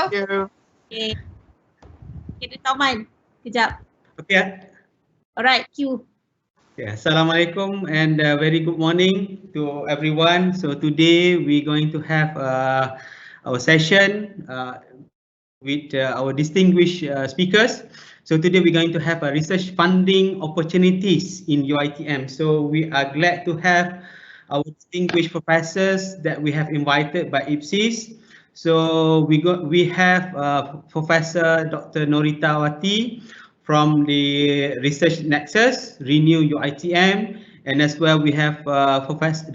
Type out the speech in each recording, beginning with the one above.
Thank you. Okay. Kita tahu kejap. Okay. Alright, Q. Yeah, Assalamualaikum and very good morning to everyone. So today we're going to have our session with our distinguished speakers. So today we're going to have a research funding opportunities in UiTM. So we are glad to have our distinguished professors that we have invited by IPSIS. So we have Professor Dr. Norita Wati from the Research Nexus, Renew UiTM, and as well we have Professor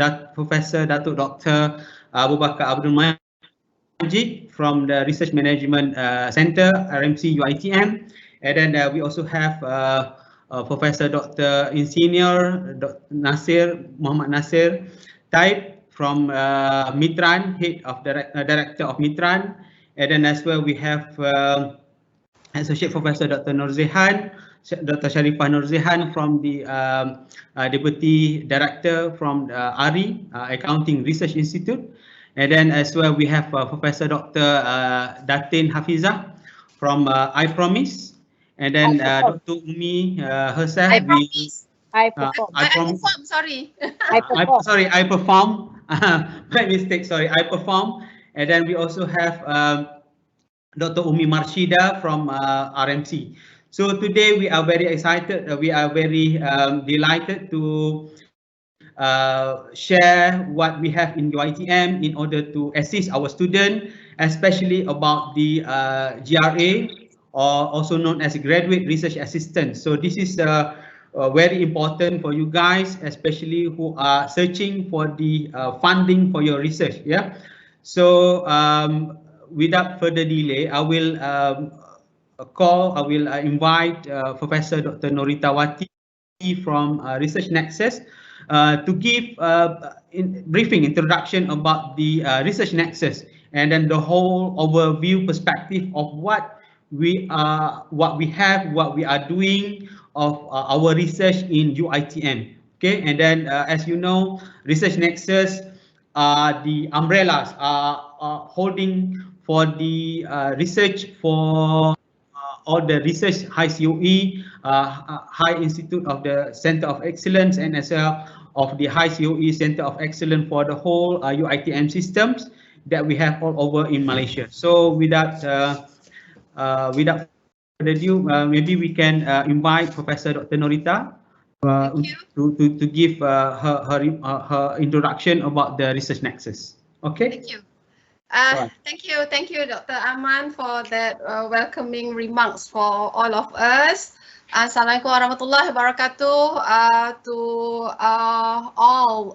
Datuk Dr. Abu Bakar Abdul Majid from the Research Management Center, RMC UiTM, and then we also have Professor Dr. Insinyur Dr. Muhammad Nasir Taib from Mitran, Head of Director of Mitran, and then as well we have Associate Professor Dr. Nurzihan, Dr. Sharifah Nurzihan from the Deputy Director from ARI, Accounting Research Institute. And then as well we have Professor Dr. Datin Hafizah from I Promise. And then Dr. Umi herself. I promise. I perform. I perform, sorry. I perform. My mistake, sorry. I perform. And then we also have Dr. Umi Marshida from RMC. So today we are very excited. We are very delighted to share what we have in UiTM in order to assist our students, especially about the GRA, or also known as Graduate Research Assistant. So this is very important for you guys, especially who are searching for the funding for your research. Yeah. So without further delay, I will invite Professor Dr. Norita Wati from Research Nexus to give briefing introduction about the Research Nexus, and then the whole overview perspective of what we have, what we are doing of our research in UiTM. Okay, and then as you know, Research Nexus are the umbrellas are holding for the research for all the research high COE, High Institute of the Center of Excellence, and as well of the High COE Center of Excellence for the whole UiTM systems that we have all over in Malaysia. So without further ado, maybe we can invite Professor Dr. Norita to give her introduction about the Research Nexus. Okay. Thank you. Thank you, Dr. Aman, for that welcoming remarks for all of us. Assalamualaikum warahmatullahi wabarakatuh to all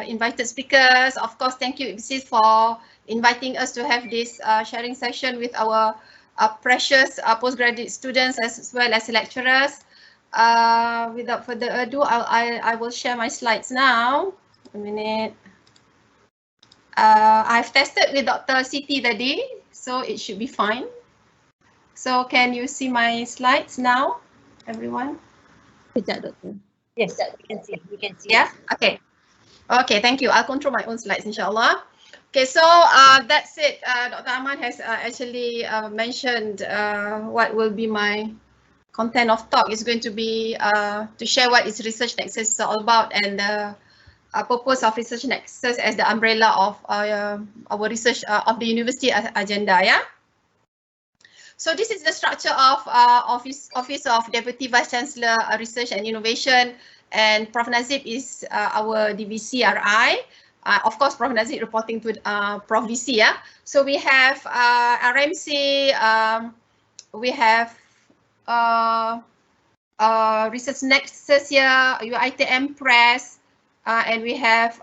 invited speakers. Of course, thank you, IPSIS, for inviting us to have this sharing session with our precious postgraduate students as well as lecturers. Without further ado, I will share my slides now. A minute. I've tested with Dr. Siti tadi, so it should be fine. So can you see my slides now, everyone? Kejap, Doktor. Yes, we can see. Yeah, okay. Okay, thank you. I'll control my own slides, inshallah. Okay, so that's it. Dr. Ahmad has actually mentioned what will be my content of talk. Is going to be to share what is Research Nexus is all about, and purpose of Research Nexus as the umbrella of our research of the university agenda. Yeah. So this is the structure of Office of Deputy Vice Chancellor Research and Innovation, and Prof Nazib is our DVCRI. Of course, Prof Nazib reporting to Prof VC. Yeah. So we have RMC, we have Research Nexus here, UiTM Press. And we have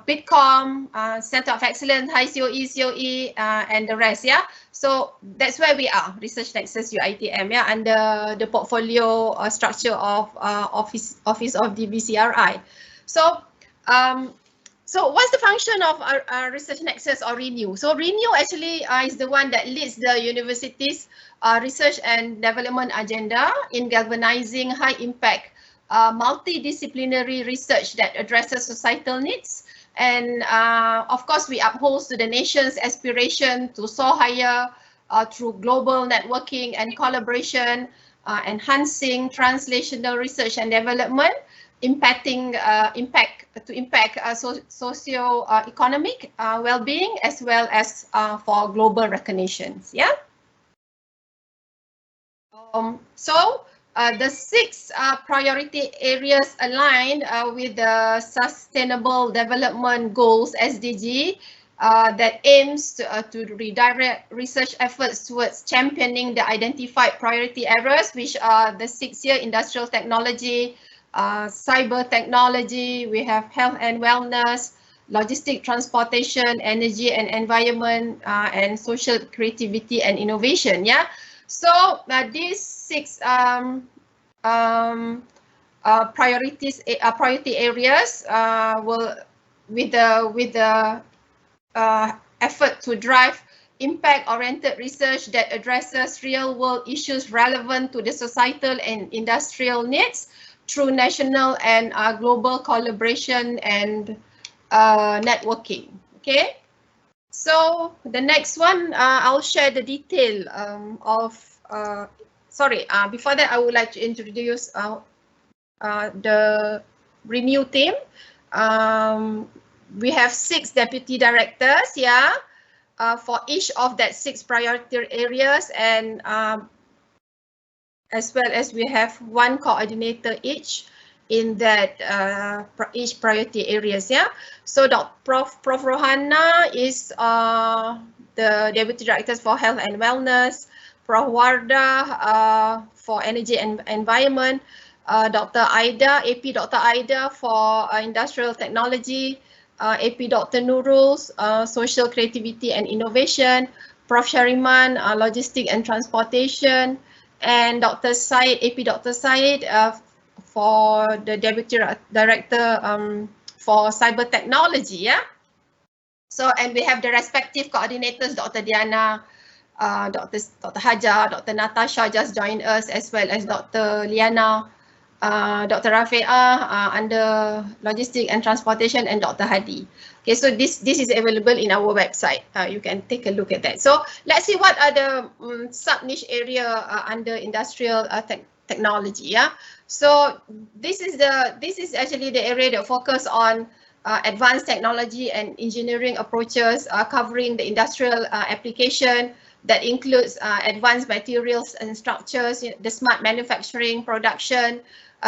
Bitcom, Center of Excellence, High COE, and the rest, yeah. So that's where we are, Research Nexus UiTM, yeah, under the portfolio structure of Office of DVCRI. So, so what's the function of Research Nexus or Renew? So Renew actually is the one that leads the university's research and development agenda in galvanizing high impact multidisciplinary research that addresses societal needs, and of course we uphold to the nation's aspiration to soar higher through global networking and collaboration, enhancing translational research and development, impact socio-economic well-being as well as for global recognitions. Yeah. The 6 priority areas aligned with the Sustainable Development Goals (SDG) that aims to redirect research efforts towards championing the identified priority areas, which are the 6-year industrial technology, cyber technology, we have health and wellness, logistic transportation, energy and environment, and social creativity and innovation. Yeah. So these 6 priority areas will, with the effort to drive impact-oriented research that addresses real-world issues relevant to the societal and industrial needs through national and global collaboration and networking. Okay. So the next one, I'll share the detail of. Before that, I would like to introduce the Renew team. We have 6 deputy directors, yeah, for each of that 6 priority areas, and as well as we have 1 coordinator each in that each priority areas. Yeah. So Prof Rohana is the deputy director for health and wellness, Prof Wardah for energy and environment, Dr. Aida, AP Dr. Aida for industrial technology, AP Dr. Nurul, social creativity and innovation, Prof Shariman, logistic and transportation, and Dr. Syed, AP Dr. Syed for the deputy director for cyber technology. Yeah. So, and we have the respective coordinators, Dr. Diana, Dr. Hajar, Dr. Natasha just joined us, as well as Dr. Liana, Dr. Rafi'ah under logistic and transportation, and Dr. Hadi. Okay, so this is available in our website. You can take a look at that. So let's see what are the sub-niche area under industrial technology. Yeah. So this is actually the area that focus on advanced technology and engineering approaches covering the industrial application that includes advanced materials and structures, the smart manufacturing, production,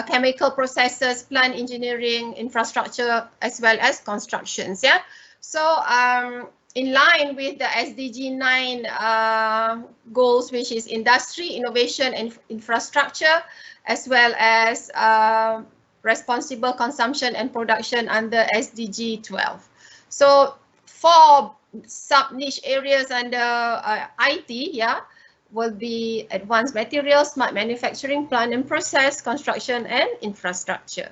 chemical processes, plant engineering, infrastructure, as well as constructions. Yeah. So in line with the SDG 9 goals, which is industry, innovation, and infrastructure, as well as responsible consumption and production under SDG 12. So 4 sub-niche areas under IT, yeah, will be advanced materials, smart manufacturing, plant and process, construction, and infrastructure.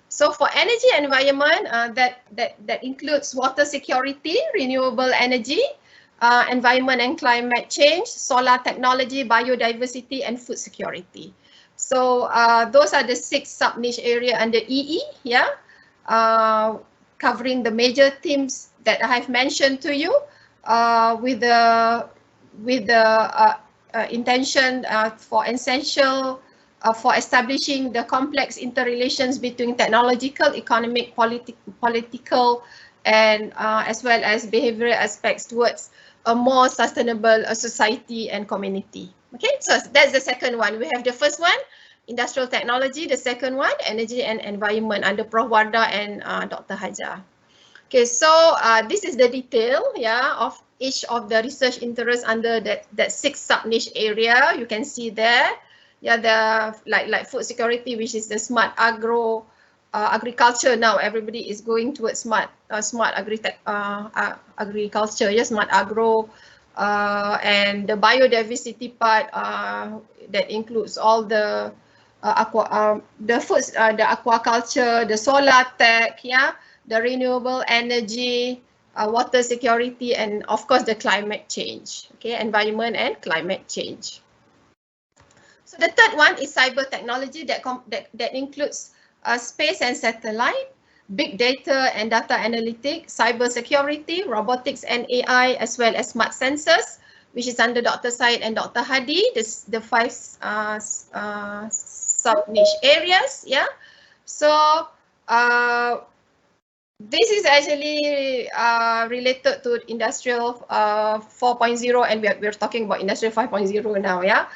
So for energy and environment, that includes water security, renewable energy, environment and climate change, solar technology, biodiversity, and food security. So those are the 6 sub-niche area under EE, yeah, covering the major themes that I have mentioned to you, with the intention for essential for establishing the complex interrelations between technological, economic, political, and as well as behavioral aspects towards a more sustainable society and community. Okay, so that's the second one. We have the first one, industrial technology. The second one, energy and environment, under Prof Wardah and Dr. Hajar. Okay, so this is the detail, yeah, of each of the research interests under that 6 sub-niche area. You can see there, yeah, the like food security, which is the smart agriculture. Now everybody is going towards smart agriculture, yes, smart agro, and the biodiversity part that includes all the aquaculture, the solar tech, yeah, the renewable energy, water security, and of course the climate change. Okay, environment and climate change. So the third one is cyber technology that includes space and satellite, big data and data analytics, cyber security, robotics and AI, as well as smart sensors, which is under Dr. Syed and Dr. Hadi, the 5 sub-niche areas, yeah. So this is actually related to industrial 4.0, and we're talking about industrial 5.0 now, yeah.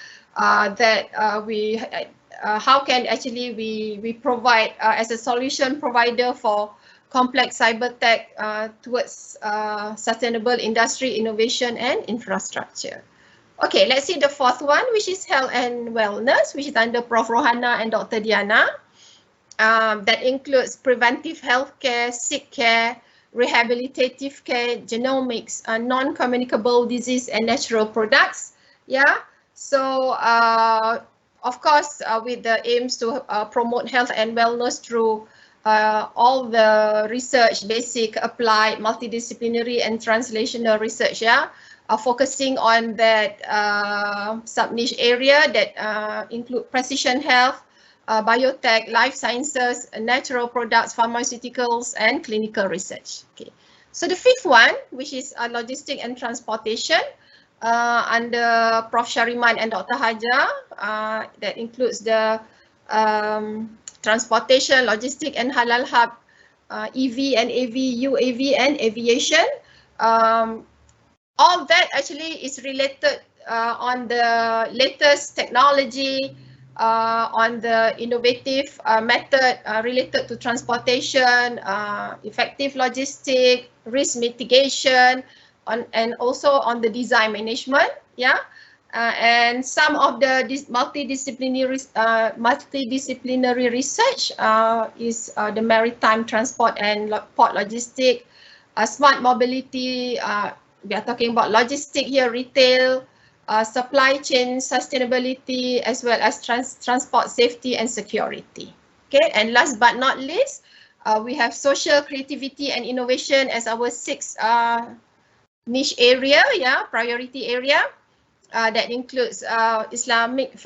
How can actually we provide as a solution provider for complex cyber tech towards sustainable industry innovation and infrastructure. Okay, let's see the 4th one, which is health and wellness, which is under Prof. Rohana and Dr. Diana. That includes preventive healthcare, sick care, rehabilitative care, genomics, non-communicable disease, and natural products. Yeah. So, of course, with the aims to promote health and wellness through all the research, basic, applied, multidisciplinary, and translational research. Yeah. Focusing on that sub-niche area that include precision health, biotech, life sciences, natural products, pharmaceuticals, and clinical research. Okay. So the 5th one, which is logistic and transportation, under Prof. Shariman and Dr. Hajar, that includes the transportation, logistic and halal hub, EV and AV, UAV and aviation. All that actually is related on the latest technology, on the innovative method related to transportation, effective logistic, risk mitigation, and also on the design management. Yeah, and some of the multidisciplinary research is the maritime transport and port logistic, smart mobility. We are talking about logistic here, retail, supply chain sustainability, as well as transport safety and security. Okay, and last but not least, we have social creativity and innovation as our 6th niche area, yeah, priority area. That includes Islamic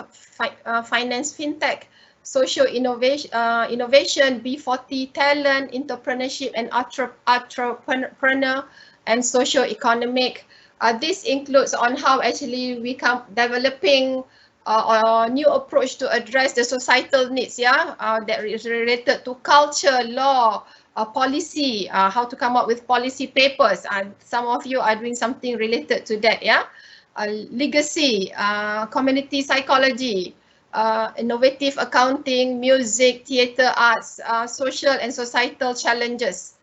finance, fintech, social innovation, B40, talent, entrepreneurship, and entrepreneur, and socio-economic. This includes on how actually we come developing a new approach to address the societal needs, yeah, that is related to culture, law, policy, how to come up with policy papers. Some of you are doing something related to that, yeah. Legacy, community psychology, innovative accounting, music, theatre arts, social and societal challenges,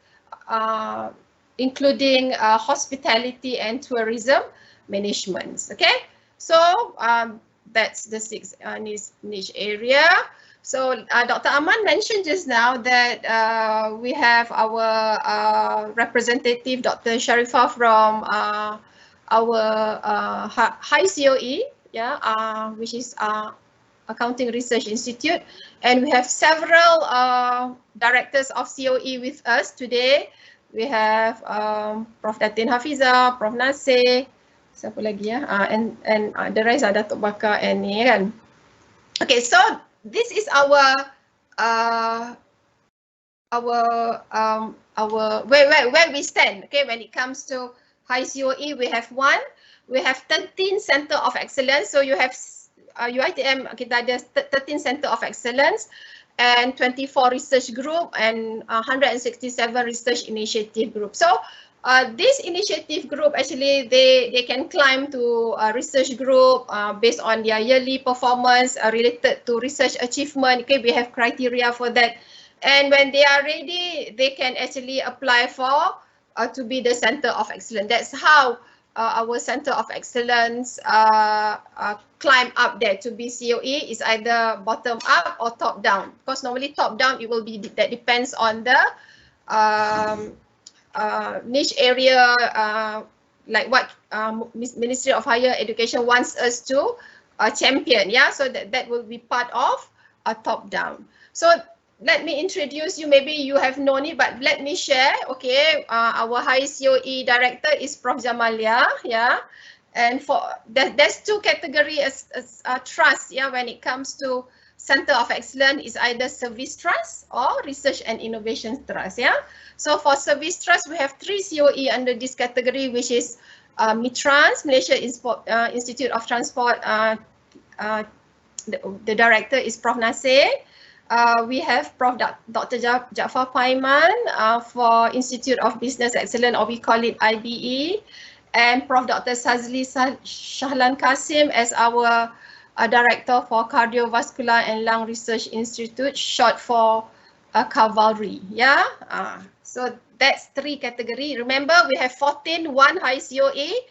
including hospitality and tourism management. Okay, so that's the 6th niche area. So Dr. Aman mentioned just now that we have our representative, Dr. Sharifah, from our high COE, yeah, which is Accounting Research Institute, and we have several directors of COE with us today. We have Prof. Datin Hafiza, Prof. Nasir, siapa lagi ya? And the rest are Datuk Bakar and ni kan. Okay, so this is our where we stand. Okay, when it comes to high COE, we have 13 Center of Excellence. So you have UiTM, kita ada 13 Center of Excellence and 24 research group and 167 research initiative group. So this initiative group actually they can climb to a research group based on their yearly performance related to research achievement. Okay, we have criteria for that, and when they are ready, they can actually apply for to be the Center of Excellence. That's how our Center of Excellence climb up there to be COE. Is either bottom up or top down. Because normally top down, it will be that depends on the niche area, like what Ministry of Higher Education wants us to champion. Yeah, so that will be part of a top down. So let me introduce you. Maybe you have known it, but let me share. Okay, our high COE director is Prof. Jamalia. Yeah, and for there's two categories as trust. Yeah, when it comes to Center of Excellence, is either service trust or research and innovation trust. Yeah, so for service trust, we have 3 COE under this category, which is Mitrans, Malaysia Institute of Transport. The director is Prof. Nasir. We have Prof. Dr. Jaafar Paiman for Institute of Business Excellence, or we call it IBE, and Prof. Dr. Sazli Shahlan Kasim as our director for Cardiovascular and Lung Research Institute, short for Cavalry. Yeah. So that's 3 category. Remember, we have 14, 1 high COA,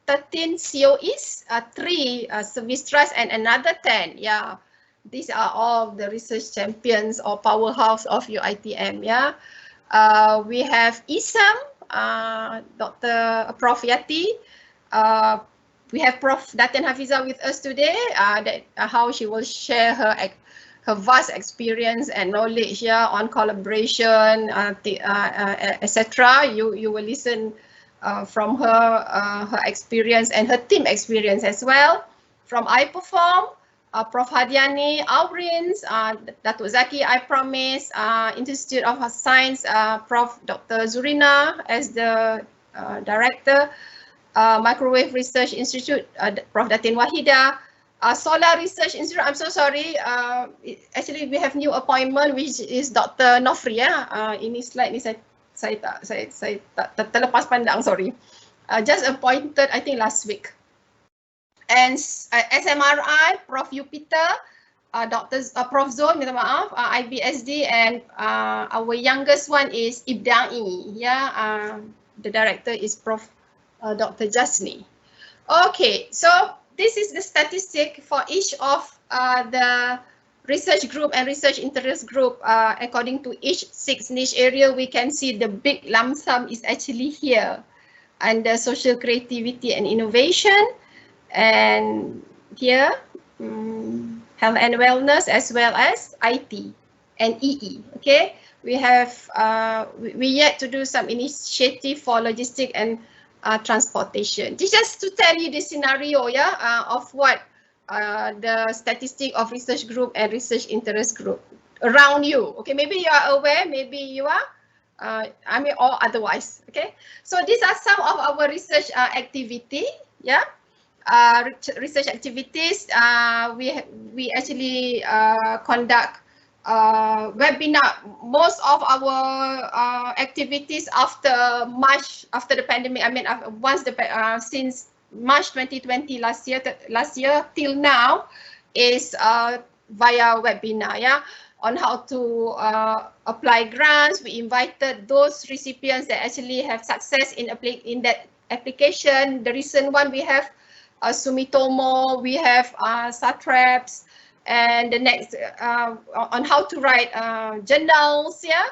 13 COEs, 3 service trust, and another 10. Yeah, these are all the research champions or powerhouse of UiTM. Yeah, we have ISAM, Prof. Yati. We have Prof. Datin Hafiza with us today. How she will share her vast experience and knowledge, yeah, on collaboration, etc. You will listen from her experience and her team experience as well. From iPerform, Prof. Hadiani, Aurins, Datuk Zaki, I Promise, Institute of Science, Prof. Dr. Zurina as the director, Microwave Research Institute, Prof. Datin Wahida, Solar Research Institute. I'm so sorry. Actually, we have new appointment, which is Dr. Nofri. Ini slide ni saya tak terlepas pandang, sorry. Just appointed, I think last week. And SMRI, Prof. Jupiter, Prof. Zul, minta maaf, IBSD, and our youngest one is Ibdai. Yeah, the director is Prof. Dr. Jasni. Okay, so this is the statistic for each of the research group and research interest group. According to each 6 niche area, we can see the big lump sum is actually here under social creativity and innovation, and here health and wellness, as well as IT and EE. Okay, we have we yet to do some initiative for logistic and transportation. This just to tell you the scenario, yeah, of what the statistic of research group and research interest group around you. Okay, maybe you are aware, maybe you are, I mean, or otherwise. Okay, so these are some of our research activity. Yeah, research activities. We actually conduct webinar. Most of our activities after March, after the pandemic, I mean, once the since March 2020 last year till now, is via webinar. Yeah, on how to apply grants. We invited those recipients that actually have success in that application. The recent one we have Sumitomo, we have Satraps, and the next on how to write journals, yeah,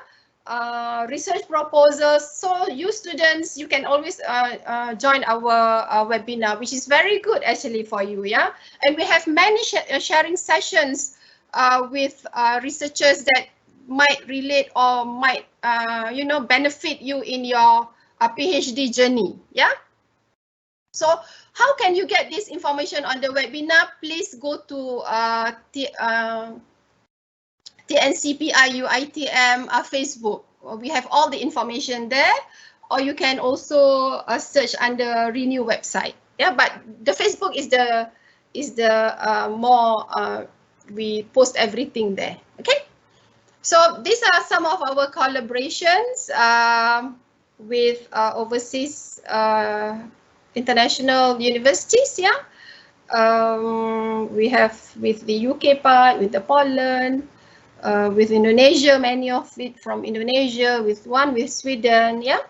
research proposals. So you students, you can always join our webinar, which is very good actually for you, yeah. And we have many sharing sessions with researchers that might relate or might you know, benefit you in your PhD journey, yeah. So how can you get this information on the webinar? Please go to TNCPI UiTM Facebook. We have all the information there, or you can also search under Renew website. Yeah, but the Facebook is the more we post everything there. Okay, so these are some of our collaborations with overseas international universities. Yeah, we have with the UK part, with the Poland, with Indonesia, many of it from Indonesia, with Sweden, yeah,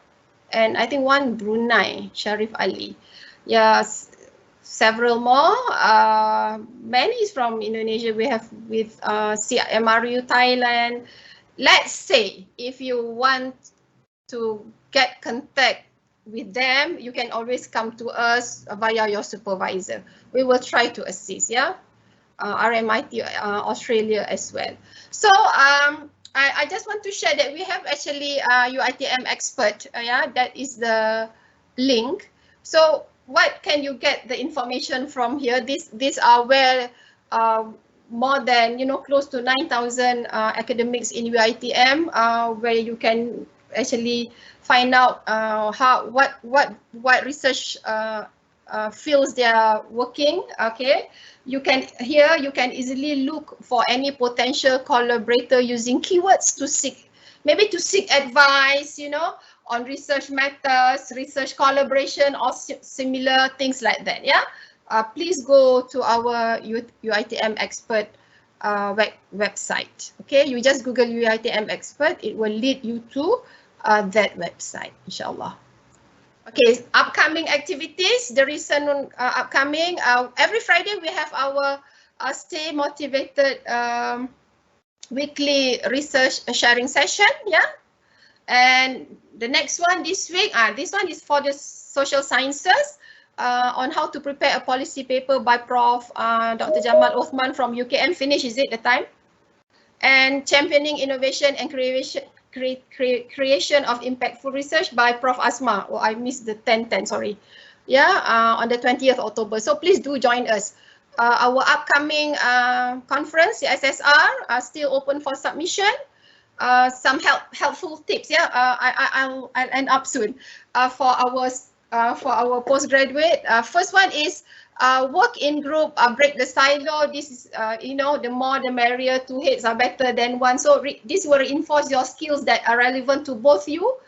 and I think one Brunei, Sharif Ali. Yes, several more. Many is from Indonesia. We have with CMRU Thailand. Let's say if you want to get contact with them, you can always come to us via your supervisor. We will try to assist, yeah. RMIT Australia as well. So I just want to share that we have actually UiTM expert, yeah, that is the link. So what can you get the information from here? These are where more than, you know, close to 9,000 academics in UiTM, where you can actually find out what research fields they are working. Okay, you can easily look for any potential collaborator using keywords to seek advice, you know, on research methods, research collaboration, or similar things like that. Yeah, please go to our UiTM expert website. Okay, you just Google UiTM expert, it will lead you to that website, inshallah. Okay, upcoming activities, the recent upcoming, every Friday we have our Stay Motivated weekly research sharing session, yeah. And the next one this week, this one is for the social sciences, on how to prepare a policy paper by Prof. Dr. Jamal Othman from UKM. Finish, is it the time? And championing innovation and creation of impactful research by Prof. Asma. Oh, I missed the 10-10, sorry. Yeah, on the 20th October. So please do join us. Our upcoming conference, the SSR, are still open for submission. Some helpful tips. Yeah, I'll end up soon for our postgraduate. First one is work in group, break the silo. This is you know, the more the merrier. Two heads are better than one. So this will reinforce your skills that are relevant to both you.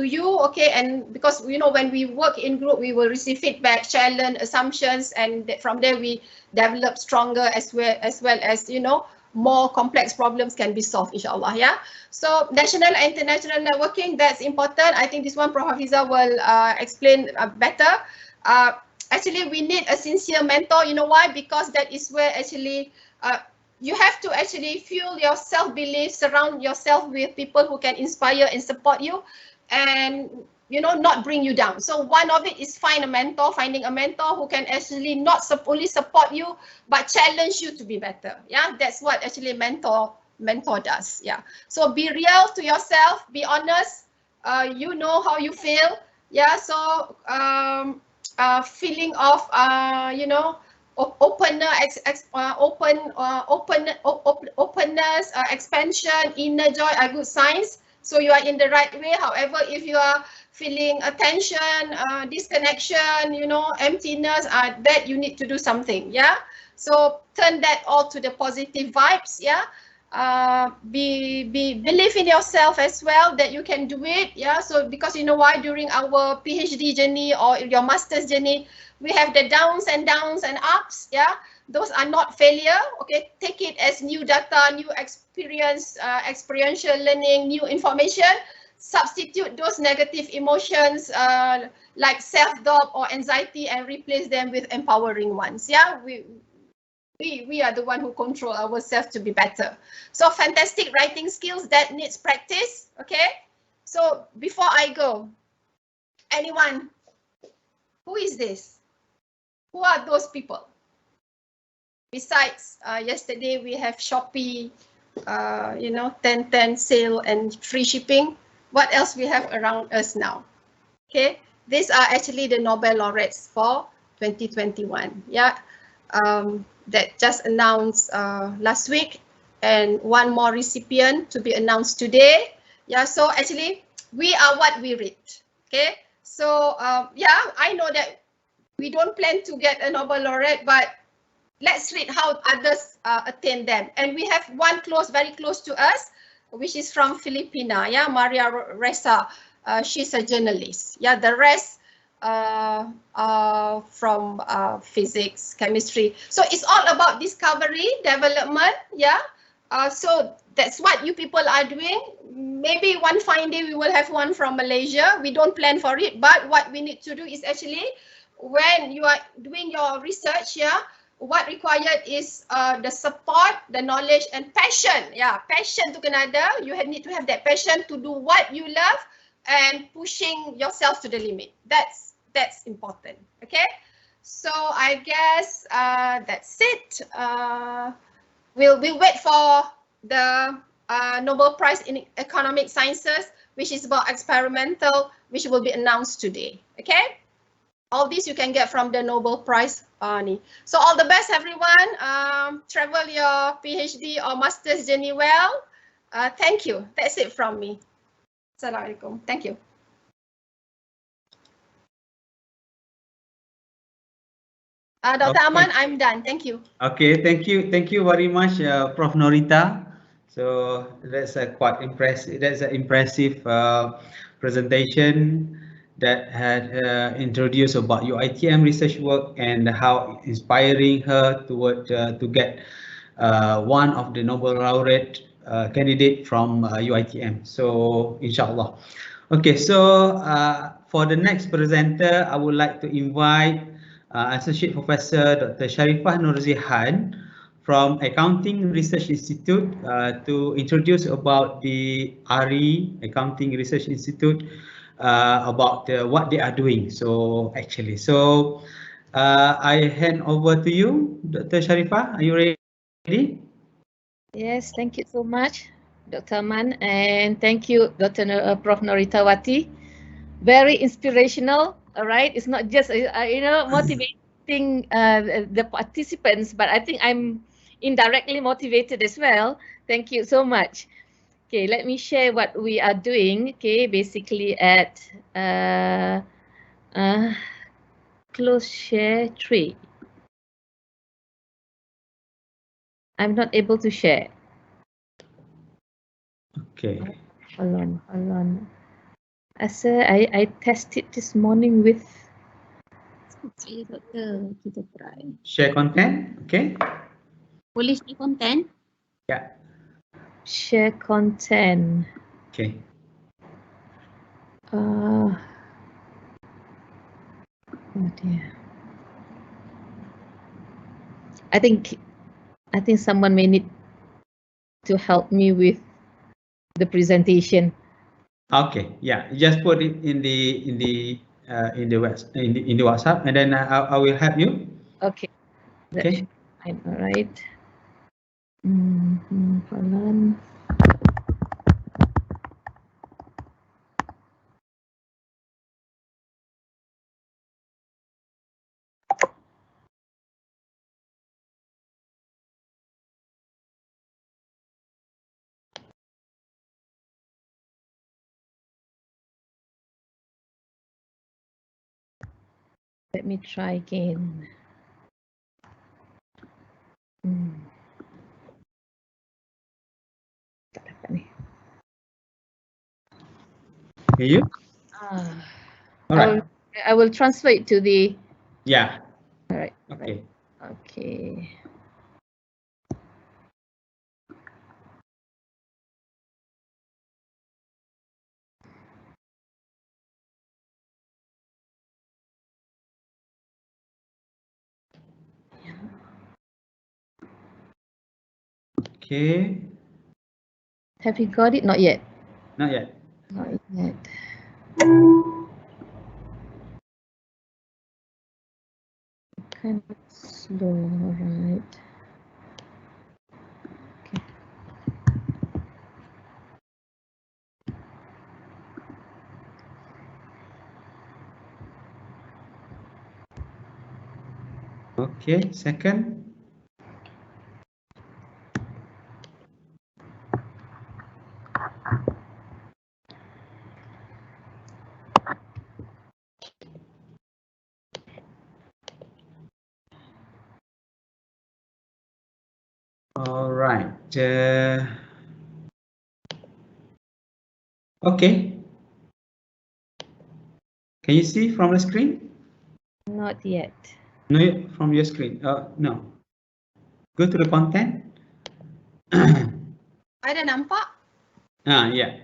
Okay, and because you know, when we work in group, we will receive feedback, challenge assumptions, and from there we develop stronger as well as you know, more complex problems can be solved, inshallah. Yeah, so national and international networking, that's important. I think this one Prof. Hafiza will explain better. Actually, we need a sincere mentor. You know why? Because that is where actually you have to actually fuel your self-belief, surround yourself with people who can inspire and support you, and you know, not bring you down. So one of it is finding a mentor who can actually not only support you but challenge you to be better. Yeah, that's what actually mentor does. Yeah, so be real to yourself, be honest. You know how you feel. Yeah, so feeling of you know, openness, expansion, inner joy are good signs. So you are in the right way. However, if you are feeling a tension, disconnection, you know, emptiness, that you need to do something. Yeah. So turn that all to the positive vibes. Yeah. Believe in yourself as well that you can do it. Yeah. So because you know why, during our PhD journey or your master's journey, we have the downs and ups. Yeah. Those are not failure. Okay, take it as new data, new experience, experiential learning, new information. Substitute those negative emotions like self-doubt or anxiety and replace them with empowering ones. Yeah, we are the one who control ourselves to be better. So fantastic writing skills, that needs practice. Okay, so before I go, anyone, who is this? Who are those people? Besides, yesterday we have Shopee, you know, 10/10 sale and free shipping. What else we have around us now? Okay, these are actually the Nobel Laureates for 2021. Yeah, that just announced last week, and one more recipient to be announced today. Yeah, so actually we are what we read. Okay, so yeah, I know that we don't plan to get a Nobel Laureate, but let's read how others attain them. And we have one very close to us, which is from Filipina. Yeah, Maria Ressa. She's a journalist. Yeah, the rest from physics, chemistry. So it's all about discovery, development. Yeah. So that's what you people are doing. Maybe one fine day we will have one from Malaysia. We don't plan for it, but what we need to do is actually, when you are doing your research, yeah, what required is the support, the knowledge, and passion. Yeah, passion to Canada. You need to have that passion to do what you love and pushing yourself to the limit. That's important. Okay, so I guess that's it. We'll wait for the Nobel Prize in Economic Sciences, which is about experimental, which will be announced today. Okay. All this you can get from the Nobel Prize. So all the best, everyone. Travel your PhD or master's journey well. Thank you. That's it from me. Assalamualaikum. Thank you. Dr. Okay. Aman, I'm done. Thank you. Okay, thank you very much, Prof. Norita. So that's a quite impressive. That's an impressive presentation that had introduced about UiTM research work and how inspiring her to get one of the Nobel Laureate candidate from UiTM. So inshallah. Okay, so for the next presenter, I would like to invite Associate Professor Dr. Sharifah Nurzihan from Accounting Research Institute to introduce about the RE Accounting Research Institute about what they are doing. So I hand over to you, Dr. Sharifah. Are you ready? Yes, thank you so much, Dr. Aman, and thank you, Dr. Prof. Noritawati. Very inspirational. All right, it's not just motivating the participants, but I think I'm indirectly motivated as well. Thank you so much. Okay, let me share what we are doing. Okay, basically at close share 3. I'm not able to share. Okay. Hold on. I tested this morning with. Okay, doktor, kita try. Share content. Okay. Boleh share content? Yeah. Share content. Okay. Oh dear. I think someone may need to help me with the presentation. Okay, yeah, just put it in the WhatsApp, and then I will help you. Okay. Okay. Fine. All right. Hold on. Let me try again. Tak dapat ni. Hear you? All right. I will transfer it to the. Yeah. All right. Okay. Okay. Okay. Have you got it? Not yet. Not yet. Not yet. Kind of slow, right? Okay. Second. All right. Okay. Can you see from the screen? Not yet. No, from your screen. No. Go to the content. Ada nampak? Yeah.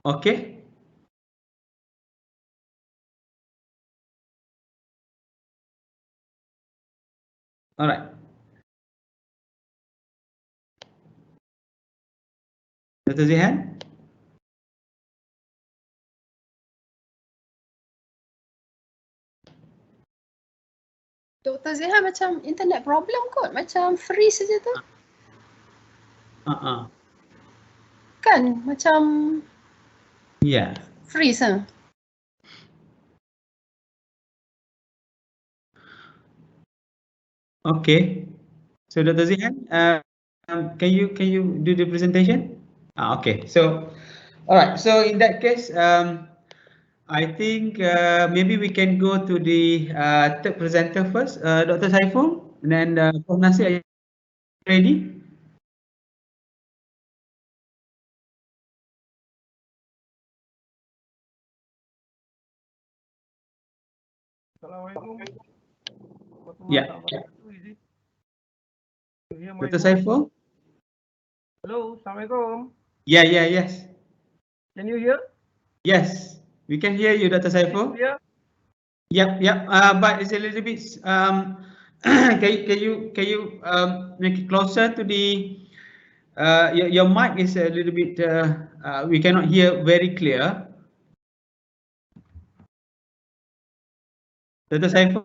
Okay. All right. Dr. Zihan? Dr. Zihan macam internet problem kot. Macam freeze saja tu. Kan? Macam Yeah. freeze ah. Okay. So Dr. Zihan, can you do the presentation? Okay. So, all right. So in that case, I think maybe we can go to the third presenter first, Dr. Saiful, and then Prof. Nasir, are you ready? Assalamualaikum. Yeah. Is it? You hear my Dr. voice? Saiful? Hello, Assalamualaikum. Yeah, yes. Can you hear? Yes, we can hear you, Dr. Saiful. Clear? Yep. But it's a little bit. Can you make it closer to the? Your mic is a little bit. We cannot hear very clear. Dr. Saiful.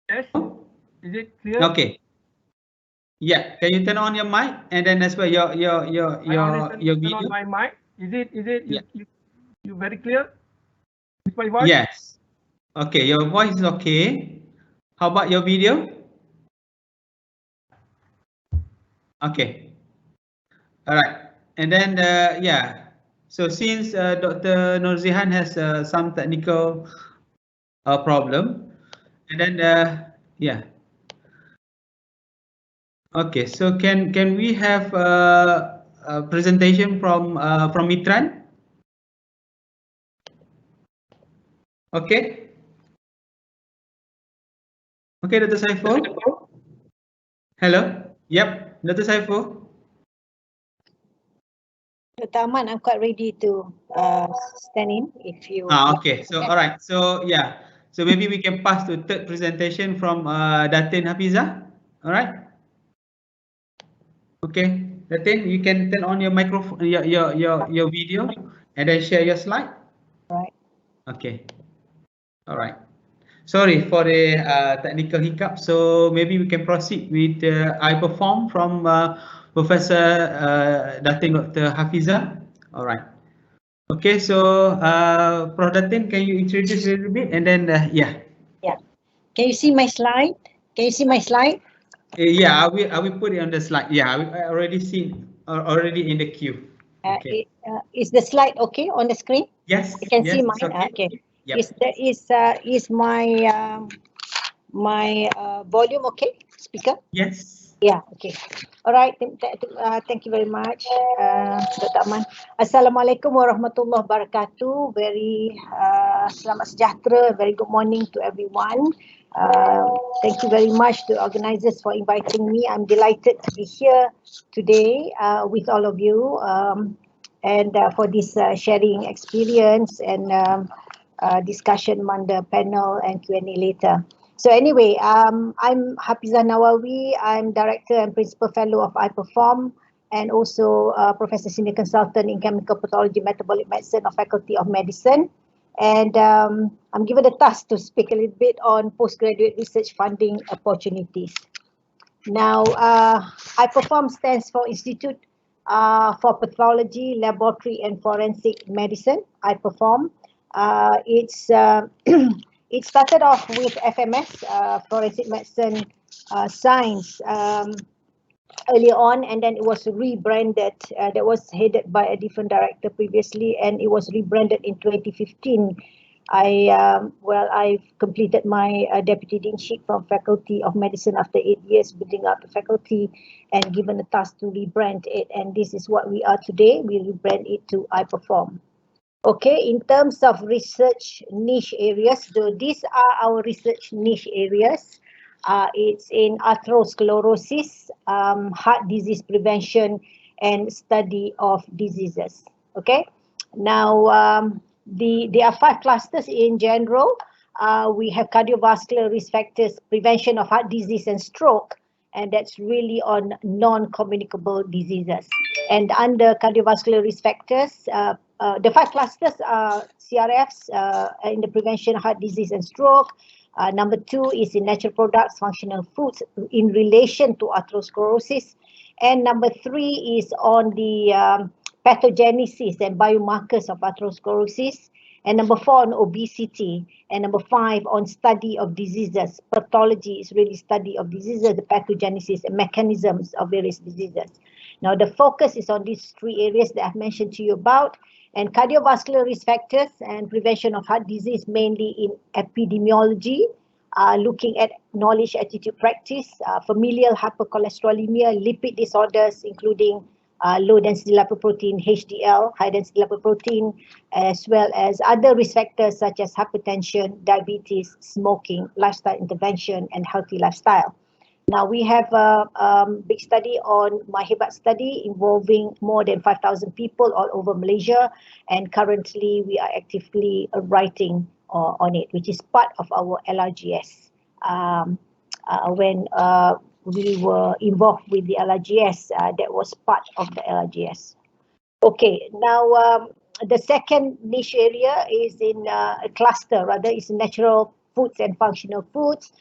Yes. Is it clear? Okay. Yeah. Can you turn on your mic and then as well your Turn video? on my mic. Is it Yeah. you very clear? Is my voice? Yes. Okay. Your voice is okay. How about your video? Okay. All right. And then yeah. So since Dr. Nurzihan has some technical problem, and then yeah. Okay. So can we have a presentation from Mitran? Okay. Okay, Dr. Saiful. Hello. Yep, Dr. Saiful. Dr. Aman, I'm quite ready to stand in if you. Okay. So all right. So yeah. So maybe we can pass to third presentation from Datin Hafiza. All right. Okay, Datin, you can turn on your microphone, your video, and then share your slide. Right. Okay. All right. Sorry for the technical hiccup. So maybe we can proceed with I perform from Professor Datin Dr. Hafiza. All right. Okay, so Prof. Datin, can you introduce a little bit and then yeah. Yeah. Can you see my slide? Can you see my slide? Yeah, I will put it on the slide. Yeah, I already seen already in the queue. Okay. Is the slide okay on the screen? Yes. You can see Yes. mine. Okay. Okay. Yep. Is my volume okay? Speaker? Yes. Yeah, okay. All right, thank you very much, Dr. Aman. Assalamualaikum warahmatullahi wabarakatuh. Very selamat sejahtera, very good morning to everyone. Thank you very much to organisers for inviting me. I'm delighted to be here today with all of you and for this sharing experience and discussion on the panel and Q&A later. So anyway, I'm Hafizah Nawawi. I'm Director and Principal Fellow of iPerform and also Professor Senior Consultant in Chemical Pathology, Metabolic Medicine of Faculty of Medicine. And I'm given the task to speak a little bit on postgraduate research funding opportunities. Now, iPerform stands for Institute for Pathology, Laboratory and Forensic Medicine, iPerform. It started off with FMS, Forensic Medicine Science, earlier on, and then it was rebranded. That was headed by a different director previously, and it was rebranded in 2015. I've completed my deputy deanship from Faculty of Medicine after 8 years building up the faculty and given the task to rebrand it, and this is what we are today. We rebrand it to iPerform. Okay, in terms of research niche areas, so these are our research niche areas. It's in atherosclerosis, heart disease prevention, and study of diseases. Okay, now there are 5 clusters in general. We have cardiovascular risk factors, prevention of heart disease and stroke, and that's really on non-communicable diseases. And under cardiovascular risk factors, the 5 clusters are CRFs in the prevention of heart disease and stroke. Number 2 is in natural products, functional foods in relation to atherosclerosis. And number 3 is on the pathogenesis and biomarkers of atherosclerosis. and number 4 on obesity, and number 5 on study of diseases. Pathology is really study of diseases, the pathogenesis and mechanisms of various diseases. Now the focus is on these 3 areas that I've mentioned to you about, and cardiovascular risk factors and prevention of heart disease mainly in epidemiology, looking at knowledge, attitude, practice, familial hypercholesterolemia, lipid disorders including low density lipoprotein, HDL, high density lipoprotein, as well as other risk factors such as hypertension, diabetes, smoking, lifestyle intervention, and healthy lifestyle. Now we have a big study on MyHebat study involving more than 5,000 people all over Malaysia, and currently we are actively writing on it, which is part of our LRGS. When we were involved with the LRGS, that was part of the LRGS. Okay, now the second niche area is in a cluster, rather is natural foods and functional foods.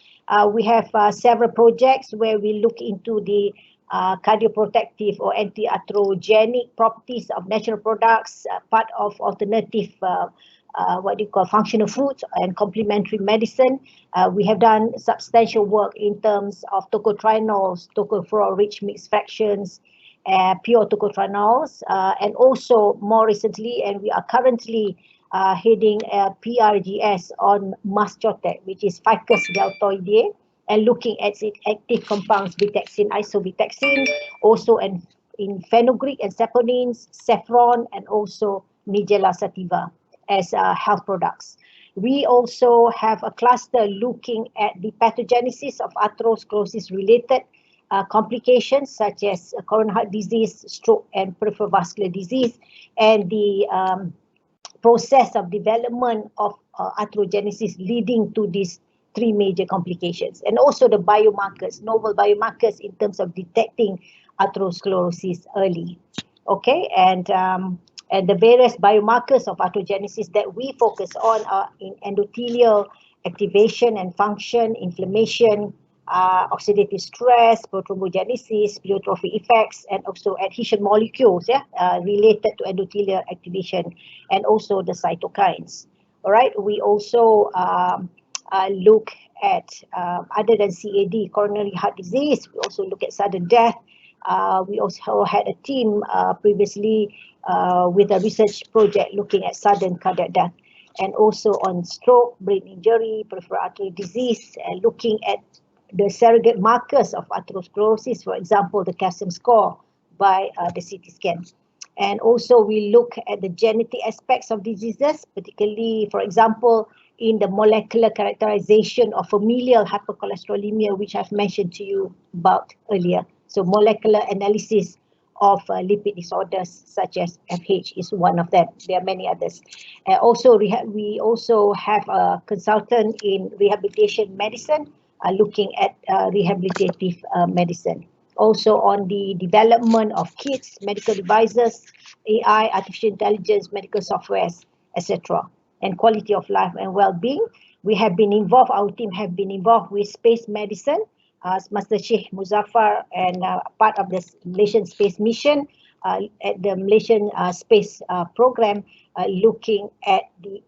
We have several projects where we look into the cardioprotective or anti-atherogenic properties of natural products, part of alternative what do you call functional foods and complementary medicine. We have done substantial work in terms of tocotrienols, tocopherol-rich mixed fractions, pure tocotrienols, and also more recently, and we are currently heading a PRGS on mastocytol, which is Ficus deltoideae, and looking at its active compounds, vitexin, isobitexin, also in fenugreek and saponins, saffron, and also Nigella sativa as health products. We also have a cluster looking at the pathogenesis of atherosclerosis related complications such as coronary heart disease, stroke, and peripheral vascular disease, and the process of development of atherogenesis leading to these 3 major complications, and also the biomarkers, novel biomarkers in terms of detecting atherosclerosis early. Okay, and the various biomarkers of atherogenesis that we focus on are in endothelial activation and function, inflammation, oxidative stress, prothrombogenesis, pleiotropic effects, and also adhesion molecules related to endothelial activation, and also the cytokines. All right, we also look at, other than CAD, coronary heart disease, we also look at sudden death. We also had a team previously with a research project looking at sudden cardiac death, and also on stroke, brain injury, peripheral artery disease, and looking at the surrogate markers of atherosclerosis, for example, the calcium score by the CT scan. And also we look at the genetic aspects of diseases, particularly, for example, in the molecular characterization of familial hypercholesterolemia, which I've mentioned to you about earlier. So molecular analysis of lipid disorders such as FH is one of them. There are many others. Also, we also have a consultant in rehabilitation medicine looking at rehabilitative medicine. Also on the development of kits, medical devices, AI, artificial intelligence, medical softwares, etc. And quality of life and well-being. We have been involved, our team have been involved with space medicine, Master Sheikh Muzaffar, and part of the Malaysian Space Mission at the Malaysian Space Program, looking at the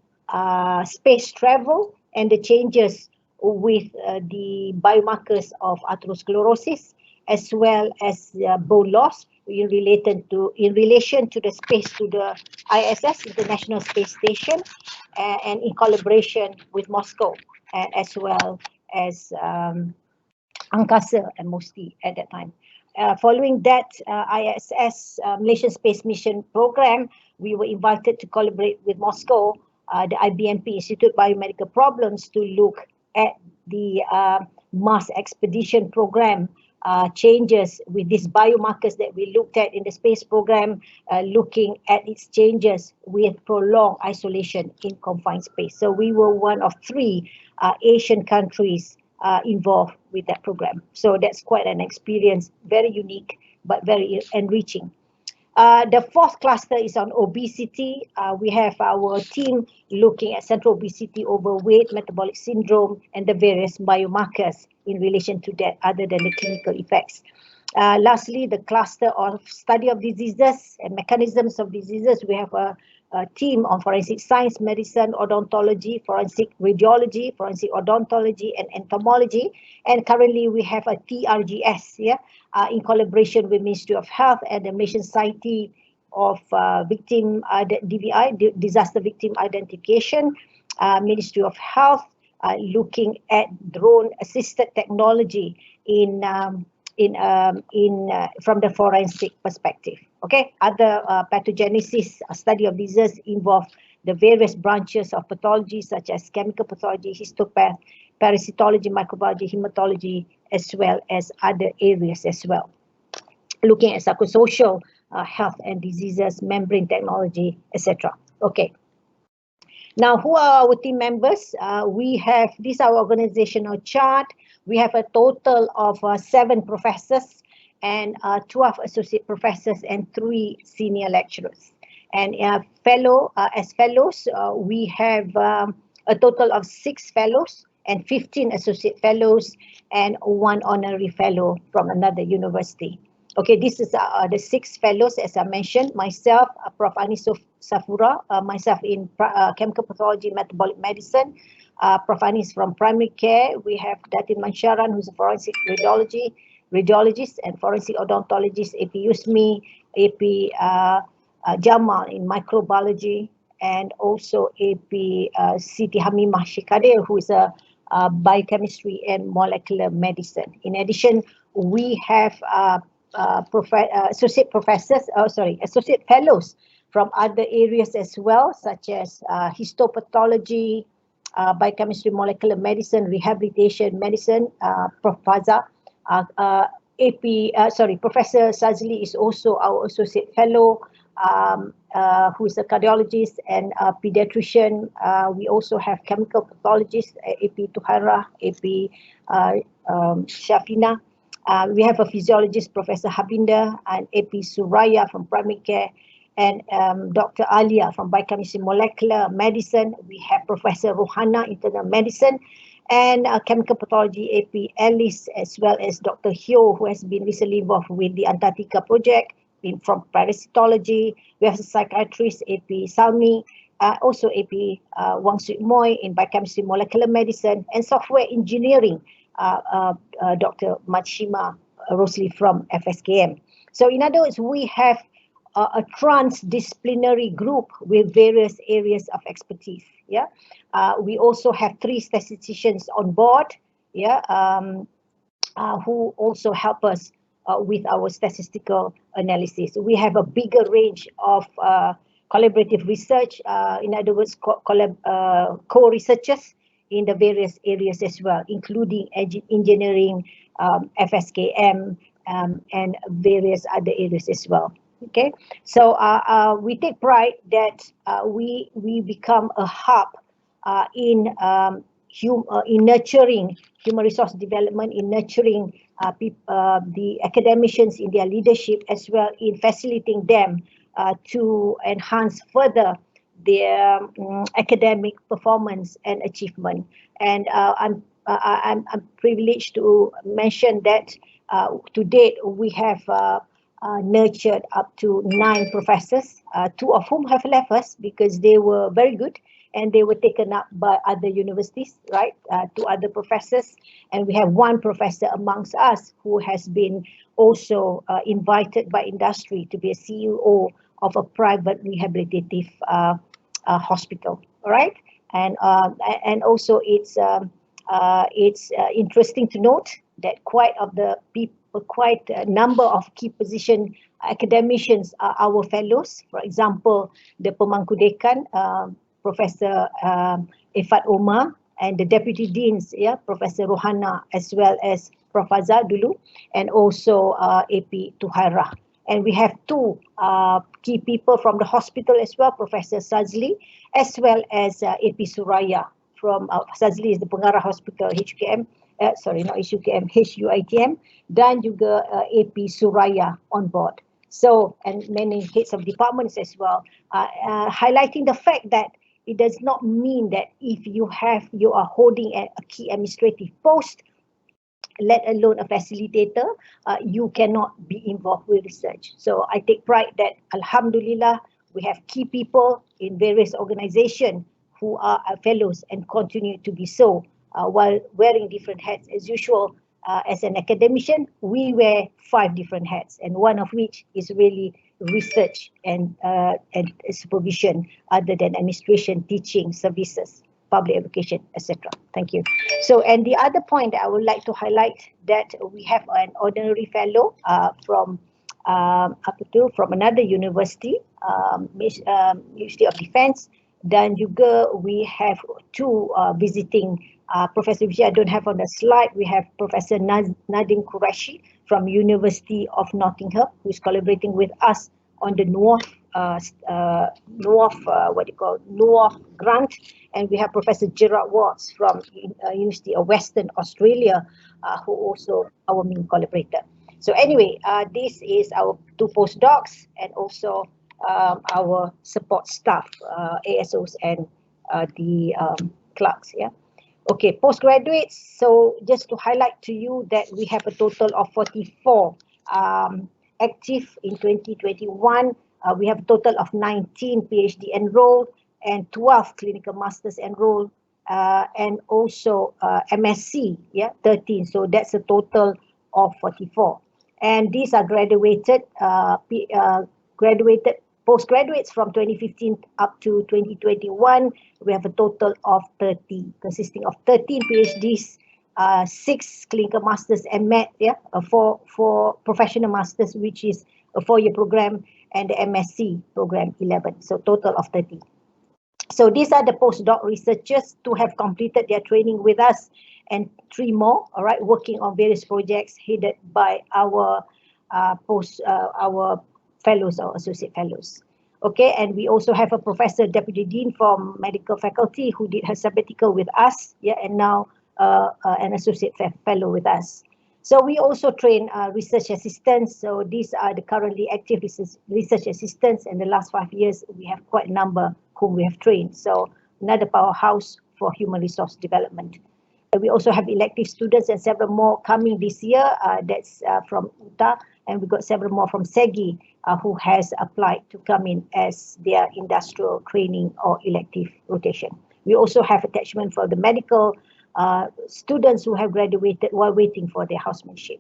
space travel and the changes with the biomarkers of atherosclerosis, as well as bone loss in relation to the space, to the ISS, International Space Station, and in collaboration with Moscow, as well as Angkasa and MOSTI at that time. Following that ISS Malaysian Space Mission program, we were invited to collaborate with Moscow, the IBMP, Institute of Biomedical Problems, to look at the Mars expedition program changes with these biomarkers that we looked at in the space program, looking at its changes with prolonged isolation in confined space. So we were one of 3 Asian countries involved with that program. So that's quite an experience, very unique, but very enriching. The 4th cluster is on obesity. We have our team looking at central obesity, overweight, metabolic syndrome, and the various biomarkers in relation to that, other than the clinical effects. Lastly, the cluster of study of diseases and mechanisms of diseases. We have a team on forensic science, medicine, odontology, forensic radiology, forensic odontology, and entomology. And currently we have a TRGS, in collaboration with Ministry of Health and the Malaysian Society of DVI, Disaster Victim Identification, Ministry of Health, looking at drone-assisted technology from the forensic perspective. Okay, other pathogenesis study of disease involve the various branches of pathology such as chemical pathology, histopath, parasitology, microbiology, hematology, as well as other areas as well. Looking at psychosocial health and diseases, membrane technology, etc. Okay. Now, who are our team members? We have, this is our organizational chart. We have a total of 7 professors and 12 associate professors and 3 senior lecturers. And as fellows, we have a total of 6 fellows and 15 associate fellows and 1 honorary fellow from another university. Okay, this is the 6 fellows, as I mentioned, myself, Prof. Anis Safura, myself in chemical pathology, metabolic medicine, Prof. Anis from primary care. We have Datin Mansharan, who's a forensic radiologist and forensic odontologist, AP Yusmi, AP Jamal in microbiology, and also AP Siti Hamimah Shikadir, who is a biochemistry and molecular medicine. In addition, we have associate fellows from other areas as well, such as histopathology, biochemistry, molecular medicine, rehabilitation medicine. Professor Sazli is also our associate fellow, who is a cardiologist and a pediatrician. We also have chemical pathologist, AP Tuhaira, AP Shafina. We have a physiologist, Professor Habinda, and AP Suraya from primary care, and Dr. Alia from biochemistry, molecular medicine. We have Professor Rohana, internal medicine, and chemical pathology, AP Alice, as well as Dr. Hyo, who has been recently involved with the Antarctica project from parasitology. We have a psychiatrist, AP Salmi, also AP Wang Sui Moy in biochemistry, molecular medicine, and software engineering, Dr. Matshima Rosli from FSKM. So in other words, we have a transdisciplinary group with various areas of expertise. Yeah, we also have 3 statisticians on board. Yeah, who also help us with our statistical analysis. We have a bigger range of collaborative research. In other words, co-researchers in the various areas as well, including engineering, FSKM, and various other areas as well. Okay, so we take pride that we become a hub in nurturing human resource development, in nurturing the academicians in their leadership, as well in facilitating them to enhance further their academic performance and achievement. And I'm privileged to mention that to date we have nurtured up to 9 professors, 2 of whom have left us because they were very good and they were taken up by other universities, right? 2 other professors, and we have 1 professor amongst us who has been also invited by industry to be a CEO of a private rehabilitative hospital. All right, and also it's interesting to note that quite a number of key position academicians are our fellows. For example, the Pemangku Dekan, Professor Ifat Omar, and the Deputy Deans, Professor Rohana, as well as Prof. Azhar dulu, and also AP Tuhaira. And we have 2 key people from the hospital as well, Professor Sazli, as well as AP Suraya from Sazli is the Pengarah Hospital HUKM, not HUKM, HUiTM, dan juga AP Suraya on board. So, and many heads of departments as well, highlighting the fact that it does not mean that if you are holding a key administrative post, let alone a facilitator, you cannot be involved with research. So I take pride that Alhamdulillah, We have key people in various organizations who are fellows and continue to be so while wearing different hats. As usual, as an academician, we wear 5 different hats, and one of which is really research and supervision, other than administration, teaching, services, public education, etc. Thank you. So, and the other point that I would like to highlight, that we have an ordinary fellow from another university, University of Defence, dan juga we have 2 visiting professor, which I don't have on the slide. We have Professor Nadim Qureshi from University of Nottingham, who is collaborating with us on the NOAF grant, and we have Professor Gerard Watts from University of Western Australia, who also our main collaborator. So anyway, this is our 2 postdocs and also our support staff, ASOs and the clerks. Yeah. Okay, postgraduates. So just to highlight to you that we have a total of 44 active in 2021. We have a total of 19 PhD enrolled and 12 clinical masters enrolled, and also MSc, 13. So that's a total of 44. And these are graduated postgraduates from 2015 up to 2021. We have a total of 30, consisting of 13 PhDs, 6 clinical masters and MED, for professional masters, which is a 4-year program, and the MSc program 11. So total of 30. So these are the postdoc researchers to have completed their training with us, and 3 more, all right, working on various projects headed by our our fellows or associate fellows. Okay, and we also have a professor deputy dean from medical faculty who did her sabbatical with us, and now an associate fellow with us. So we also train research assistants. So these are the currently active research assistants, and the last 5 years we have quite a number whom we have trained. So another powerhouse for human resource development. We also have elective students and several more coming this year. That's from UTA, and we got several more from SEGI who has applied to come in as their industrial training or elective rotation. We also have attachment for the medical students who have graduated while waiting for their housemanship.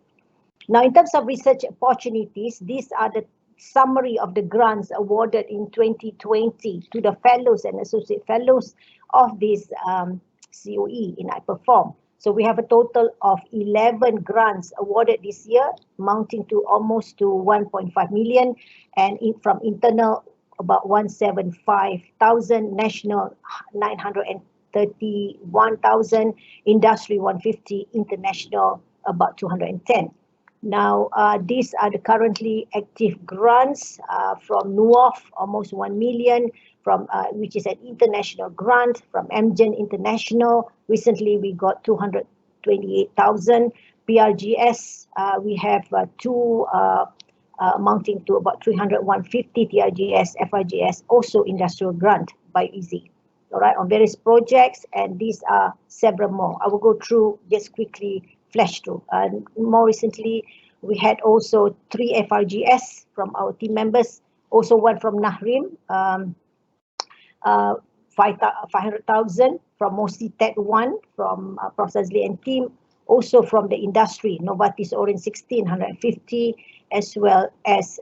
Now, in terms of research opportunities, these are the summary of the grants awarded in 2020 to the fellows and associate fellows of this COE in iPerform. So we have a total of 11 grants awarded this year, amounting to almost to 1.5 million, and from internal about 175,000, national 931,000, industry 150, international about 210. Now, these are the currently active grants from NUOF, almost 1 million, from which is an international grant from Amgen International. Recently, we got 228,000. PRGS, we have 2 amounting to about 350 TRGS, FRGS, also industrial grant by EASY. All right, on various projects, and these are several more. I will go through, just quickly flash through. More recently, we had also 3 FRGS from our team members, also 1 from Nahrim, 500,000 from Mosi Tech 1 from Prof. Sazli and team, also from the industry, Novartis Orange 16, 150, as well as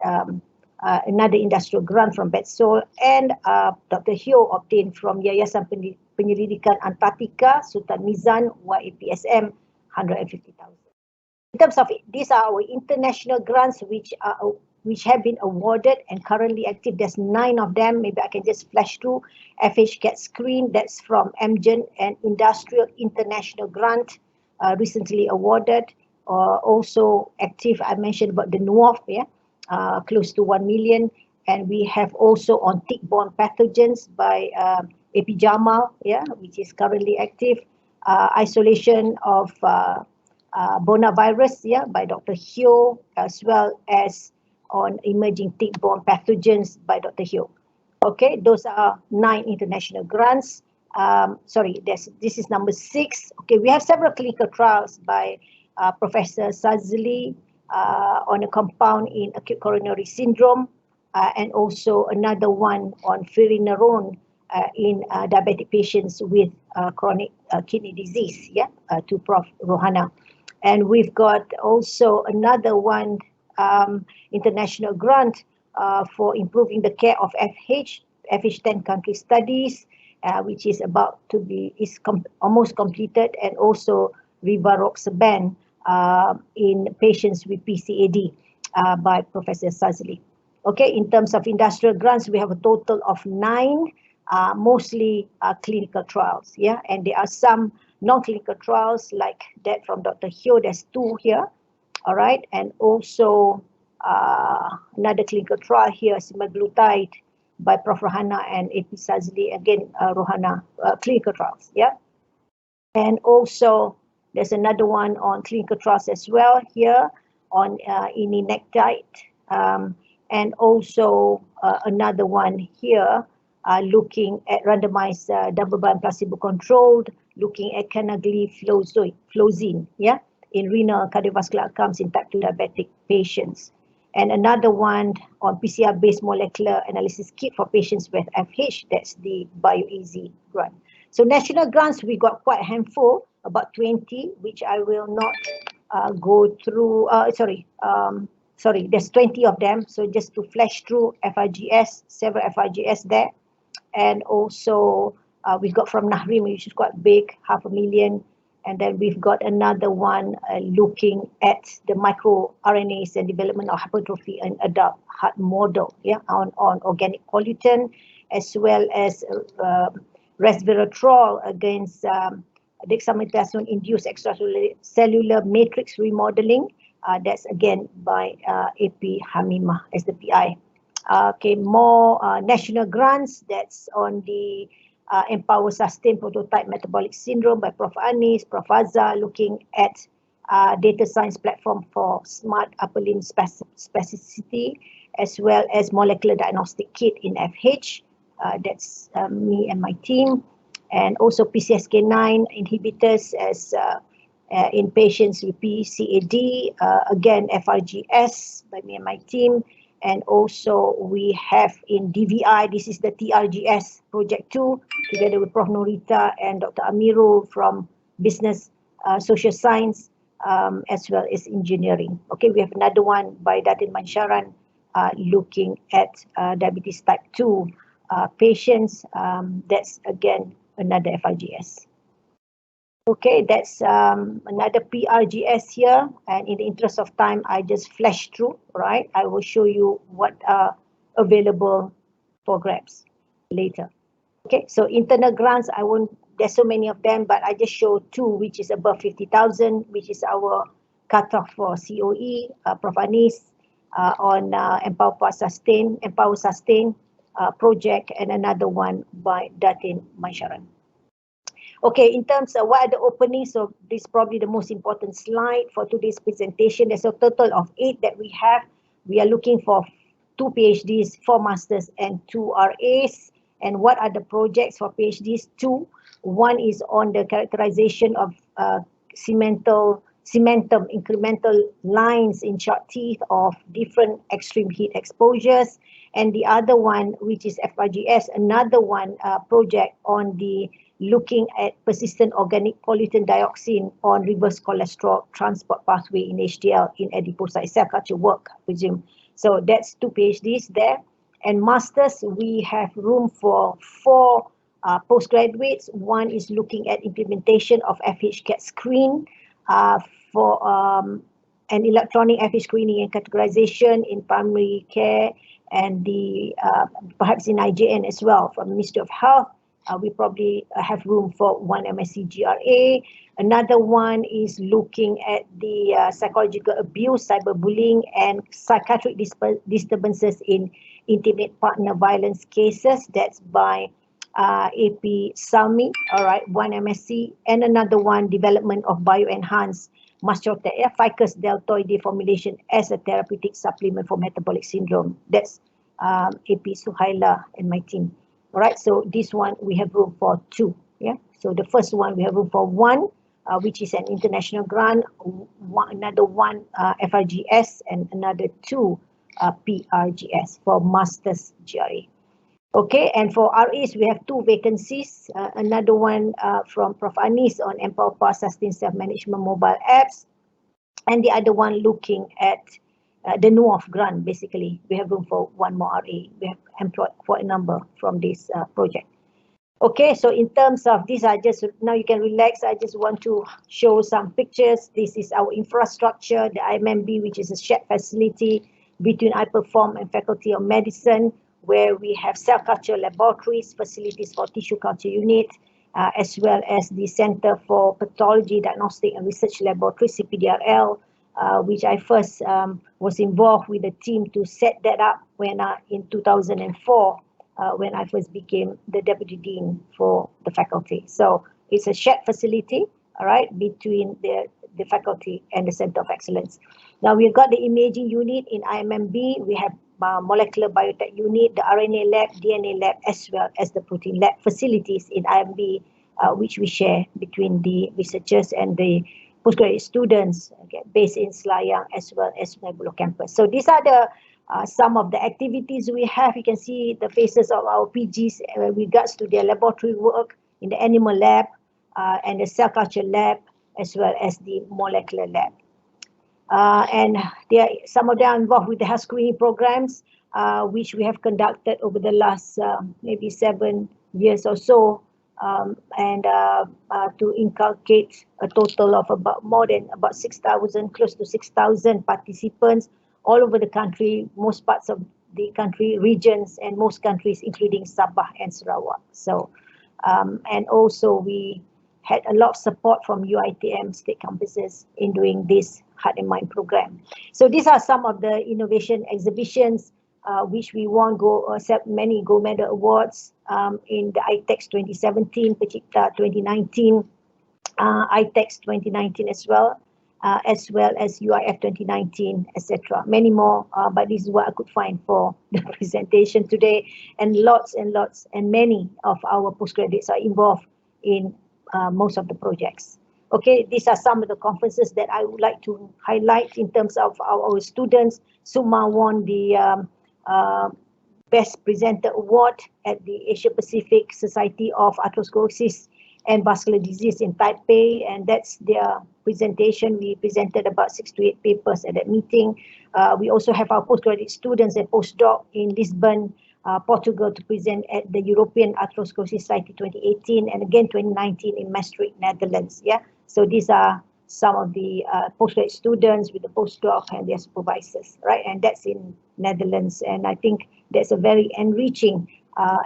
another industrial grant from Betsol, and Dr. Hyo obtained from Yayasan Penyelidikan Antartika, Sultan Mizan, YAPSM, 150,000. In terms of these are our international grants which have been awarded and currently active. There's 9 of them. Maybe I can just flash through. FHCAT Screen, that's from Amgen, and Industrial International Grant, recently awarded. Also active, I mentioned about the NUOF, close to 1 million. And we have also on tick-borne pathogens by AP Jamal, which is currently active. Isolation of Bonavirus, by Dr. Hyo, as well as on emerging tick-borne pathogens by Dr. Hyo. Okay, those are 9 international grants. Sorry, this is number 6. Okay, we have several clinical trials by Professor Sazli on a compound in acute coronary syndrome. and also another one on finerenone in diabetic patients with chronic kidney disease, to Prof. Rohana. And we've got also another one, international grant for improving the care of FH 10 country studies, which is about to be, almost completed, and also rivaroxaban in patients with PCAD by Professor Sazli. Okay, in terms of industrial grants, we have a total of 9, mostly clinical trials, and there are some non-clinical trials like that from Dr. Hyo. There's 2 here, all right, and also another clinical trial here, semaglutide by Prof. Rohana and AP Sazli, again Rohana, clinical trials, and also there's another one on clinical trials as well here on ininectide, and also another one here looking at randomized double-blind placebo-controlled, looking at canagliflozin, in renal cardiovascular outcomes in type 2 diabetic patients. And another one on PCR-based molecular analysis kit for patients with FH, that's the BioEasy grant. So national grants, we got quite a handful, about 20, which I will not go through, sorry, there's 20 of them. So just to flash through FRGS, several FRGS there. And also we got from Nahrim, which is quite big, 500,000. And then we've got another one looking at the microRNAs and development of hypertrophy and adult heart model, on organic pollutant, as well as resveratrol against dexamethasone-induced extracellular matrix remodeling. That's again by AP Hamimah as the PI. Okay, more national grants, that's on the Empower Sustain Prototype Metabolic Syndrome by Prof. Anis, Prof. Azhar, looking at data science platform for smart upper limb specificity, as well as molecular diagnostic kit in FH. That's me and my team. And also PCSK9 inhibitors as in patients with PCAD, again FRGS by me and my team. And also we have in DVI, this is the TRGS Project 2, together with Prof. Norita and Dr. Amirul from Business Social Science, as well as Engineering. Okay, we have another one by Datin Mansharan looking at diabetes type 2 patients. That's again another FRGS. Okay, that's another PRGS here, and in the interest of time, I just flash through, right? I will show you what are available for grabs later. Okay, so internal grants, I won't, there's so many of them, but I just show 2, which is above 50,000, which is our cutoff for COE, Prof. Anis, on Empower Sustain project, and another one by Datin Mansharan. Okay, in terms of what are the openings, so this is probably the most important slide for today's presentation. There's a total of 8 that we have. We are looking for 2 PhDs, 4 masters, and 2 RAs. And what are the projects for PhDs? 2. One is on the characterization of cementum incremental lines in short teeth of different extreme heat exposures. And the other one, which is FRGS, another one project on the looking at persistent organic pollutant dioxin on reverse cholesterol transport pathway in HDL in adipocyte cell culture work, I presume. So that's 2 PhDs there. And masters, we have room for 4 postgraduates. One is looking at implementation of FH-CAT screen for an electronic FH screening and categorization in primary care, and the perhaps in IJN as well from Ministry of Health. We probably have room for 1 MSc GRA. Another one is looking at the psychological abuse, cyberbullying, and psychiatric disturbances in intimate partner violence cases. That's by AP Salmi, all right, 1 MSc, and another one, development of bioenhanced mastocytic ficus deltoid formulation as a therapeutic supplement for metabolic syndrome. That's AP Suhaila and my team. All right, so this one we have room for 2. So the first one we have room for 1, which is an international grant, another 1 FRGS, and another 2 PRGS for Masters GRE. Okay, and for RAs, we have 2 vacancies. Another one from Prof. Anis on Empower Pass Sustain Self-Management mobile apps, and the other one looking at the NUOF grant. Basically, we have room for 1 more RA. We have employed quite a number from this project. Okay, so in terms of this, now you can relax. I just want to show some pictures. This is our infrastructure, the IMMB, which is a shared facility between iPerform and Faculty of Medicine, where we have cell culture laboratories, facilities for tissue culture unit, as well as the Center for Pathology, Diagnostic and Research Laboratory, CPDRL, which I first was involved with the team to set that up when in 2004, when I first became the Deputy Dean for the faculty. So it's a shared facility, all right, between the faculty and the Center of Excellence. Now we've got the imaging unit in IMMB. We have molecular biotech unit, the RNA lab, DNA lab, as well as the protein lab facilities in IMB, which we share between the researchers and the postgraduate students, okay, based in Selayang as well as Nebulo campus. So these are the some of the activities we have. You can see the faces of our PGs with regards to their laboratory work in the animal lab and the cell culture lab, as well as the molecular lab. And some of them are involved with the health screening programs, which we have conducted over the last maybe 7 years or so, and to inculcate a total of about 6,000, close to 6,000 participants all over the country, most parts of the country, regions, and most countries, including Sabah and Sarawak. So, and also we had a lot of support from UiTM state campuses in doing this Heart and Mind program. So these are some of the innovation exhibitions which we won many gold medal awards in the ITEX 2017, Pecipta 2019, ITEX 2019 as well as UIF 2019, etc. Many more, but this is what I could find for the presentation today. And lots and many of our postgraduates are involved in most of the projects. Okay, these are some of the conferences that I would like to highlight in terms of our students. Suma won the Best Presenter Award at the Asia Pacific Society of Atherosclerosis and Vascular Disease in Taipei, and that's their presentation. We presented about 6 to 8 papers at that meeting. We also have our postgraduate students and postdoc in Lisbon, Portugal, to present at the European Atherosclerosis Society 2018 and again 2019 in Maastricht, Netherlands. Yeah, so these are some of the postgraduate students with the postdoc and their supervisors, right? And that's in Netherlands, and I think that's a very enriching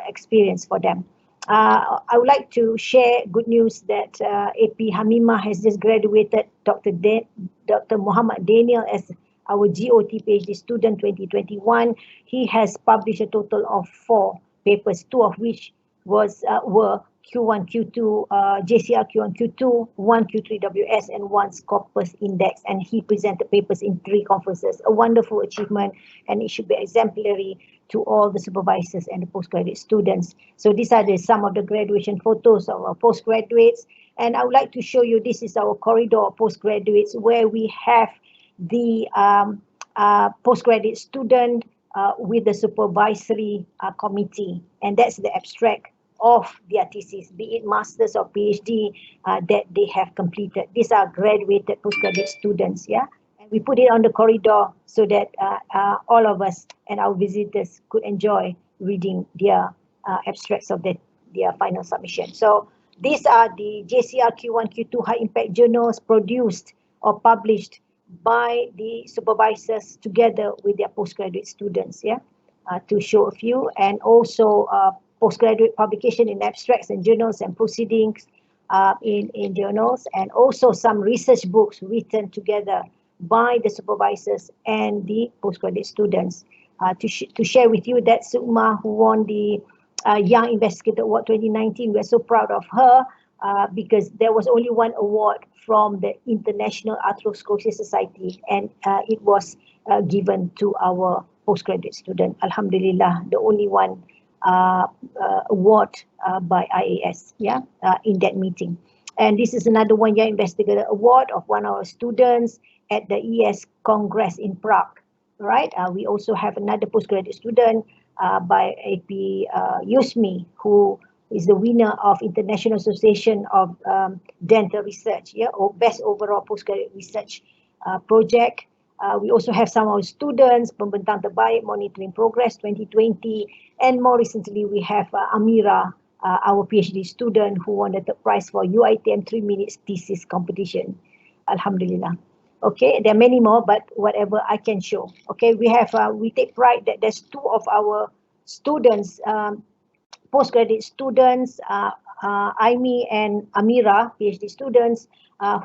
experience for them. I would like to share good news that AP Hamimah has just graduated Dr. Muhammad Daniel as our GOT PhD student 2021. He has published a total of 4 papers, 2 of which were Q1, Q2, JCR Q1, Q2, 1 Q3WS, and 1 Scopus Index. And he presented papers in 3 conferences. A wonderful achievement, and it should be exemplary to all the supervisors and the postgraduate students. So these are some of the graduation photos of our postgraduates. And I would like to show you, this is our corridor of postgraduates, where we have the postgraduate student with the supervisory committee, and that's the abstract of their thesis, be it masters or PhD that they have completed. These are graduated postgraduate students, yeah. And we put it on the corridor so that all of us and our visitors could enjoy reading their abstracts of their final submission. So these are the JCR Q1, Q2 high impact journals produced or published by the supervisors together with their postgraduate students, yeah, to show a few. And also postgraduate publication in abstracts and journals and proceedings in journals, and also some research books written together by the supervisors and the postgraduate students. To share with you, that Sukma, who won the Young Investigator Award 2019, we're so proud of her because there was only 1 award from the International Atherosclerosis Society, and it was given to our postgraduate student. Alhamdulillah, the only one award by IAS, yeah, in that meeting. And this is another 1 Young Investigator Award of one of our students at the ES Congress in Prague, right? We also have another postgraduate student by AP Yusmi, who is the winner of International Association of Dental Research, or Best Overall Postgraduate Research Project. We also have some of our students, Pembentang Terbaik Monitoring Progress 2020, and more recently we have Amira, our PhD student who won the third prize for UiTM 3 minutes thesis competition. Alhamdulillah. Okay, there are many more, but whatever I can show. Okay, we take pride that there's two of our students, postgraduate students, Aimi and Amira, PhD students,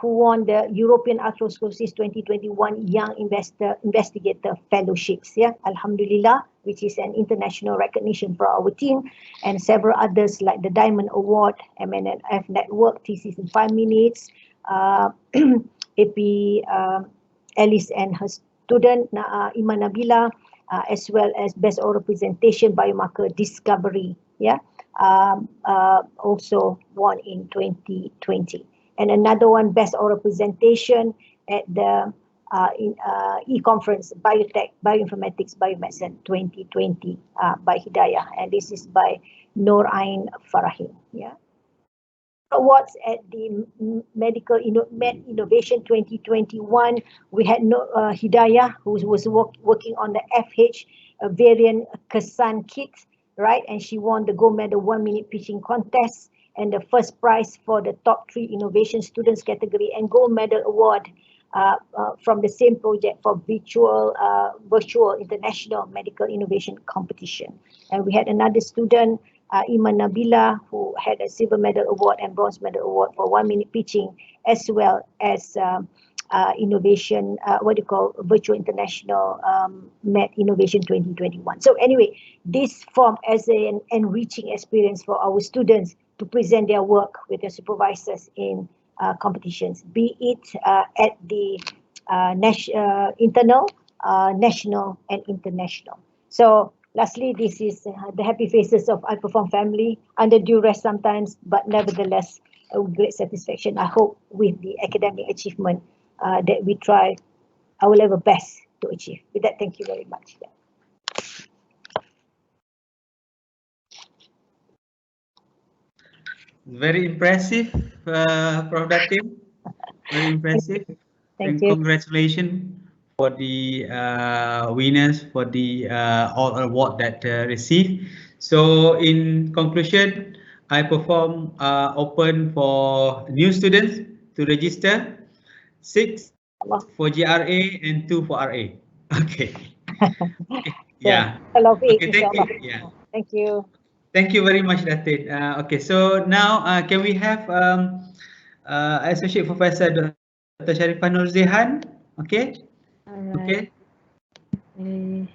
who won the European Arthroscosis 2021 Young Investigator Fellowships. Alhamdulillah, which is an international recognition for our team, and several others like the Diamond Award, MNF Network, thesis in 5 minutes, AP Alice and her student Iman Nabila, as well as Best Oral Presentation Biomarker Discovery, also won in 2020. And another one, Best Oral Presentation at the e-conference Biotech, Bioinformatics, Biomedicine 2020 by Hidayah, and this is by Noor Ain Farahim. Awards at the Medical Innovation 2021, we had Hidayah, who was working on the FH variant Kesan kit, right? And she won the gold medal 1 minute pitching contest and the first prize for the top 3 innovation students category and gold medal award from the same project for virtual international medical innovation competition. And we had another student, Iman Nabila, who had a silver medal award and bronze medal award for 1 minute pitching, as well as innovation, virtual international med innovation 2021. So anyway, this formed as an enriching experience for our students to present their work with their supervisors in competitions, be it at the internal, national and international. So lastly, this is the happy faces of iPerform family, under duress sometimes, but nevertheless with great satisfaction. I hope with the academic achievement that we try our level best to achieve. With that, thank you very much. Very impressive, Prof. Datin. Very impressive. Thank you. Congratulations for the winners for the all award that received. So in conclusion, iPerform open for new students to register, 6 for GRA and 2 for RA. Okay. Yeah. Okay, thank you. Yeah. Thank you. Thank you very much, Datin. Okay, so now can we have Associate Professor Dr. Sharifah Nurzihan? Okay. Alright. Okay.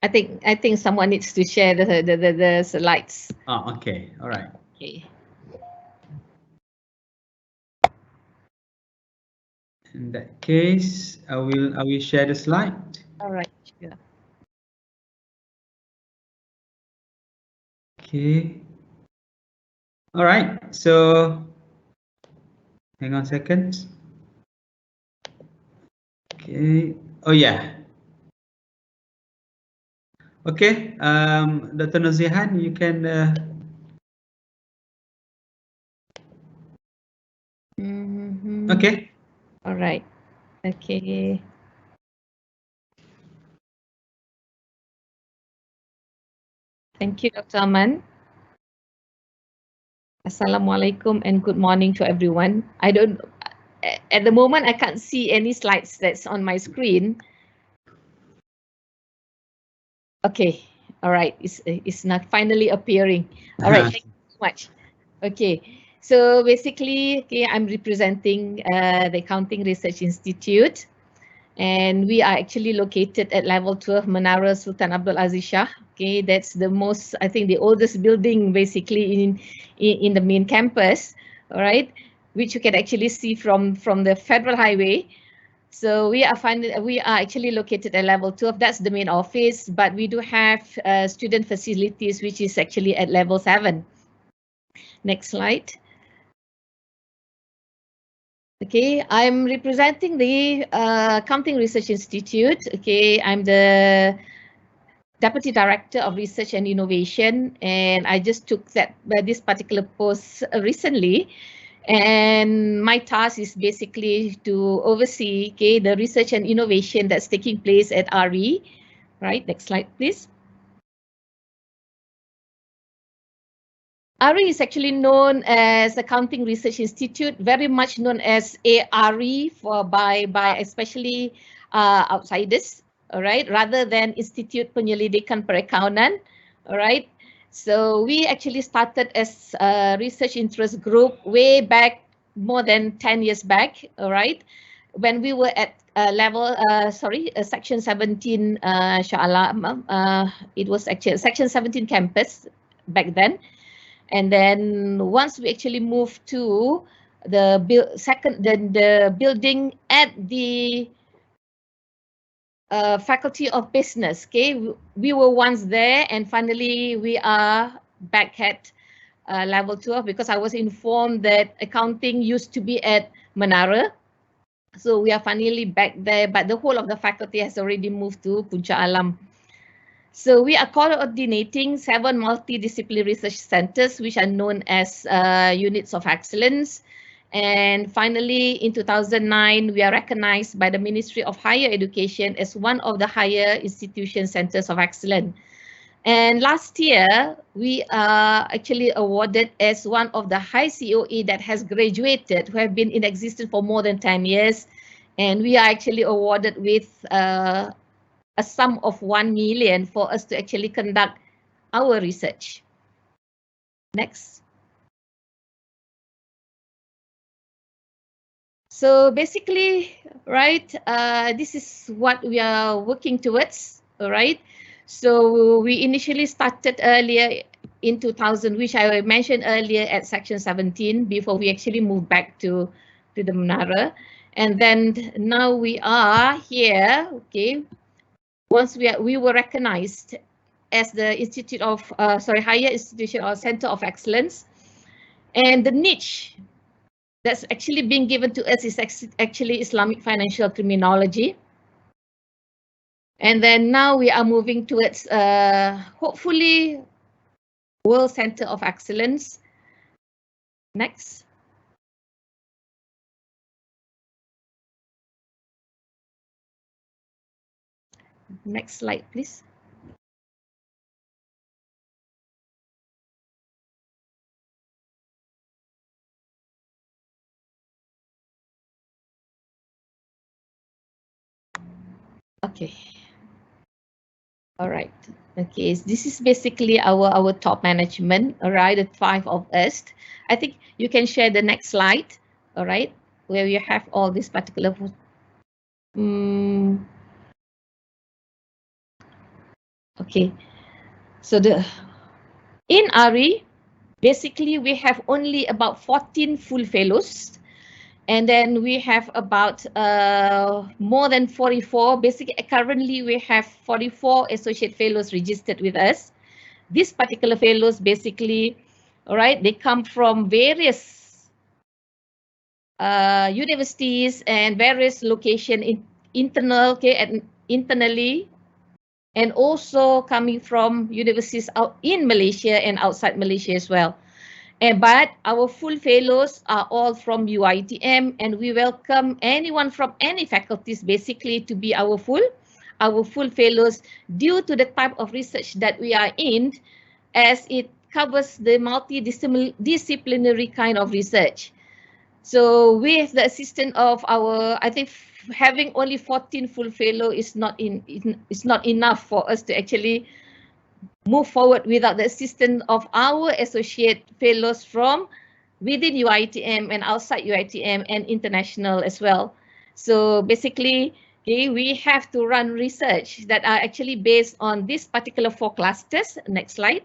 I think someone needs to share the slides. Oh, okay. All right. Okay. In that case, I will share the slide. All right. Sure. Okay. All right. So hang on a second. Okay. Oh yeah. Okay. Dr. Nurzihan, you can. Okay. All right. Okay. Thank you, Dr. Aman. Assalamualaikum and good morning to everyone. At the moment, I can't see any slides that's on my screen. Okay. All right. It's not finally appearing. All right. Thank you so much. Okay. So basically, I'm representing the Accounting Research Institute, and we are actually located at level 12 Menara Sultan Abdul Aziz Shah. Okay, that's the most, I think, the oldest building basically in the main campus. All right, which you can actually see from the Federal Highway. So we are actually located at level 12. That's the main office, but we do have student facilities, which is actually at level 7. Next slide. Okay, I'm representing the Accounting Research Institute. Okay, I'm the Deputy Director of Research and Innovation, and I just took this particular post recently. And my task is basically to oversee the research and innovation that's taking place at RE. Right, next slide, please. RE is actually known as Accounting Research Institute, very much known as ARE by especially outsiders, all right, rather than Institute Penyelidikan Perakaunan, all right. So we actually started as a research interest group way back, more than 10 years back, all right, when we were at section 17, it was actually section 17 campus back then. And then once we actually moved to the building at the Faculty of Business, okay, we were once there, and finally we are back at level 12 because I was informed that accounting used to be at Menara. So we are finally back there, but the whole of the faculty has already moved to Puncak Alam. So we are coordinating 7 multidisciplinary research centers, which are known as units of excellence. And finally, in 2009, we are recognized by the Ministry of Higher Education as one of the higher institution centers of excellence. And last year, we are actually awarded as one of the high COE that has graduated, who have been in existence for more than 10 years. And we are actually awarded with a sum of 1 million for us to actually conduct our research. Next. So basically, right, this is what we are working towards, all right? So we initially started earlier in 2000, which I mentioned earlier at section 17, before we actually moved back to the Menara. And then now we are here, okay? Once we were recognized as the Institute of, Higher Institution or Center of Excellence. And the niche that's actually being given to us is actually Islamic financial criminology. And then now we are moving towards, hopefully, World Center of Excellence. Next. Next slide, please. Okay. All right. Okay. This is basically our top management. All right. The 5 of us. I think you can share the next slide. All right. Where you have all this particular. Okay. So in RE, basically we have only about 14 full fellows. And then we have about more than 44. Basically, currently we have 44 associate fellows registered with us. These particular fellows, basically, all right, they come from various universities and various locations internally, and also coming from universities out in Malaysia and outside Malaysia as well. But our full fellows are all from UiTM, and we welcome anyone from any faculties basically to be our full fellows due to the type of research that we are in, as it covers the multidisciplinary kind of research. So with the assistance of I think having only 14 full fellow is not enough for us to actually move forward without the assistance of our associate fellows from within UiTM and outside UiTM and international as well. So basically, okay, we have to run research that are actually based on this particular 4 clusters. Next slide.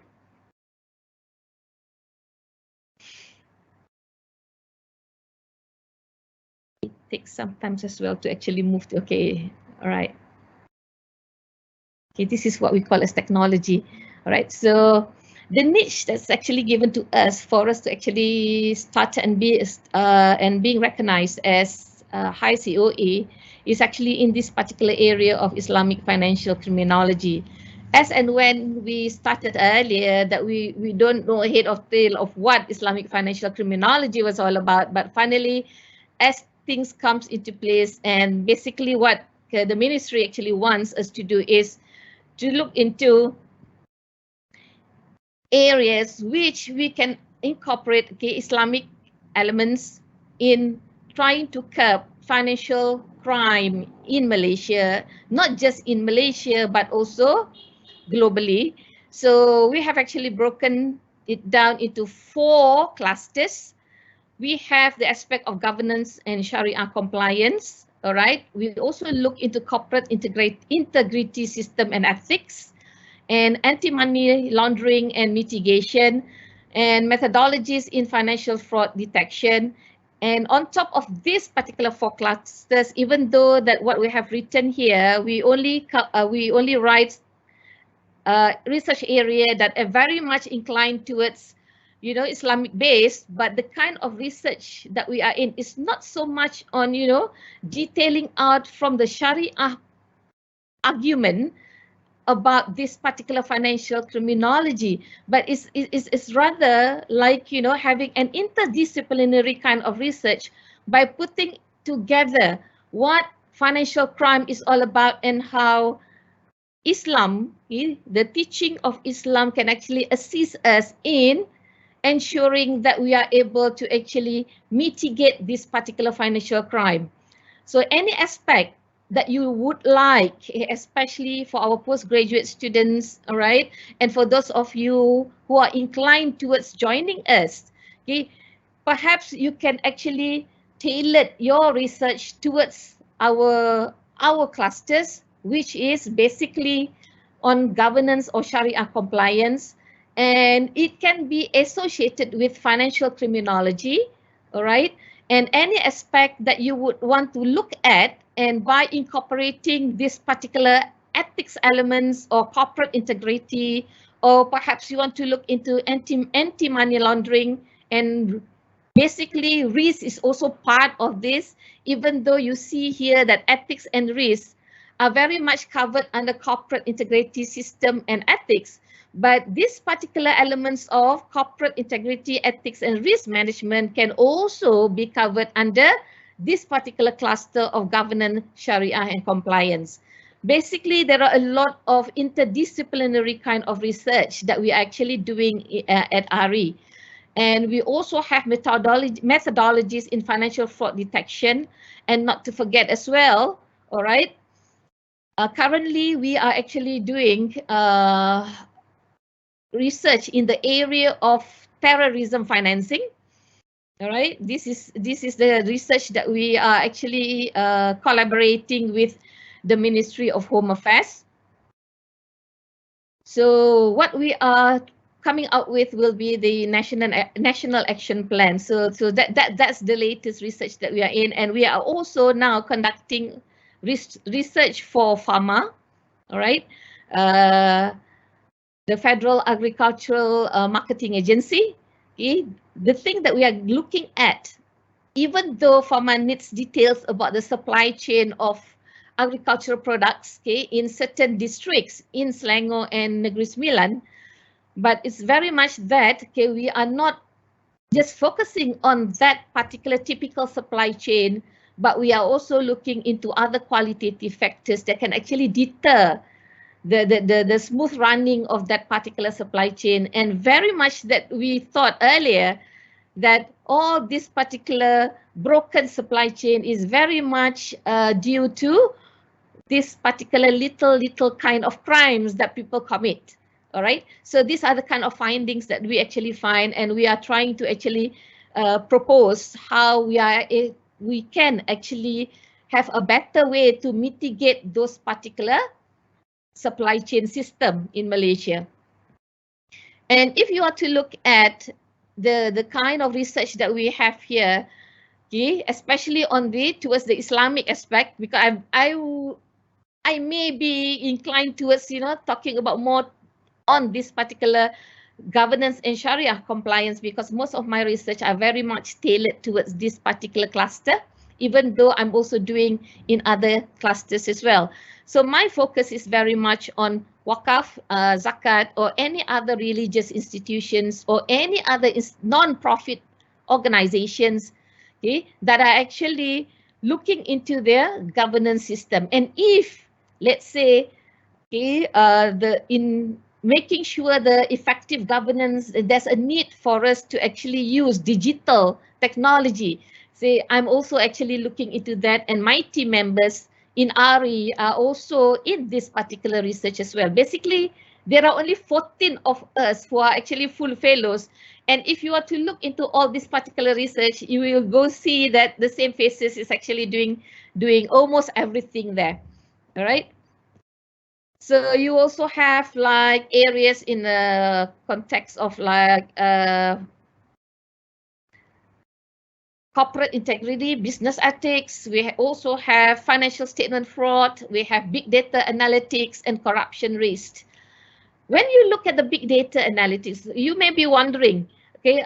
takes some time as well to actually move to, okay, all right. Okay, this is what we call as technology, all right. So the niche that's actually given to us for us to actually start and be and being recognized as high COA is actually in this particular area of Islamic financial criminology. As and when we started earlier that we don't know ahead of tail of what Islamic financial criminology was all about, but finally as things comes into place and basically what the ministry actually wants us to do is to look into areas which we can incorporate Islamic elements in trying to curb financial crime in Malaysia, not just in Malaysia, but also globally. So we have actually broken it down into 4 clusters. We have the aspect of governance and Sharia compliance. All right. We also look into corporate integrity system and ethics, and anti-money laundering and mitigation, and methodologies in financial fraud detection. And on top of this particular 4 clusters, even though that what we have written here, we only write research area that are very much inclined towards, you know, Islamic based, but the kind of research that we are in is not so much on, you know, detailing out from the Sharia argument about this particular financial criminology, but it's rather like, you know, having an interdisciplinary kind of research by putting together what financial crime is all about and how Islam, the teaching of Islam can actually assist us in ensuring that we are able to actually mitigate this particular financial crime. So any aspect that you would like, especially for our postgraduate students, all right, and for those of you who are inclined towards joining us, okay, perhaps you can actually tailor your research towards our clusters, which is basically on governance or Sharia compliance, and it can be associated with financial criminology, all right, and any aspect that you would want to look at, and by incorporating this particular ethics elements or corporate integrity, or perhaps you want to look into anti-money laundering, and basically risk is also part of this, even though you see here that ethics and risk are very much covered under corporate integrity system and ethics. But these particular elements of corporate integrity, ethics, and risk management can also be covered under this particular cluster of governance, Sharia, and compliance. Basically, there are a lot of interdisciplinary kind of research that we are actually doing at RE. And we also have methodologies in financial fraud detection, and not to forget as well, all right, currently we are actually doing research in the area of terrorism financing. All right, this is the research that we are actually collaborating with the Ministry of Home Affairs. So what we are coming out with will be the national action plan. So that's the latest research that we are in, and we are also now conducting research for pharma. All right. The Federal Agricultural Marketing Agency. Okay? The thing that we are looking at, even though pharma needs details about the supply chain of agricultural products, okay, in certain districts in Selangor and Negeri Sembilan, but it's very much that, okay, we are not just focusing on that particular typical supply chain, but we are also looking into other qualitative factors that can actually deter the smooth running of that particular supply chain. And very much that we thought earlier that all this particular broken supply chain is very much due to this particular little kind of crimes that people commit. All right. So these are the kind of findings that we actually find, and we are trying to actually propose how we can actually have a better way to mitigate those particular supply chain system in Malaysia. And if you are to look at the kind of research that we have here, okay, especially on towards the Islamic aspect, because I may be inclined towards, you know, talking about more on this particular governance and Sharia compliance, because most of my research are very much tailored towards this particular cluster, even though I'm also doing in other clusters as well. So my focus is very much on Waqaf, Zakat, or any other religious institutions or any other non-profit organizations, okay, that are actually looking into their governance system. And if, let's say, okay, in making sure the effective governance, there's a need for us to actually use digital technology. Say, I'm also actually looking into that, and my team members in RE are also in this particular research as well. Basically, there are only 14 of us who are actually full fellows. And if you are to look into all this particular research, you will go see that the same faces is actually doing almost everything there. All right. So you also have like areas in the context of like corporate integrity, business ethics. We also have financial statement fraud. We have big data analytics and corruption risk. When you look at the big data analytics, you may be wondering, okay,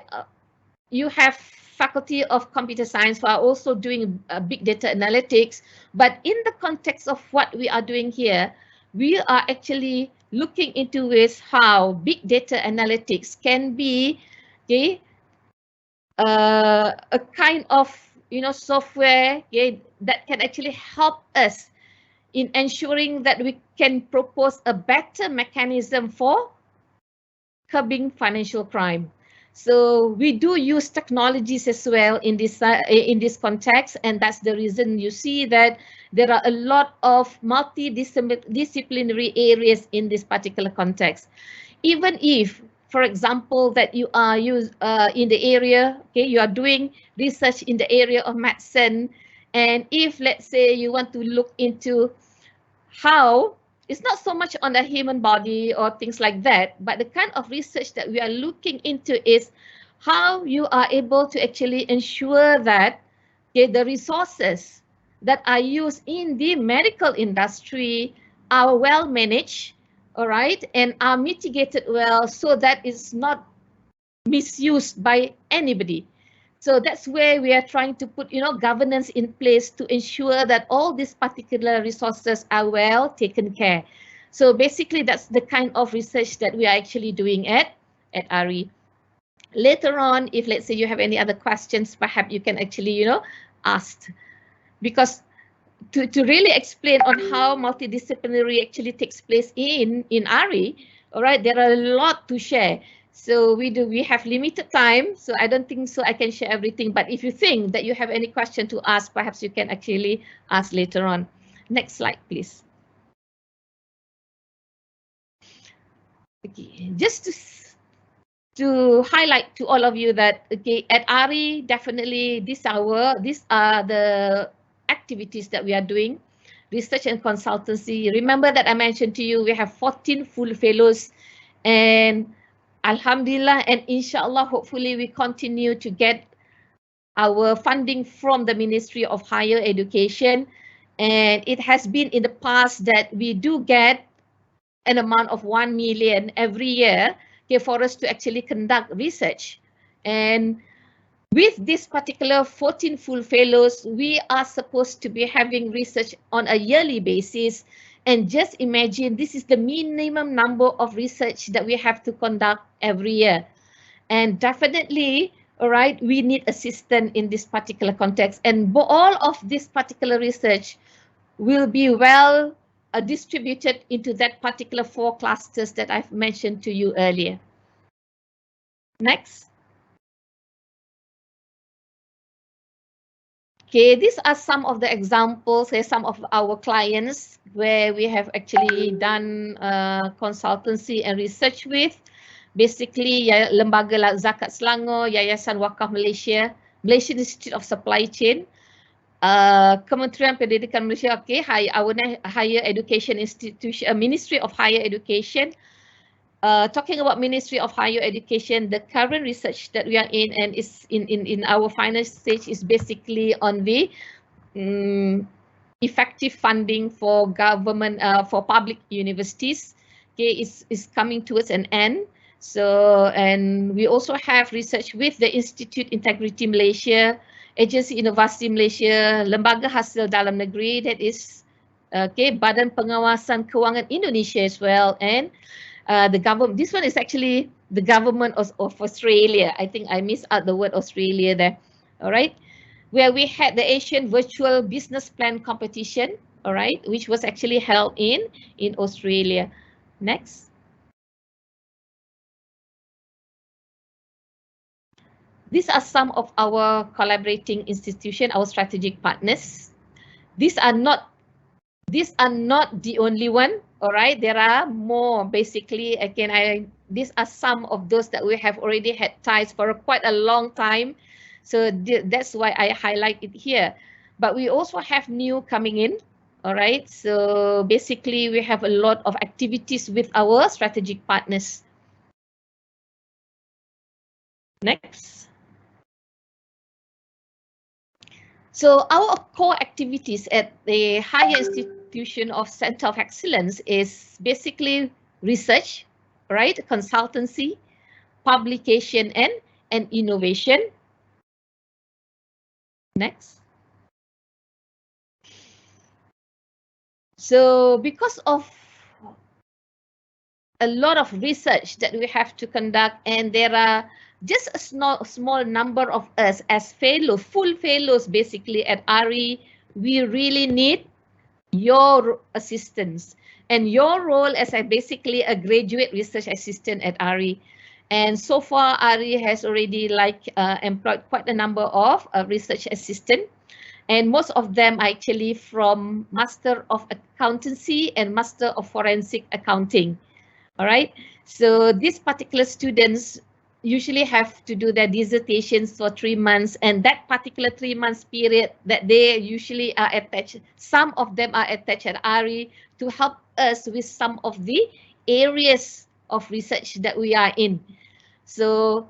you have faculty of computer science who are also doing big data analytics, but in the context of what we are doing here, we are actually looking into is how big data analytics can be, okay, a kind of, you know, software, okay, that can actually help us in ensuring that we can propose a better mechanism for curbing financial crime. So we do use technologies as well in this context, and that's the reason you see that there are a lot of multidisciplinary areas in this particular context. Even if, for example, that you are in the area, okay, you are doing research in the area of medicine, and if let's say you want to look into how, it's not so much on the human body or things like that, but the kind of research that we are looking into is how you are able to actually ensure that, okay, the resources that are used in the medical industry are well managed, all right, and are mitigated well, so that it's not misused by anybody. So that's where we are trying to put, you know, governance in place to ensure that all these particular resources are well taken care. So basically, that's the kind of research that we are actually doing at RE. Later on, if let's say you have any other questions, perhaps you can actually, you know, ask. We to really explain on how multidisciplinary actually takes place in RE, all right, there are a lot to share. So we have limited time, so I don't think so I can share everything. But if you think that you have any question to ask, perhaps you can actually ask later on. Next slide, please. Okay, just to highlight to all of you that, okay, at RE, definitely these are the activities that we are doing, research and consultancy. Remember that I mentioned to you, we have 14 full fellows, and Alhamdulillah, and inshallah, hopefully we continue to get our funding from the Ministry of Higher Education. And it has been in the past that we do get an amount of 1 million every year, okay, for us to actually conduct research. And with this particular 14 full fellows, we are supposed to be having research on a yearly basis. And just imagine, this is the minimum number of research that we have to conduct every year. And definitely, all right, we need assistance in this particular context. And all of this particular research will be well distributed into that particular 4 clusters that I've mentioned to you earlier. Next. Okay, these are some of the examples, some of our clients where we have actually done consultancy and research with. Basically, Lembaga Zakat Selangor, Yayasan Wakaf Malaysia, Malaysian Institute of Supply Chain, Kementerian Pendidikan Malaysia, okay, our Higher Education Institution, Ministry of Higher Education, talking about Ministry of Higher Education, the current research that we are in and is in our final stage is basically on the effective funding for government, for public universities. Okay, is coming towards an end. So, and we also have research with the Institute Integrity Malaysia, Agensi Inovasi Malaysia, Lembaga Hasil Dalam Negeri, that is Badan Pengawasan Kewangan Indonesia as well, and the government. This one is actually the government of Australia. I think I missed out the word Australia there. All right, where we had the Asian Virtual Business Plan Competition. All right, which was actually held in Australia. Next. These are some of our collaborating institutions, our strategic partners. These are not the only one. All right, there are more. Basically, again, these are some of those that we have already had ties for quite a long time. So that's why I highlight it here. But we also have new coming in. All right, so basically we have a lot of activities with our strategic partners. Next. So our core activities at the higher institution of Center of Excellence is basically research, right? Consultancy, publication, and innovation. Next. So because of a lot of research that we have to conduct, and there are just a small number of us as fellows, full fellows basically at RE, we really need your assistance and your role as basically a graduate research assistant at RE. And so far, RE has already employed quite a number of research assistants. And most of them are actually from Master of Accountancy and Master of Forensic Accounting. All right. So these particular students usually have to do their dissertations for 3 months, and that particular 3 months period that they usually are attached, some of them are attached at RE to help us with some of the areas of research that we are in. So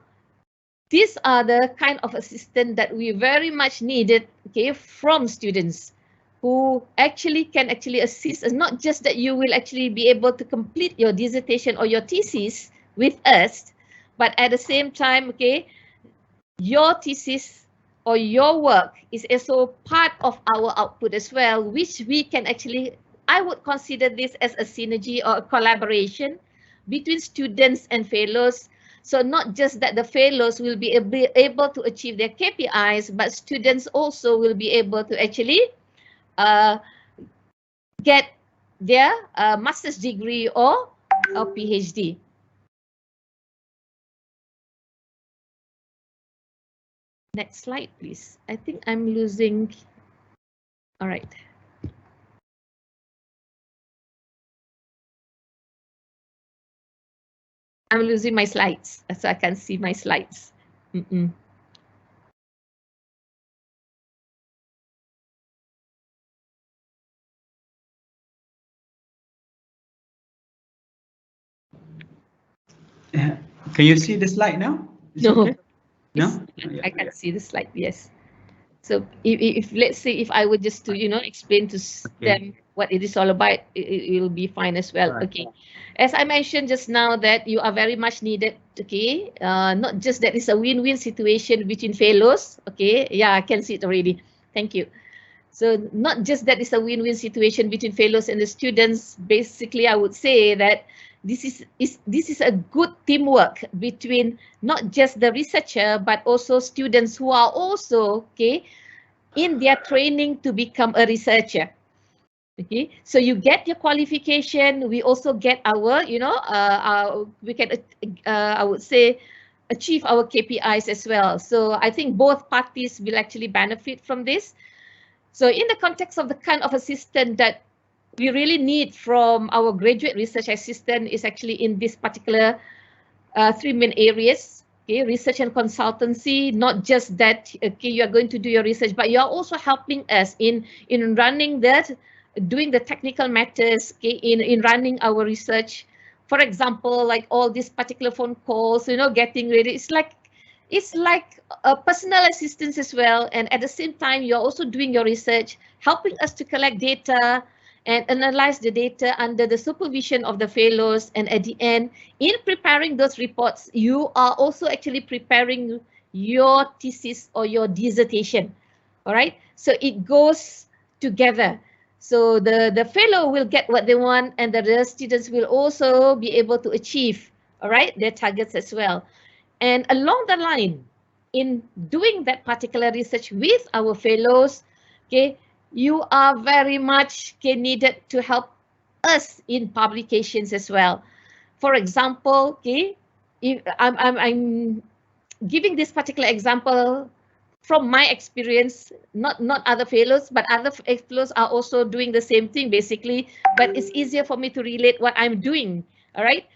these are the kind of assistance that we very much needed, okay, from students who can assist us. Not just that you will actually be able to complete your dissertation or your thesis with us, but at the same time, okay, your thesis or your work is also part of our output as well, which we can actually, I would consider this as a synergy or a collaboration between students and fellows. So not just that the fellows will be able to achieve their KPIs, but students also will be able to actually get their master's degree or PhD. Next slide, please. I think I'm losing. All right. I'm losing my slides, so I can see my slides. Can you see the slide now? No. Okay? No? I can see the slide, yes. So if let's say if I would just to explain to them what it is all about, it will be fine as well. Right. Okay. As I mentioned just now that you are very much needed, okay? Not just that it's a win-win situation between fellows, okay? Yeah, I can see it already. Thank you. So not just that it's a win-win situation between fellows and the students. Basically, I would say that this is a good teamwork between not just the researcher, but also students who are also, okay, in their training to become a researcher. Okay, so you get your qualification. We also get our, we can, I would say, achieve our KPIs as well. So I think both parties will actually benefit from this. So in the context of the kind of assistant that we really need from our graduate research assistant is actually in this particular 3 main areas. Okay, research and consultancy, not just that, okay, you are going to do your research, but you are also helping us in running that, doing the technical matters, okay, in running our research For example, like all these particular phone calls, you know, getting ready, it's like a personal assistance as well. And at the same time, you're also doing your research, helping us to collect data and analyze the data under the supervision of the fellows. And at the end, in preparing those reports, you are also actually preparing your thesis or your dissertation. All right, so it goes together. So the fellow will get what they want, and the students will also be able to achieve, all right, their targets as well. And along the line, in doing that particular research with our fellows, okay, you are very much needed to help us in publications as well. For example, okay, if I'm giving this particular example from my experience, not other fellows, but other fellows are also doing the same thing basically, but it's easier for me to relate what I'm doing, all right,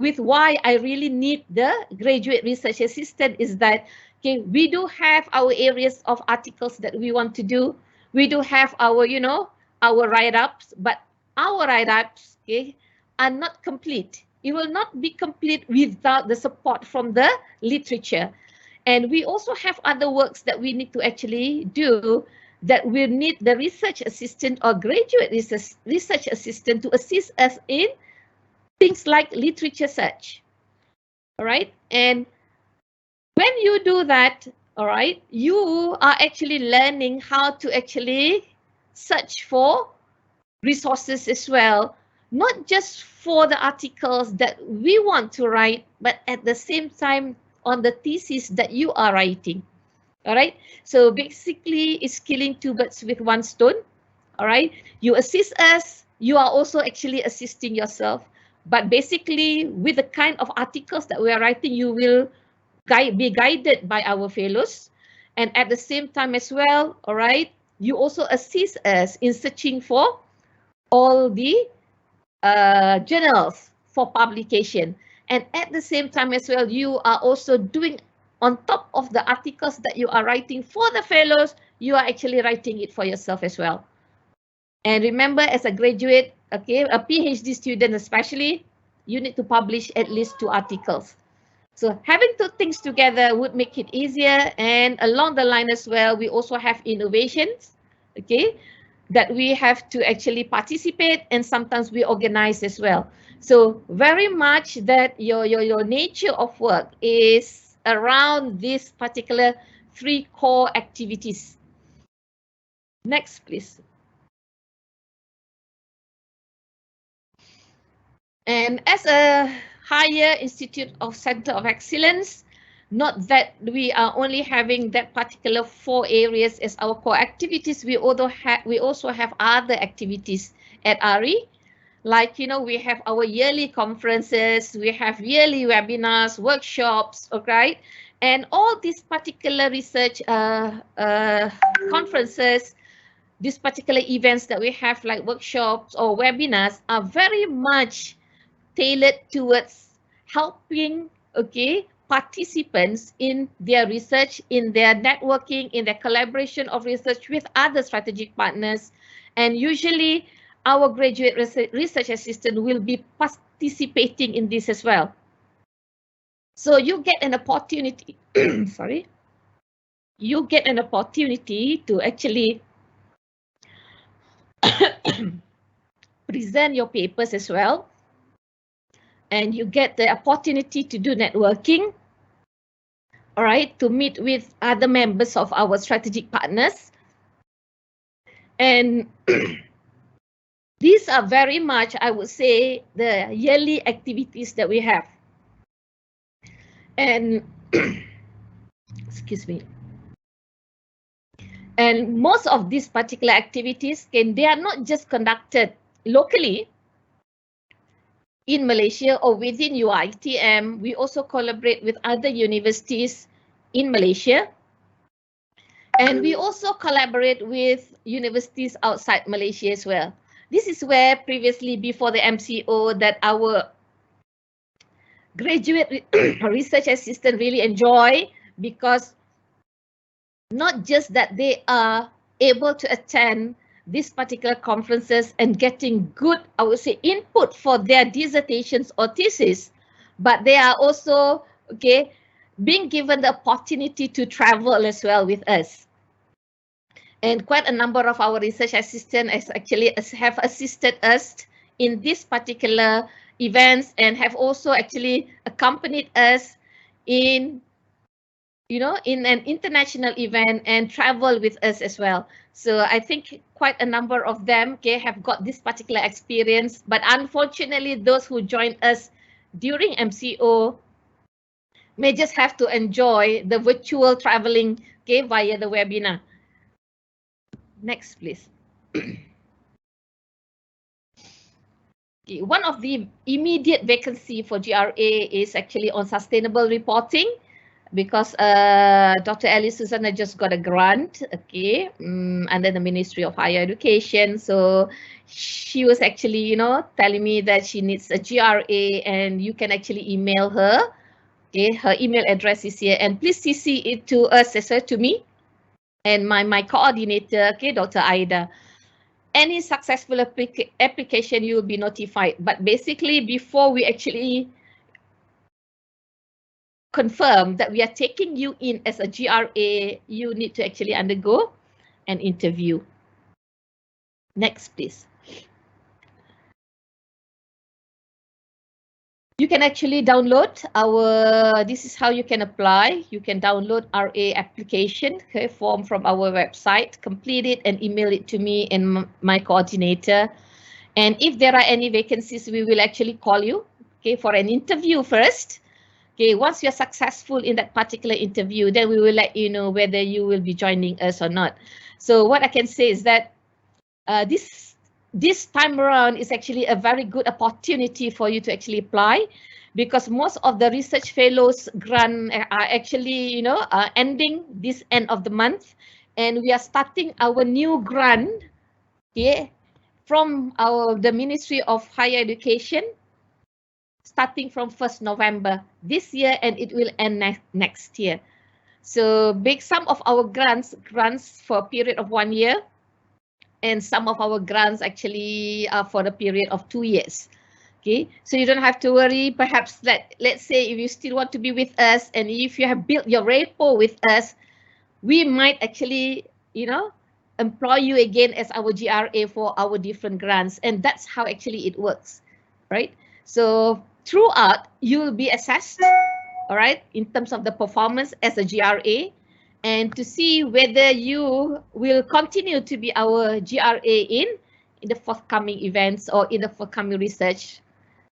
with why I really need the graduate research assistant is that, okay, we do have our areas of articles that we want to do. We do have our, you know, our write-ups, but our write-ups, okay, are not complete. It will not be complete without the support from the literature. And we also have other works that we need to actually do that will need the research assistant or graduate research assistant to assist us in things like literature search. All right. And when you do that, all right, you are actually learning how to actually search for resources as well, not just for the articles that we want to write, but at the same time on the thesis that you are writing. All right, so basically it's killing two birds with one stone. All right, you assist us, you are also actually assisting yourself, but basically with the kind of articles that we are writing, you will be guided by our fellows, and at the same time as well, all right, you also assist us in searching for all the journals for publication. And at the same time as well, you are also doing, on top of the articles that you are writing for the fellows, you are actually writing it for yourself as well. And remember, as a graduate, okay, a PhD student especially, you need to publish at least 2 articles. So having 2 things together would make it easier. And along the line as well, we also have innovations, okay, that we have to actually participate, and sometimes we organize as well. So very much that your nature of work is around this particular 3 core activities. Next, please. And as a higher institute of center of excellence, not that we are only having that particular 4 areas as our core activities, we also have other activities at RE. Like, you know, we have our yearly conferences, we have yearly webinars, workshops, okay? And all these particular research conferences, these particular events that we have like workshops or webinars are very much tailored towards helping, okay, participants in their research, in their networking, in their collaboration of research with other strategic partners. And usually our graduate research assistant will be participating in this as well. So you get an opportunity, sorry, you get an opportunity to actually present your papers as well. And you get the opportunity to do networking, all right, to meet with other members of our strategic partners. And these are very much, I would say, the yearly activities that we have. And excuse me. And most of these particular activities, they are not just conducted locally in Malaysia or within UiTM. We also collaborate with other universities in Malaysia. And we also collaborate with universities outside Malaysia as well. This is where previously, before the MCO, that our graduate research assistant really enjoy, because not just that they are able to attend these particular conferences and getting good, I would say, input for their dissertations or thesis, but they are also, okay, being given the opportunity to travel as well with us. And quite a number of our research assistants have assisted us in this particular events and have also actually accompanied us in, you know, in an international event and travel with us as well. So I think quite a number of them, okay, have got this particular experience, but unfortunately those who joined us during MCO may just have to enjoy the virtual traveling, okay, via the webinar. Next, please. Okay, one of the immediate vacancy for GRA is actually on sustainable reporting, because Dr. Alice Susanna just got a grant, okay, under the Ministry of Higher Education. So she was actually, you know, telling me that she needs a GRA, and you can actually email her. Okay, her email address is here, and please CC it to us, to me, and my coordinator, okay, Dr. Aida. Any successful application, you will be notified. But basically, before we actually confirm that we are taking you in as a GRA, you need to actually undergo an interview. Next, please. You can actually download our, this is how you can apply. You can download RA application, okay, form from our website, complete it and email it to me and my coordinator. And if there are any vacancies, we will actually call you, okay, for an interview first. Okay, once you're successful in that particular interview, then we will let you know whether you will be joining us or not. So what I can say is that this time around is actually a very good opportunity for you to actually apply, because most of the research fellows grant are actually, you know, ending this end of the month, and we are starting our new grant, okay, from the Ministry of Higher Education, starting from 1st November this year, and it will end next year. So some of our grants for a period of 1 year, and some of our grants actually are for the period of 2 years. Okay, so you don't have to worry. Perhaps let's say if you still want to be with us, and if you have built your rapport with us, we might actually, you know, employ you again as our GRA for our different grants, and that's how actually it works, right? So throughout, you will be assessed, all right, in terms of the performance as a GRA, and to see whether you will continue to be our GRA in the forthcoming events or in the forthcoming research.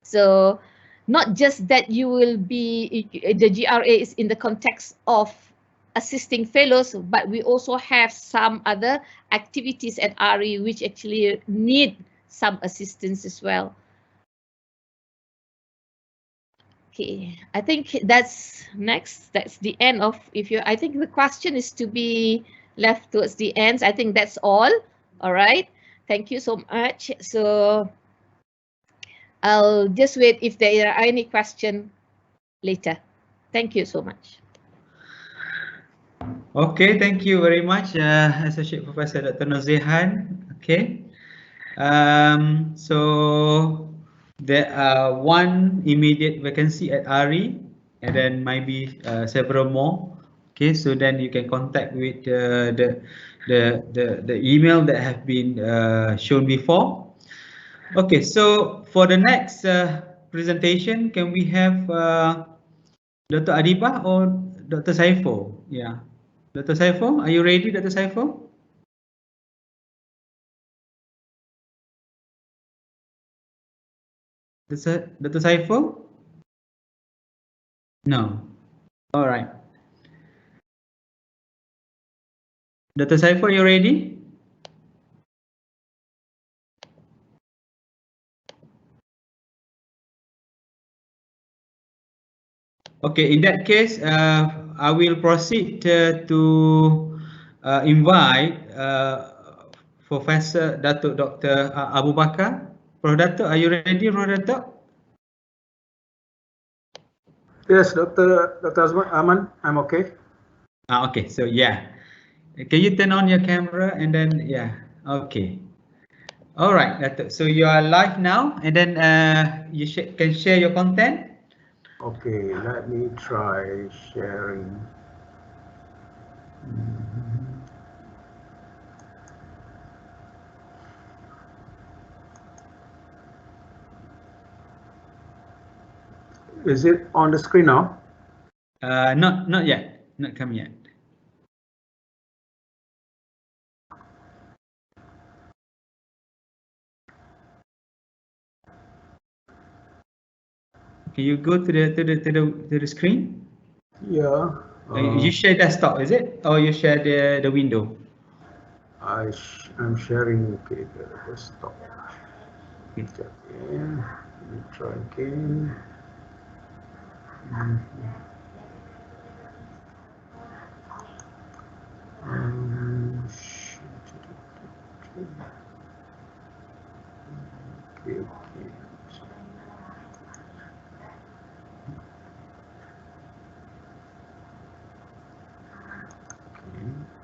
So not just that you will be, the GRA is in the context of assisting fellows, but we also have some other activities at RE which actually need some assistance as well. Okay, I think that's next. That's the end of, I think the question is to be left towards the end. I think that's all. All right. Thank you so much. So I'll just wait if there are any question later. Thank you so much. Okay, thank you very much, Associate Professor Dr. Nozihan. Okay. So there are one immediate vacancy at RE, and then maybe several more. Okay, so then you can contact with the email that have been shown before. Okay, so for the next presentation, can we have Dr. Adiba or Dr. Saiful? Yeah, Dr. Saiful, are you ready, Dr. Saiful? Dr. Saiful? No. All right. Dr. Saiful, you ready? Okay, in that case, I will proceed to invite Professor Datuk Dr. Abu Bakar. Prof. Datuk, are you ready, Prof. Datuk? Yes, Dr. Aman, I'm okay. Okay, so yeah. Can you turn on your camera and then, yeah, okay. All right, Dato'. So you are live now, and then you can share your content. Okay, let me try sharing. Is it on the screen now? Not yet. Not come yet. Can you go to the screen? Yeah. You share desktop, is it? Or you share the window? I'm sharing. Okay, the desktop. Okay, let me try again. Okay.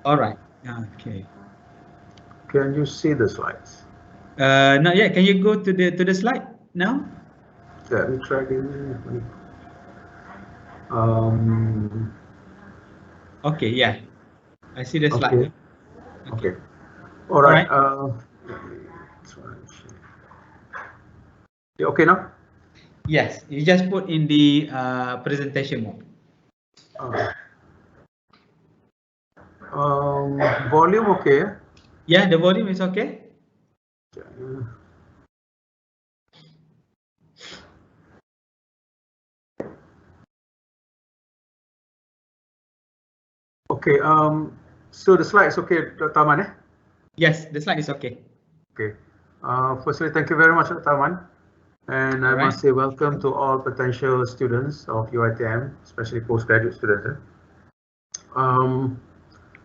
All right. Okay. Can you see the slides? Not yet. Can you go to the slide now? Let me try again. Okay. Yeah. I see the slide. Okay. All right. Okay now? Yes. You just put in the presentation mode. Volume okay? Yeah, the volume is okay. Okay. So the slide is okay, Dr. Aman, Yes, the slide is okay. Okay. Firstly, thank you very much, Dr. Aman. And I must say welcome to all potential students of UiTM, especially postgraduate students.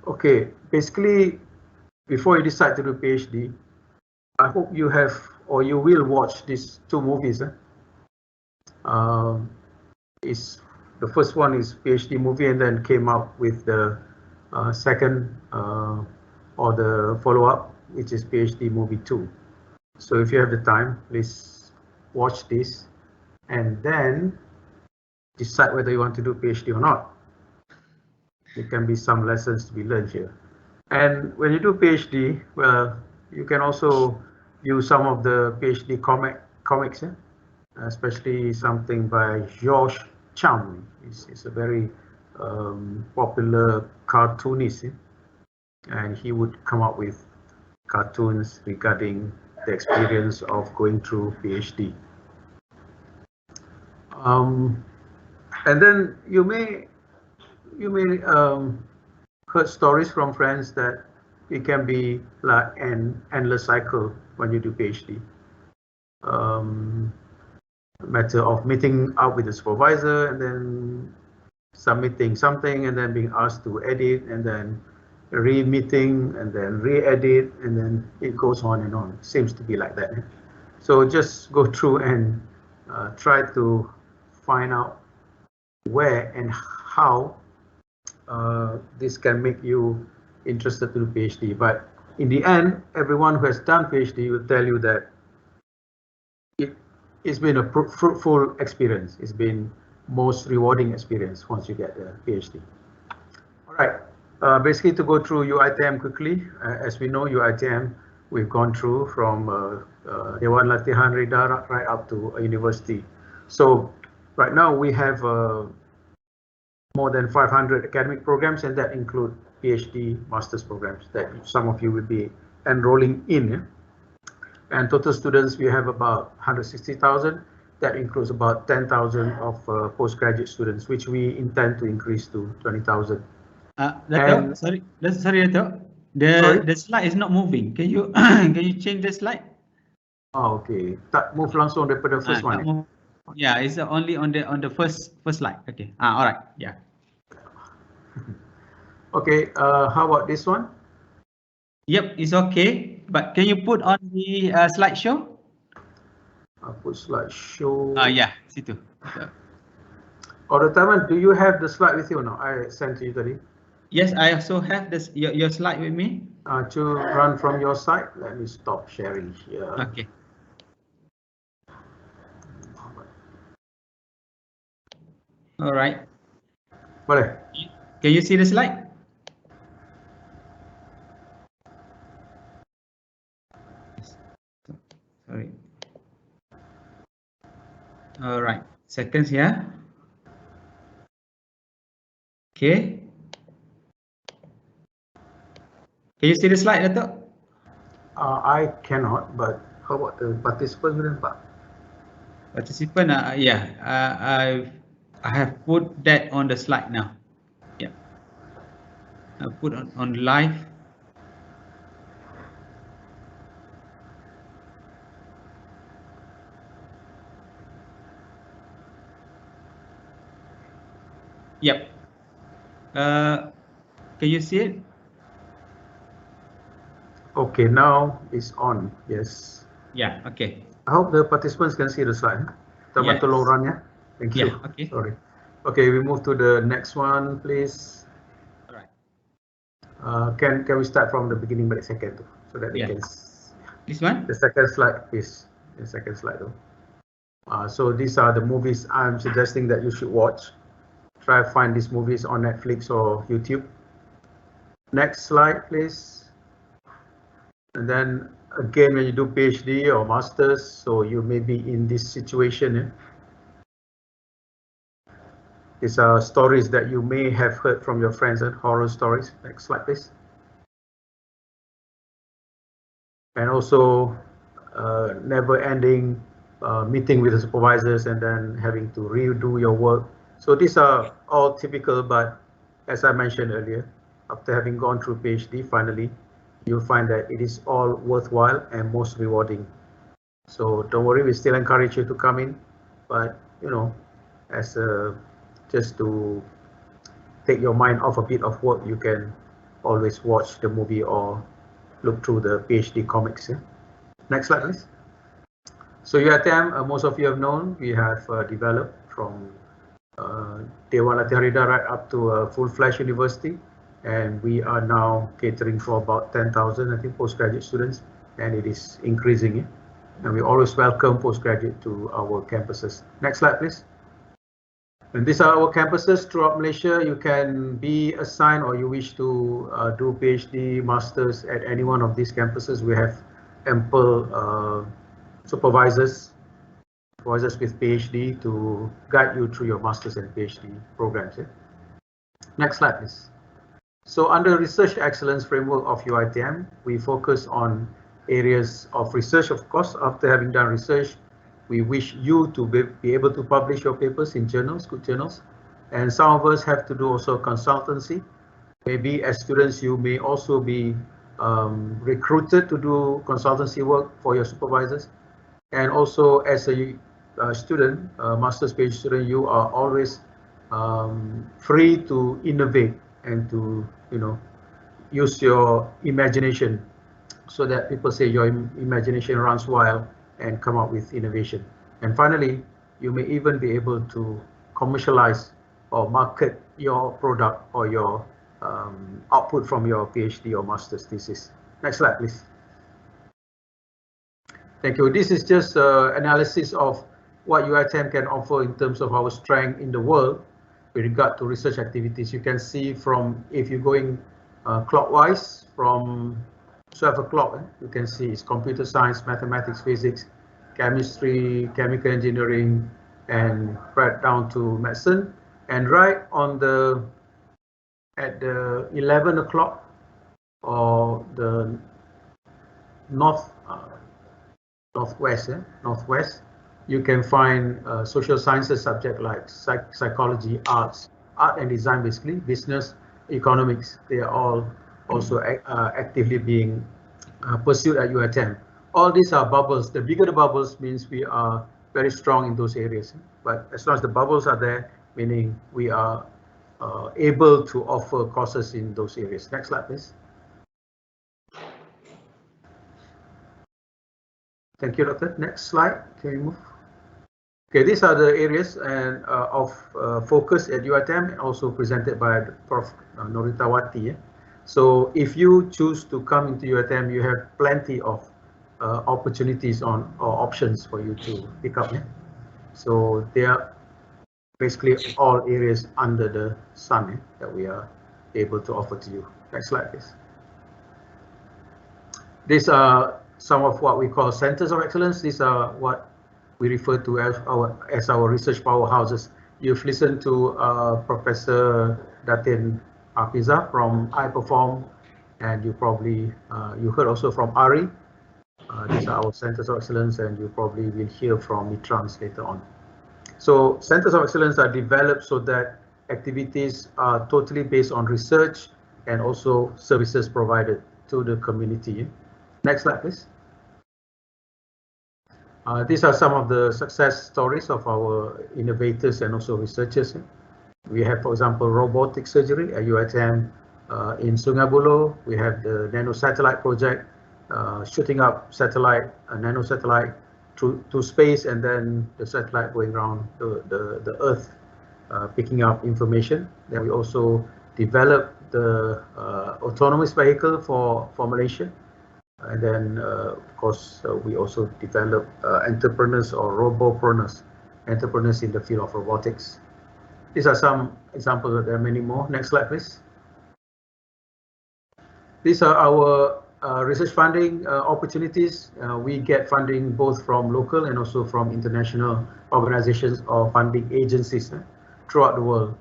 Okay, basically, before you decide to do PhD, I hope you have or you will watch these two movies. Is the first one is PhD movie, and then came up with the second or the follow-up, which is PhD movie 2. So if you have the time, please watch this and then decide whether you want to do PhD or not. There can be some lessons to be learned here. And when you do PhD, well, you can also use some of the PhD comics, especially something by George Cham. He's a very popular cartoonist, and he would come up with cartoons regarding the experience of going through PhD. And then you may heard stories from friends that it can be like an endless cycle when you do PhD. A matter of meeting up with the supervisor and then submitting something and then being asked to edit and then re-meeting and then re-edit and then it goes on and on. Seems to be like that. So just go through and try to find out where and how this can make you interested to do PhD. But in the end, everyone who has done PhD will tell you that it's been a fruitful experience. It's been most rewarding experience once you get a PhD. All right. Basically, to go through UiTM quickly, as we know, UiTM, we've gone through from Dewan Latihan Radar right up to a university. So right now we have more than 500 academic programs, and that include PhD master's programs that some of you will be enrolling in. And total students, we have about 160,000. That includes about 10,000 of postgraduate students, which we intend to increase to 20,000. Sorry, Dato'. The slide is not moving. Can you change the slide? Oh, okay. Tak move langsung daripada first one. Yeah, it's only on the first slide. Okay. All right. Yeah. Okay. How about this one? Yep, it's okay. But can you put on the slideshow? I'll put slideshow. Yeah, situ. Or the time, do you have the slide with you or not? I sent to you today. Yes, I also have this your slide with me. to run from your side. Let me stop sharing here. Okay. All right. Boleh. Can you see the slide? Sorry. All right. Seconds here. Okay. Can you see the slide, Dato'? I cannot, but how about the participants boleh nampak? Participant, yeah, I have put that on the slide now. Yeah, I put on live. Yep. Can you see it? Okay, now it's on. Yes. Yeah. Okay. I hope the participants can see the slide. Yes. Tolong run ya. Thank you. Yeah. Okay. Sorry. Okay, we move to the next one, please. All right. Can we start from the beginning balik second so that they Yeah. can. This one? The second slide, please. The second slide though. So these are the movies I'm suggesting that you should watch. Try to find these movies on Netflix or YouTube. Next slide, please. And then again, when you do PhD or masters, so you may be in this situation. These are stories that you may have heard from your friends and horror stories. Next slide, please. And also never-ending meeting with the supervisors and then having to redo your work. So these are all typical, but as I mentioned earlier, after having gone through PhD, finally, you'll find that it is all worthwhile and most rewarding. So don't worry, we still encourage you to come in, but you know, as just to take your mind off a bit of work, you can always watch the movie or look through the PhD comics. Yeah? Next slide, please. So UiTM, most of you have known, we have developed from Dewan Latihan Rida right up to a full-fledged university, and we are now catering for about 10,000, I think, postgraduate students, and it is increasing. Yeah? And we always welcome postgraduate to our campuses. Next slide, please. And these are our campuses throughout Malaysia. You can be assigned or you wish to do PhD, masters at any one of these campuses. We have ample supervisors with PhD to guide you through your masters and PhD programs. Yeah? Next slide, please. So under Research Excellence Framework of UiTM, we focus on areas of research. Of course, after having done research, we wish you to be able to publish your papers in journals, good journals. And some of us have to do also consultancy. Maybe as students, you may also be recruited to do consultancy work for your supervisors. And also as a student, master's PhD student, you are always free to innovate and to, you know, use your imagination so that people say your imagination runs wild and come up with innovation. And finally, you may even be able to commercialize or market your product or your output from your PhD or master's thesis. Next slide, please. Thank you. This is just analysis of what UiTM can offer in terms of our strength in the world with regard to research activities. You can see from, if you're going clockwise from 12 o'clock, you can see it's computer science, mathematics, physics, chemistry, chemical engineering, and right down to medicine. And right on the, at the 11 o'clock or the northwest, you can find social sciences subject like psychology, art and design, basically, business, economics. They are all also actively being pursued at UiTM. All these are bubbles. The bigger the bubbles means we are very strong in those areas. But as long as the bubbles are there, meaning we are able to offer courses in those areas. Next slide, please. Thank you, Doctor. Next slide. Can we move? Okay, these are the areas and of focus at UiTM, also presented by Prof. Noritawati. So if you choose to come into UiTM, you have plenty of opportunities or options for you to pick up. So they are basically all areas under the sun that we are able to offer to you. Next slide, please. These are some of what we call centers of excellence. These are what we refer to as our research powerhouses. You've listened to Professor Datin Hafiza from iPerform, and you probably you heard also from Ari. These are our centers of excellence, and you probably will hear from Mitrans later on. So centers of excellence are developed so that activities are totally based on research and also services provided to the community. Next slide, please. These are some of the success stories of our innovators and also researchers. We have, for example, robotic surgery at UiTM in Sungai Buloh. We have the nanosatellite project, shooting up satellite, a nanosatellite to space, and then the satellite going around the Earth, picking up information. Then we also developed the autonomous vehicle for Malaysia. And then, of course, we also develop entrepreneurs or robopreneurs, entrepreneurs in the field of robotics. These are some examples, but there are many more. Next slide, please. These are our research funding opportunities. We get funding both from local and also from international organizations or funding agencies throughout the world,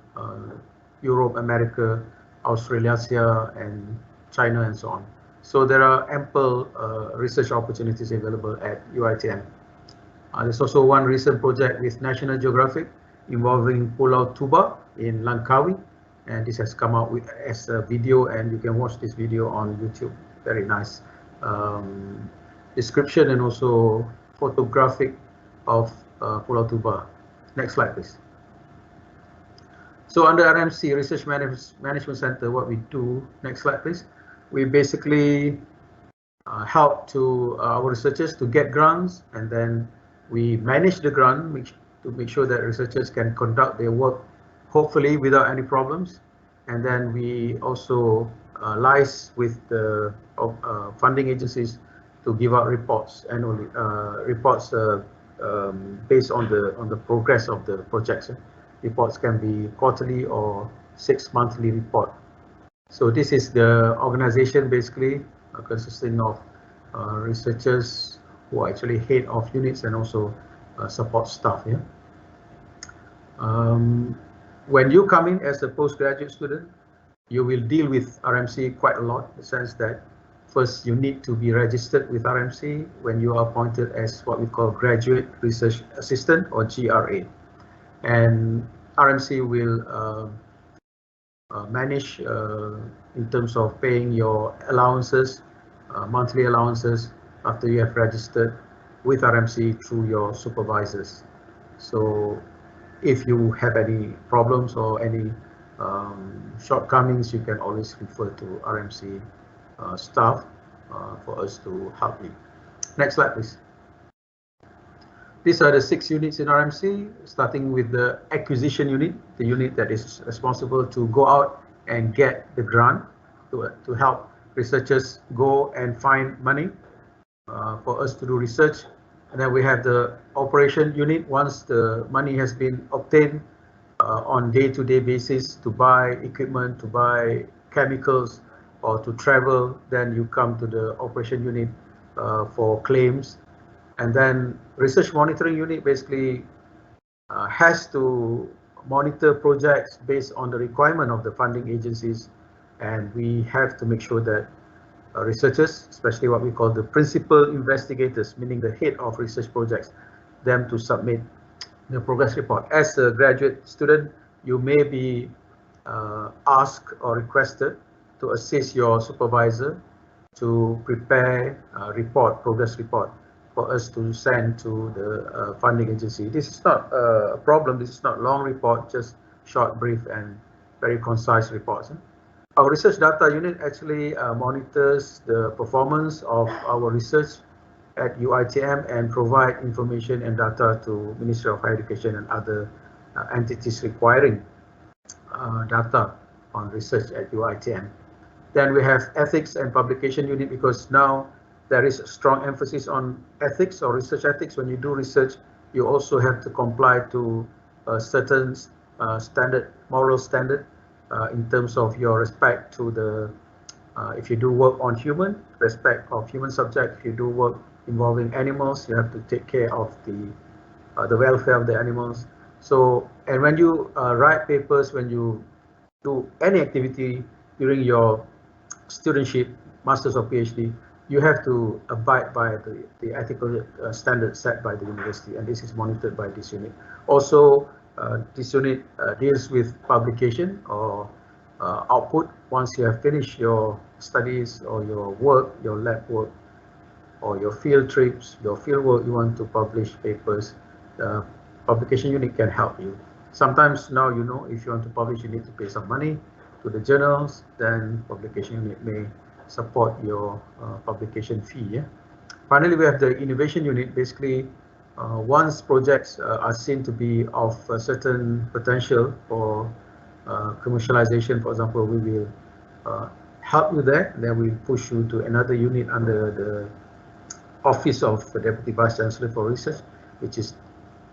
Europe, America, Australasia, and China, and so on. So there are ample research opportunities available at UiTM. There's also one recent project with National Geographic involving Pulau Tuba in Langkawi, and this has come out as a video, and you can watch this video on YouTube. Very nice description and also photographic of Pulau Tuba. Next slide, please. So under RMC, Research Management Center, what we do, next slide, please. We basically help to our researchers to get grants, and then we manage the grant to make sure that researchers can conduct their work hopefully without any problems. And then we also liaise with the funding agencies to give out reports annually, reports based on the progress of the projects. Reports can be quarterly or 6-monthly report. So this is the organization basically consisting of researchers who are actually head of units and also support staff. Yeah. When you come in as a postgraduate student, you will deal with RMC quite a lot, in the sense that first you need to be registered with RMC when you are appointed as what we call Graduate Research Assistant or GRA. And RMC will manage in terms of paying your allowances, monthly allowances, after you have registered with RMC through your supervisors. So if you have any problems or any shortcomings, you can always refer to RMC staff for us to help you. Next slide, please. These are the 6 units in RMC, starting with the acquisition unit, the unit that is responsible to go out and get the grant to help researchers go and find money for us to do research. And then we have the operation unit. Once the money has been obtained on day-to-day basis to buy equipment, to buy chemicals, or to travel, then you come to the operation unit for claims. And then research monitoring unit basically has to monitor projects based on the requirement of the funding agencies, and we have to make sure that researchers, especially what we call the principal investigators, meaning the head of research projects, them to submit the progress report. As a graduate student, you may be asked or requested to assist your supervisor to prepare a report, progress report, for us to send to the funding agency. This is not a problem. This is not long report, just short, brief, and very concise reports. Our research data unit actually monitors the performance of our research at UiTM and provide information and data to Ministry of Higher Education and other entities requiring data on research at UiTM. Then we have ethics and publication unit, because now there is a strong emphasis on ethics or research ethics. When you do research, you also have to comply to a certain moral standard in terms of your respect to the, if you do work on human, respect of human subject. If you do work involving animals, you have to take care of the welfare of the animals. So, and when you write papers, when you do any activity during your studentship, master's or PhD, you have to abide by the ethical standards set by the university, and this is monitored by this unit. Also, this unit deals with publication or output. Once you have finished your studies or your work, your lab work, or your field trips, your field work, you want to publish papers, the publication unit can help you. Sometimes now, you know, if you want to publish, you need to pay some money to the journals, then publication unit may support your publication fee. Yeah? Finally, we have the innovation unit. Basically, once projects are seen to be of a certain potential for commercialization, for example, we will help you there. Then we push you to another unit under the Office of the Deputy Vice Chancellor for Research, which is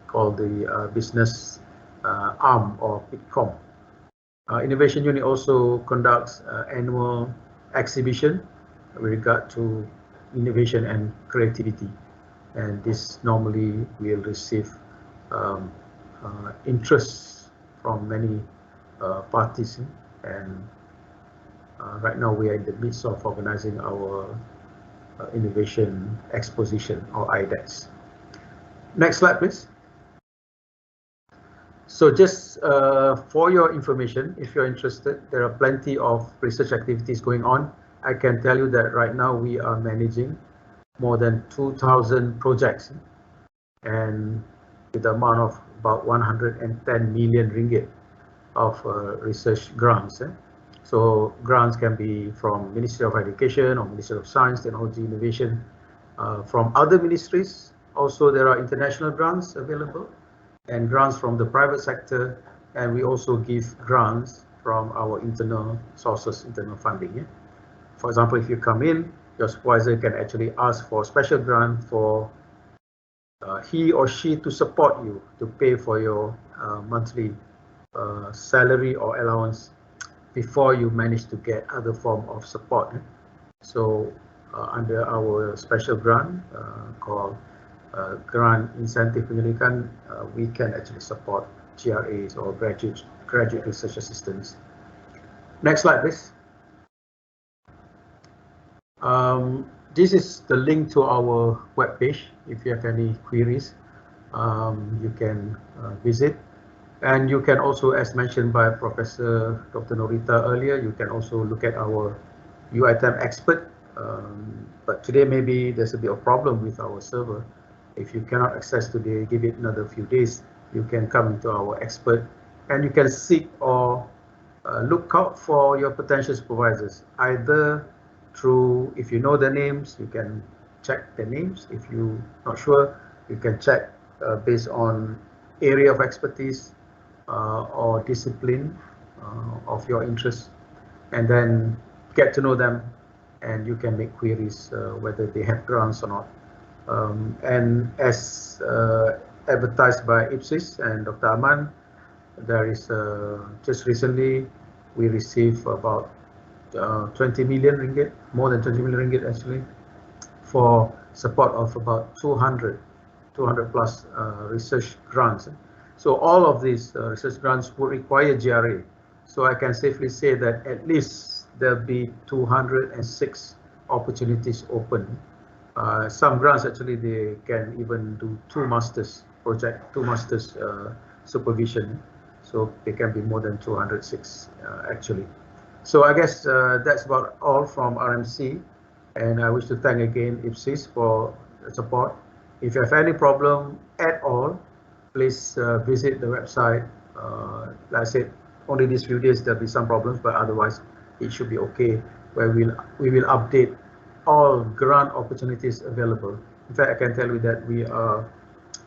called the business arm or PITCOM. Innovation unit also conducts annual exhibition with regard to innovation and creativity, and this normally will receive interest from many parties, and right now we are in the midst of organizing our innovation exposition, or IDEX. Next slide, please. So just for your information, if you're interested, there are plenty of research activities going on. I can tell you that right now we are managing more than 2,000 projects, and with the amount of about 110 million ringgit of research grants. So grants can be from Ministry of Education or Ministry of Science, Technology, Innovation, from other ministries. Also, there are international grants available and grants from the private sector, and we also give grants from our internal sources, internal funding. Yeah? For example, if you come in, your supervisor can actually ask for a special grant for he or she to support you to pay for your monthly salary or allowance before you manage to get other form of support. So under our special grant called Grant Incentive Penyelidikan, we can actually support GRAs or graduate research assistants. Next slide, please. This is the link to our webpage. If you have any queries, you can visit. And you can also, as mentioned by Professor Dr. Norita earlier, you can also look at our UiTM expert. But today maybe there's a bit of problem with our server. If you cannot access today, give it another few days. You can come into our expert, and you can seek or look out for your potential supervisors, either through, if you know their names, you can check their names. If you're not sure, you can check based on area of expertise or discipline of your interest, and then get to know them, and you can make queries whether they have grants or not. And as advertised by IPSIS and Dr. Aman, there is just recently we received about 20 million ringgit, more than 20 million ringgit actually, for support of about 200 plus research grants. So all of these research grants would require GRA. So I can safely say that at least there'll be 206 opportunities open. Some grants actually they can even do 2 masters project, 2 masters supervision. So they can be more than 206 actually. So I guess that's about all from RMC, and I wish to thank again IPSIS for the support. If you have any problem at all, please visit the website. Like I said, only these few days there'll be some problems, but otherwise it should be okay, where we will update all grant opportunities available. In fact, I can tell you that we are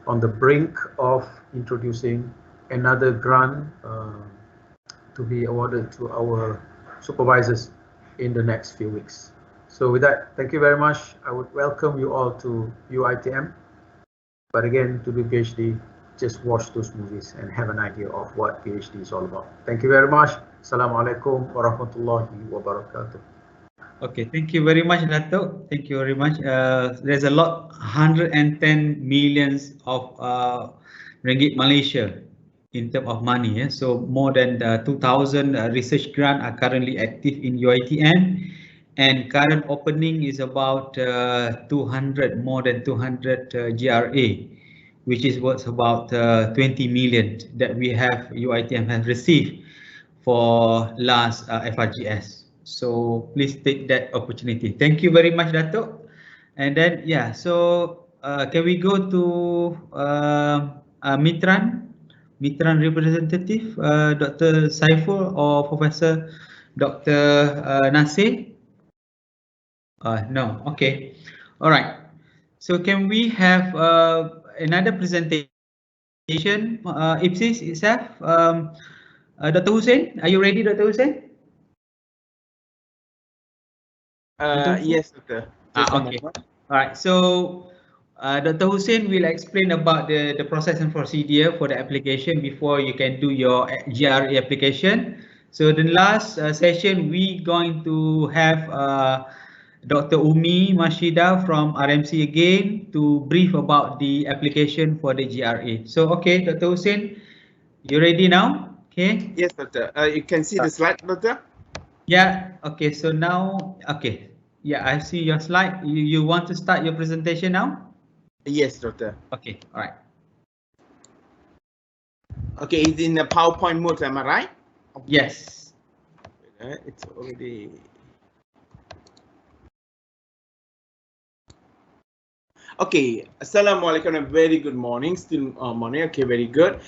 on the brink of introducing another grant to be awarded to our supervisors. in the next few weeks. So with that, thank you very much. I would welcome you all to UiTM. But again, to do PhD, just watch those movies and have an idea of what PhD is all about. Thank you very much. Assalamualaikum warahmatullahi wabarakatuh. Okay, thank you very much, Dato. Thank you very much. There's a lot, 110 millions of ringgit Malaysia in terms of money. Yeah? So more than 2,000 research grants are currently active in UiTM, and current opening is about 200, more than 200 GRA, which is worth about 20 million that we have, UiTM has received for last FRGS. So please take that opportunity. Thank you very much, Dato. And then, yeah, so can we go to Mitran representative, Dr. Saiful or Professor Dr. Nasir? No, okay. All right. So can we have another presentation, IPSIS itself? Dr. Hussein, are you ready, Dr. Hussein? Yes, Doctor. Okay. All right. So Dr. Hussein will explain about the process and procedure for the application before you can do your GRE application. So the last session, we going to have Dr. Umi Mashida from RMC again to brief about the application for the GRE. So, okay, Dr. Hussein, you ready now? Okay. Yes, Doctor. You can see the slide, Doctor? Yeah. Okay. So now, okay. Yeah, I see your slide. You want to start your presentation now? Yes, Doctor. Okay. All right. Okay, it's in the PowerPoint mode, am I right? Yes. It's already. Okay, Assalamualaikum, a very good morning, still morning, okay, very good.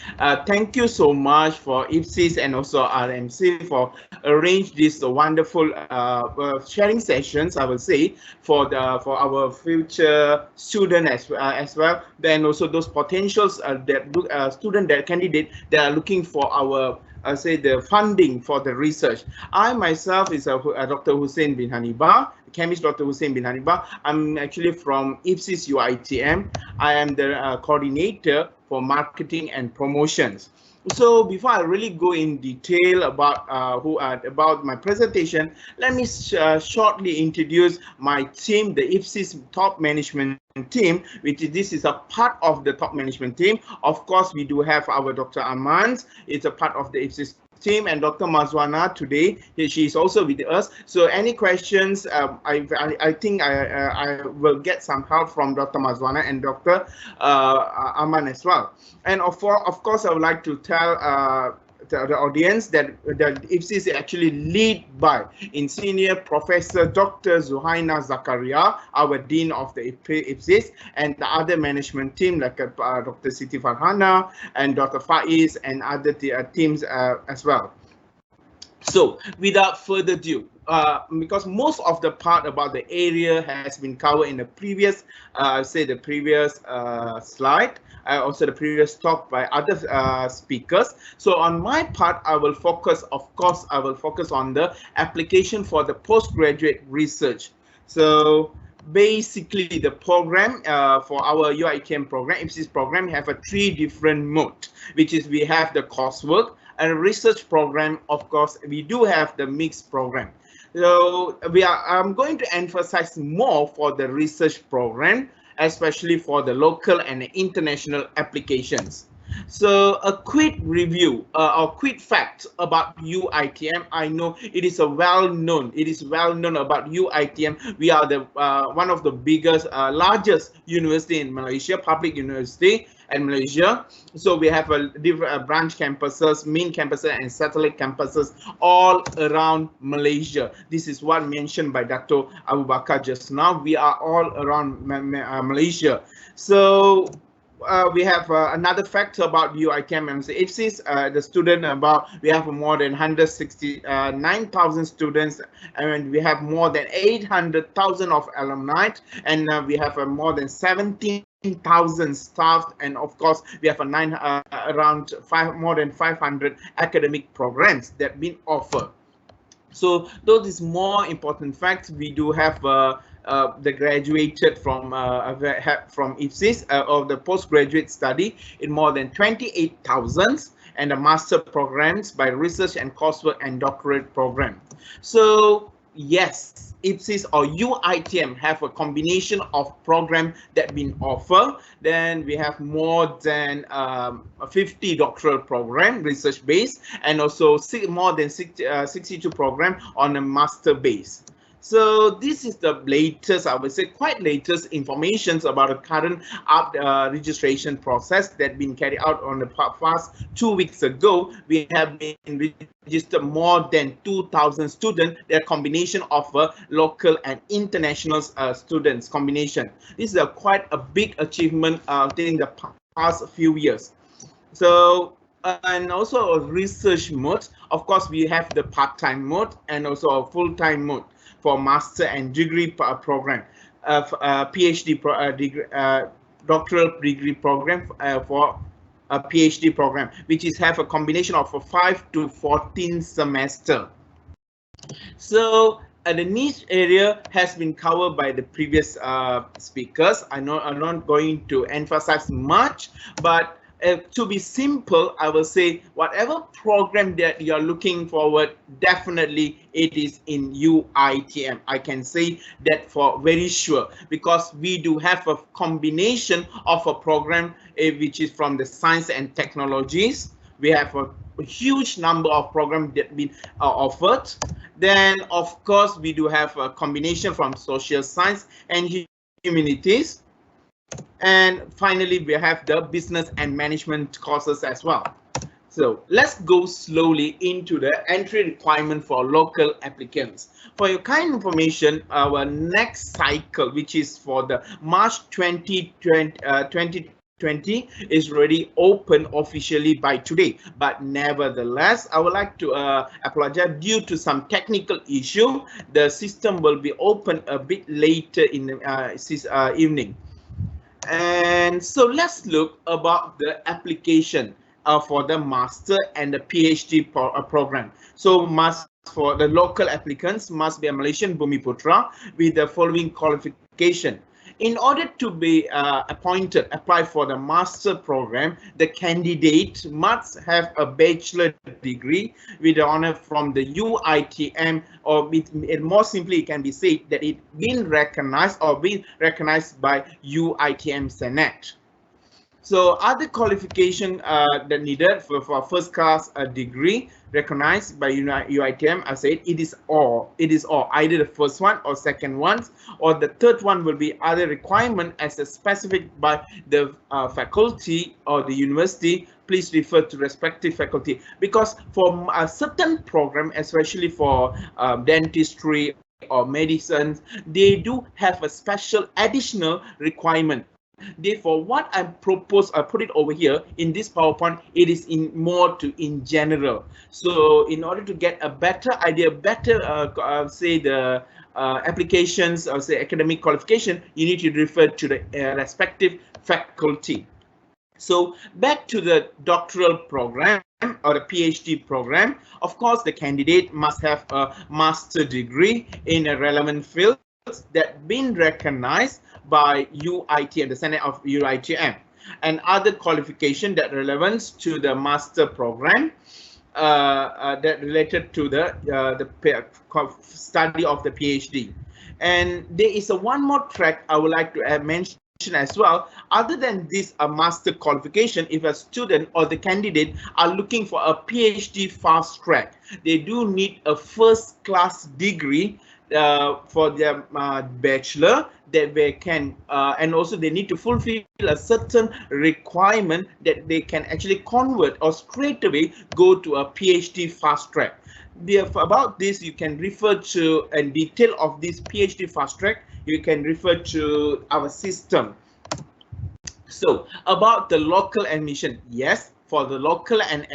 Thank you so much for IPSIS and also RMC for arrange this wonderful sharing sessions, I will say, for our future student as well, then also those potentials that student, that candidate that are looking for our say the funding for the research. I myself is Dr. Hussein bin Hanibah, chemist Dr. Hussein bin Hanibah. I'm actually from IPSIS UiTM. I am the coordinator for marketing and promotions. So before I really go in detail about about my presentation, let me shortly introduce my team, the IPSIS top management team, which this is a part of the top management team. Of course, we do have our Dr. Amans, it's a part of the IPSIS team, and Dr. Mazwana today, she is also with us. So any questions, I think I will get some help from Dr. Mazwana and Dr. Aman as well. And of course, I would like to tell the audience that IPSIS is actually led by Senior Professor Dr. Zuhaina Zakaria, our Dean of the IPSIS, and the other management team like Dr. Siti Farhana and Dr. Faiz and other teams as well. So without further ado, because most of the part about the area has been covered in the previous, slide, also the previous talk by other speakers. So on my part, I will focus, of course, I will focus on the application for the postgraduate research. So basically the program for our UiTM program, IPSIS program, have a 3 different mode, which is we have the coursework, and research program. Of course, we do have the mixed program. So I'm going to emphasize more for the research program, especially for the local and international applications. So a quick review or quick fact about UiTM. I know it is well known about UiTM. We are the one of the biggest, largest university in Malaysia, public university in Malaysia. So we have a different branch campuses, main campuses, and satellite campuses all around Malaysia. This is what mentioned by Dr. Abu Bakar just now. We are all around Malaysia. So we have another fact about UiTM and IPSIS. The student we have more than 169,000 students, and we have more than 800,000 of alumni, and we have more than 17,000 staff, and of course we have more than 500 academic programs that been offered. So though this more important fact, we do have the graduated from IPSIS of the postgraduate study in more than 28,000 and the master programs by research and coursework and doctorate program. So yes, IPSIS or UiTM have a combination of program that been offered. Then we have more than 50 doctoral program research based, and also more than 62 program on a master base. So this is the latest, I would say, quite latest information about the current registration process that been carried out on the past 2 weeks ago. We have been registered more than 2,000 students. They're a combination of local and international students combination. This is quite a big achievement in the past few years. So and also a research mode. Of course, we have the part-time mode and also a full-time mode for master and degree program, PhD doctoral degree program for a PhD program, which is have a combination of a 5 to 14 semester. So the niche area has been covered by the previous speakers. I'm not going to emphasize much, but to be simple, I will say whatever program that you're looking forward, definitely it is in UiTM. I can say that for very sure, because we do have a combination of a program which is from the science and technologies. We have a huge number of programs that been offered. Then, of course, we do have a combination from social science and humanities. And finally, we have the business and management courses as well. So let's go slowly into the entry requirement for local applicants. For your kind information, our next cycle, which is for the March 2020, is already open officially by today, but nevertheless, I would like to apologize due to some technical issue. The system will be open a bit later in the evening. And so let's look about the application for the master and the PhD program. So for the local applicants must be a Malaysian Bumiputra with the following qualification. In order to be apply for the master program, the candidate must have a bachelor degree with the honor from the UiTM, or more simply, it can be said that it been recognized by UiTM Senate. So other qualification that needed for first class degree recognized by UiTM, I said it is all either the first one or second one, or the third one will be other requirement as a specific by the faculty or the university. Please refer to respective faculty, because for a certain program, especially for dentistry or medicine, they do have a special additional requirement. Therefore, what I propose, I put it over here in this PowerPoint, it is in general. So in order to get a better idea, say the applications or say academic qualification, you need to refer to the respective faculty. So back to the doctoral program or the PhD program, of course, the candidate must have a master degree in a relevant field that been recognized by UiTM, the Senate of UiTM, and other qualification that relevant to the master program that related to the study of the PhD. And there is one more track I would like to mention as well. Other than this master qualification, if a student or the candidate are looking for a PhD fast track, they do need a first class degree for their bachelor, that they can and also they need to fulfill a certain requirement that they can actually convert or straight away go to a PhD fast track. About this, you can refer to a detail of this PhD fast track. You can refer to our system. So about the local admission, yes, for the local and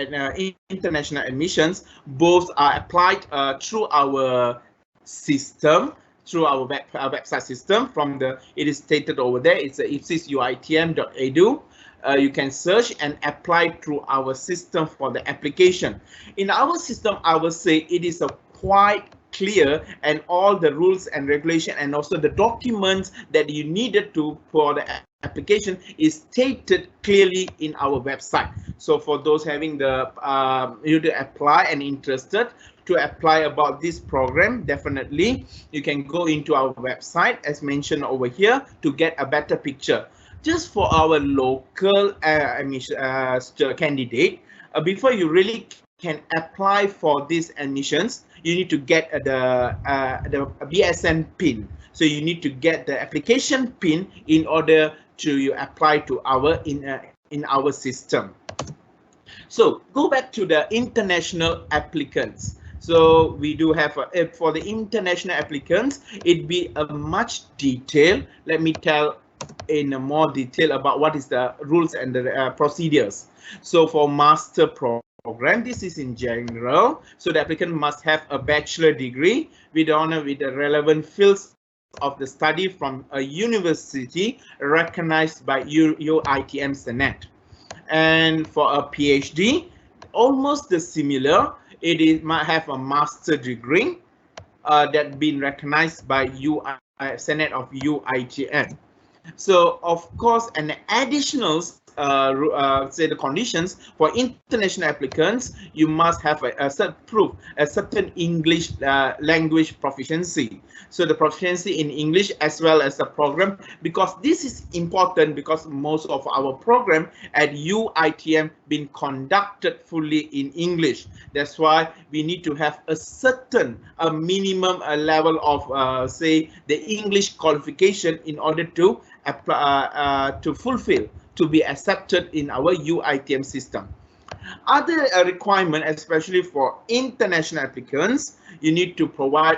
international admissions, both are applied through our system, through our website system. It is stated over there, it's ipsisuitm.edu. You can search and apply through our system for the application. In our system, I will say it is a quite clear, and all the rules and regulation and also the documents that you needed to for the application is stated clearly in our website. So for those having the you to apply and interested to apply about this program, definitely you can go into our website as mentioned over here to get a better picture. Just for our local candidate, before you really can apply for these admissions, you need to get the BSN PIN. So you need to get the application PIN in order to apply to our in our system. So go back to the international applicants. So we do have for the international applicants, it be a much detail. Let me tell in a more detail about what is the rules and the procedures. So for master program, this is in general. So the applicant must have a bachelor degree with honor with the relevant fields of the study from a university recognized by UiTM Senate. And for a PhD, almost the similar. It might have a master degree that been recognized by Senate of UiTM. So of course, an additional say the conditions for international applicants, you must have a certain English language proficiency. So the proficiency in English as well as the program, because this is important because most of our program at UiTM been conducted fully in English. That's why we need to have a certain minimum level of say the English qualification in order to apply to fulfill to be accepted in our UiTM system. Other requirement, especially for international applicants, you need to provide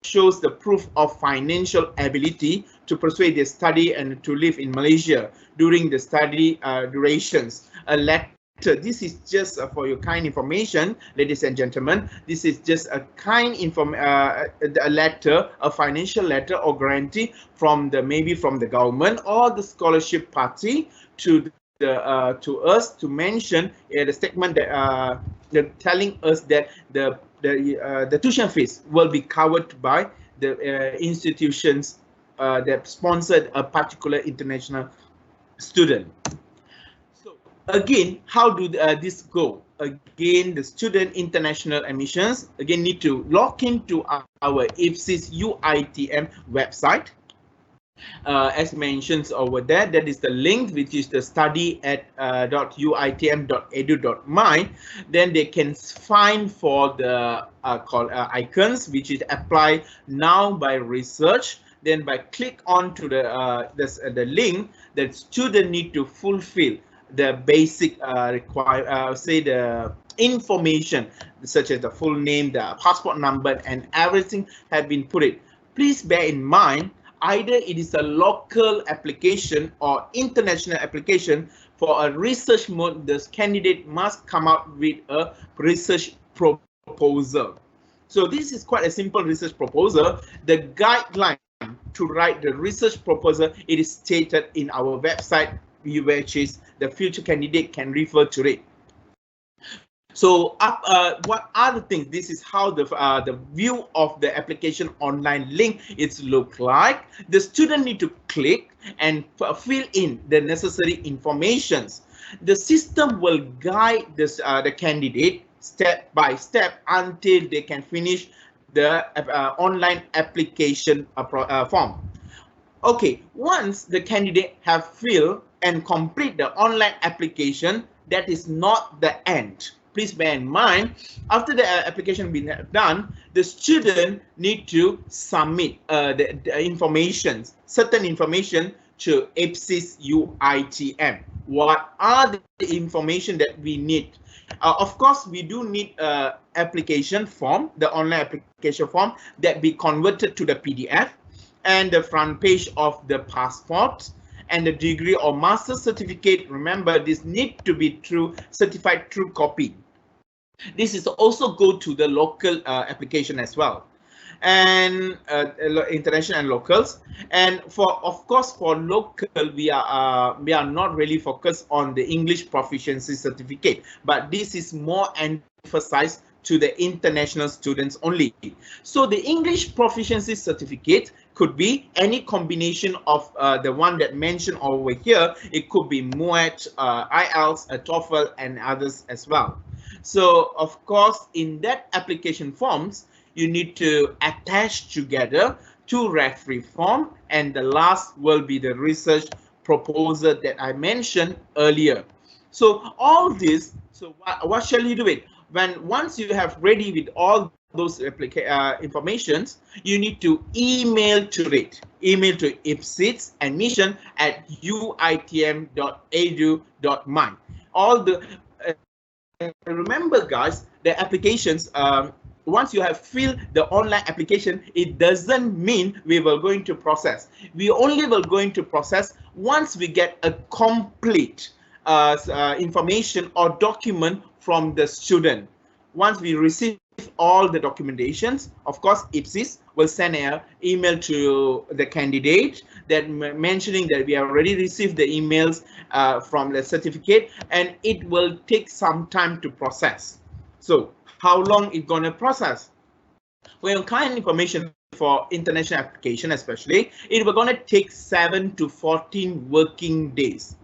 shows the proof of financial ability to pursue their study and to live in Malaysia during the study durations. A letter. This is just for your kind information, ladies and gentlemen. This is just a kind a letter, a financial letter or guarantee from the maybe from the government or the scholarship party to the to us to mention the statement that telling us that the tuition fees will be covered by the institutions that sponsored a particular international student. Again, how do this go? Again, the student international admissions again need to log into our IPSIS UiTM website. As mentioned over there, that is the link, which is the study at .uitm.edu.my. Then they can find for the icons, which is apply now by research. Then by click on to the link that student need to fulfill the basic say the information such as the full name, the passport number, and everything have been put it. Please bear in mind, either it is a local application or international application. For a research mode, this candidate must come out with a research proposal. So this is quite a simple research proposal. The guideline to write the research proposal, it is stated in our website, which is the future candidate can refer to it. So what are the things? This is how the view of the application online link it's look like. The student need to click and fill in the necessary informations. The system will guide this the candidate step by step until they can finish the online application form. Okay, once the candidate have filled and complete the online application, that is not the end. Please bear in mind, after the application been done, the student need to submit the information, certain information to IPSIS UiTM. What are the information that we need? Of course, we do need application form, the online application form that be converted to the PDF, and the front page of the passport, and the degree or master certificate. Remember, this need to be true, certified true copy. This is also go to the local application as well, and international and locals. And for of course for local, we are not really focused on the English proficiency certificate, but this is more emphasized to the international students only. So the English proficiency certificate could be any combination of the one that mentioned over here. It could be MUET, IELTS, TOEFL, and others as well. So of course, in that application forms, you need to attach together 2 referee form, and the last will be the research proposal that I mentioned earlier. So all this, so what shall you do it? Once you have ready with all those informations, you need to email to it. Email to IPSIS admission@uitm.edu.my. All the remember, guys, the applications. Once you have filled the online application, it doesn't mean we will going to process. We only will going to process once we get a complete information or document from the student. Once we receive all the documentations, of course, IPSIS will send an email to the candidate that mentioning that we already received the emails from the certificate, and it will take some time to process. So how long it's going to process? Well, kind of information for international application especially, it will going to take 7 to 14 working days.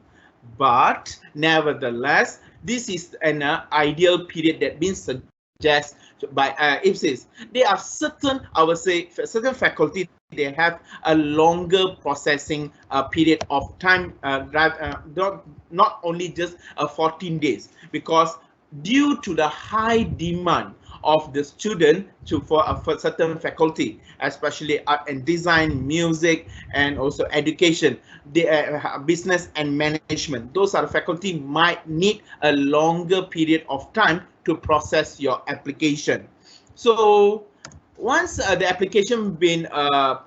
But nevertheless, this is an ideal period that been suggested by IPSIS. There are certain, I would say, certain faculty, they have a longer processing period of time, not only just 14 days, because due to the high demand of the student for certain faculty, especially art and design, music, and also education, business and management. Those are the faculty might need a longer period of time to process your application. So once the application been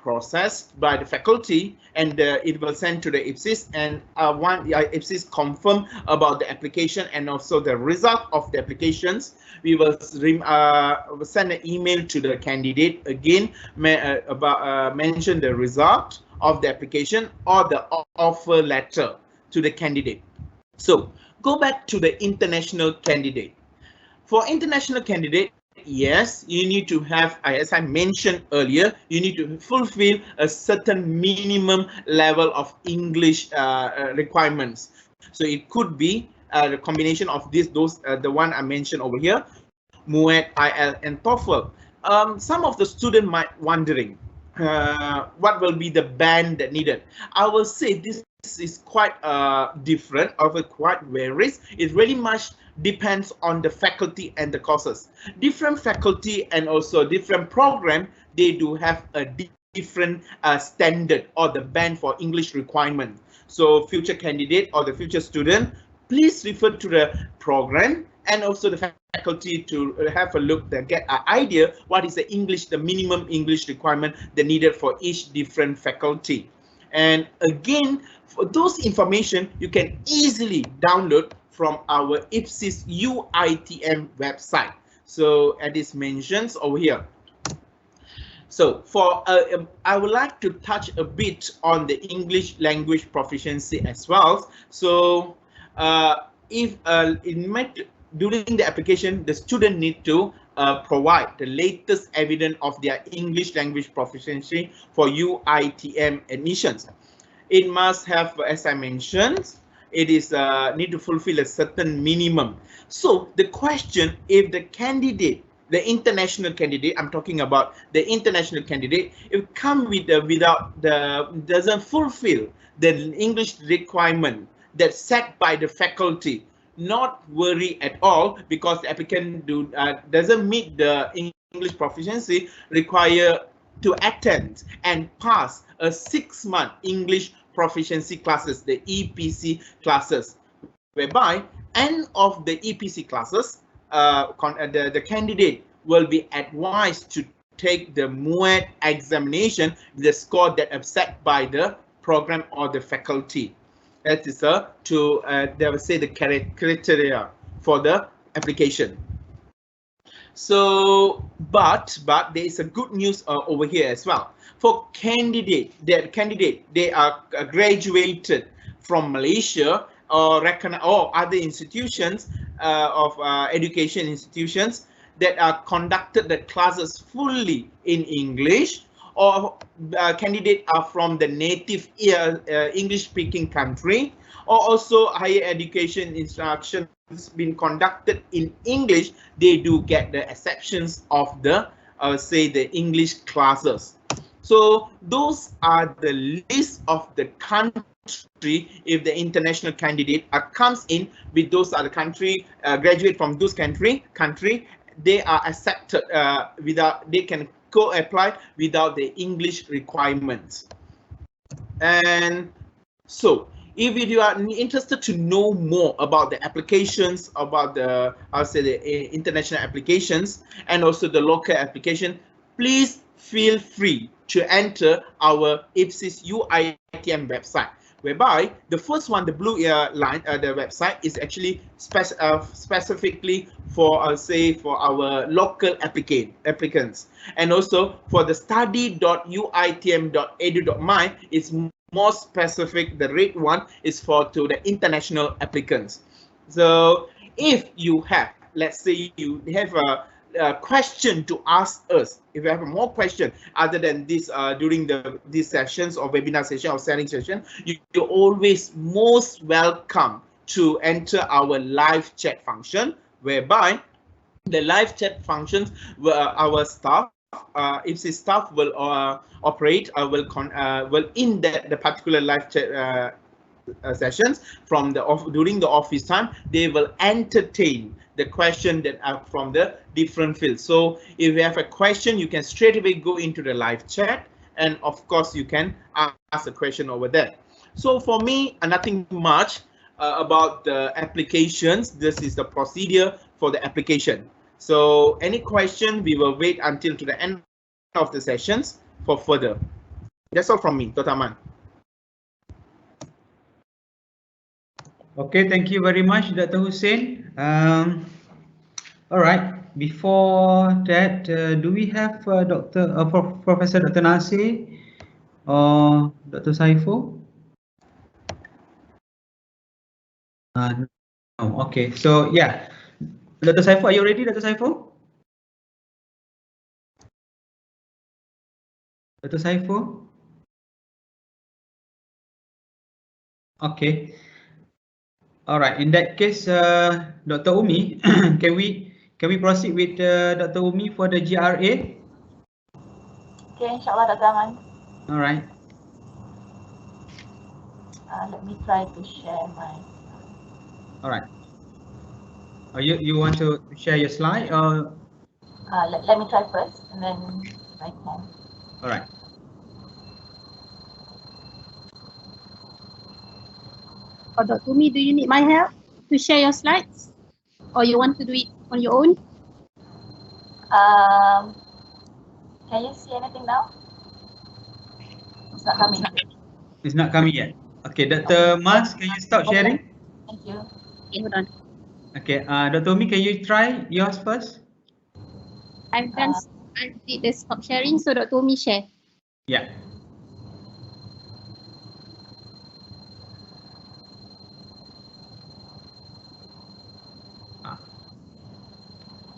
processed by the faculty, and it will send to the IPSIS, and IPSIS confirm about the application and also the result of the applications, we will send an email to the candidate again mention the result of the application or the offer letter to the candidate. So go back to the international candidate. For international candidate, yes, you need to have, as I mentioned earlier, you need to fulfill a certain minimum level of English requirements. So it could be the combination of those, the one I mentioned over here, MUET, IELTS, and TOEFL. Some of the students might wondering what will be the band that needed. I will say this is quite different, or quite varies. It really much depends on the faculty and the courses. Different faculty and also different program, they do have a different standard or the band for English requirement. So future candidate or the future student, please refer to the program and also the faculty to have a look and get an idea what is the minimum English requirement that needed for each different faculty. And again, for those information, you can easily download from our IPSIS UiTM website. So as it mentions over here. So for I would like to touch a bit on the English language proficiency as well. So during the application, the student need to provide the latest evidence of their English language proficiency for UiTM admissions. It must have, as I mentioned, it is need to fulfill a certain minimum. So the question, if the candidate, the international candidate, I'm talking about the international candidate, if come with doesn't fulfill the English requirement that's set by the faculty, not worry at all, because the applicant doesn't meet the English proficiency required to attend and pass a 6-month English proficiency classes, the EPC classes, whereby end of the EPC classes, the candidate will be advised to take the MUET examination with the score that is set by the program or the faculty. That is they will say the criteria for the application. So, but there is a good news over here as well. For candidate, they are graduated from Malaysia or other institutions of education institutions. that are conducted the classes fully in English, or candidates are from the native English-speaking country, or also higher education instruction has been conducted in English, they do get the exceptions of the say the English classes. So those are the list of the country. If the international candidate comes in with those other country, graduate from those country, they are accepted without, they can co-apply without the English requirements. And so if you are interested to know more about the applications, about the, I'll say the international applications and also the local application, please feel free to enter our IPSIS UiTM website, whereby the first one, the blue line, the website is actually specifically for, say, for our local applicants, and also for the study.uitm.edu.my, it's more specific. The red one is for to the international applicants. So if you have, let's say you have a question to ask us, if you have more question other than this during these sessions or webinar session or sharing session, you're always most welcome to enter our live chat function, whereby the live chat functions our staff, IPSIS staff will operate, will in the particular live chat sessions from the during the office time. They will entertain the question that are from the different fields. So if you have a question, you can straight away go into the live chat, and of course you can ask a question over there. So for me, nothing much about the applications. This is the procedure for the application. So any question, we will wait until to the end of the sessions for further. That's all from me, Dr. Aman. Okay, thank you very much, Dr. Hussein. All right, before that, do we have Professor Dr. Nasir or Dr. Saiful? No. Okay, so yeah, Dr. Saiful, are you ready, Dr. Saiful? Dr. Saiful? Okay. All right. In that case, Dr. Umi, can we proceed with Dr. Umi for the GRA? Okay, inshallah, Dr. Aman. All right. Let me try to share my. All right. You want to share your slide or? Let me try first, and then I can. All right. Dr. Umi, do you need my help to share your slides, or you want to do it on your own? Can you see anything now? It's not coming. It's not coming yet. Okay, Dr. Mas, can you stop sharing? Thank you. Okay, hold on. Okay, Dr. Umi, can you try yours first? I've done. I did the stop sharing, so Dr. Umi share. Yeah.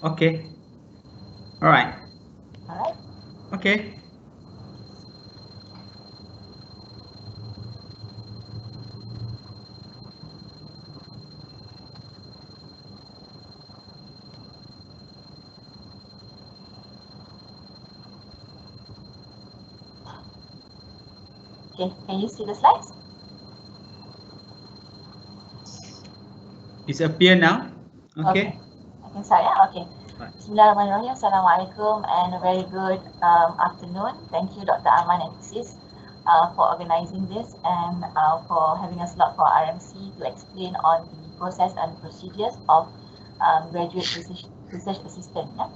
Okay. All right. All right. Okay. Okay, can you see the slides? It's appear now. Okay. I can start, yeah? Okay. Right. Bismillahirrahmanirrahim. Assalamualaikum and a very good afternoon. Thank you, Dr. Aman and IPSIS, for organizing this and for having a slot for RMC to explain on the process and procedures of graduate research assistant. Yeah?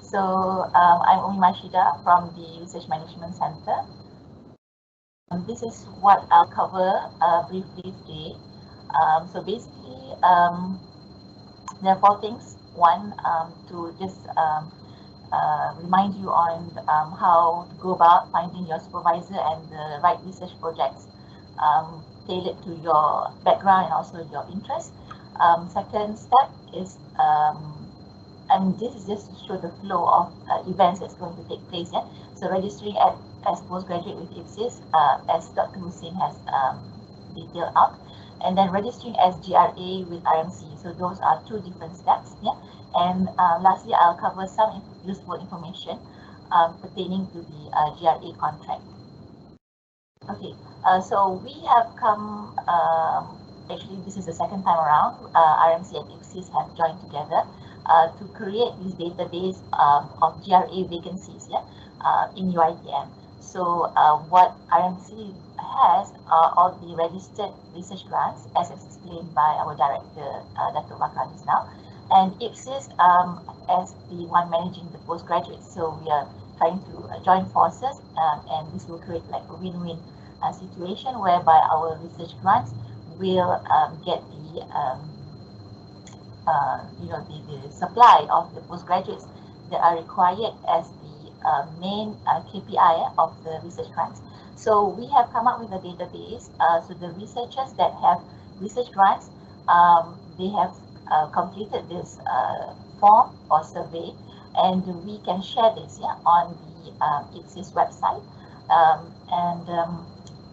So I'm Umi Mashida from the Research Management Center. This is what I'll cover briefly today. So basically, there are 4 things. One, to just remind you on how to go about finding your supervisor and the right research projects tailored to your background and also your interest. Second step is and this is just to show the flow of events that's going to take place. Yeah. So registering as postgraduate with IPSIS, as Dr. Hussein has detailed out, and then registering as GRA with RMC. So those are two different steps. Yeah. And lastly, I'll cover some useful information pertaining to the GRA contract. Okay, so we have come, actually this is the second time around, RMC and IPSIS have joined together to create this database of GRA vacancies, yeah, in UiTM. So what RMC has are all the registered research grants, as explained by our director, Dr. Bakar just now, and IPSIS as the one managing the postgraduates. So we are trying to join forces, and this will create like a win-win situation whereby our research grants will get the the supply of the postgraduates that are required as the main KPI of the research grants. So we have come up with a database. So the researchers that have research grants, they have completed this form or survey, and we can share this, yeah, on the IPSIS website.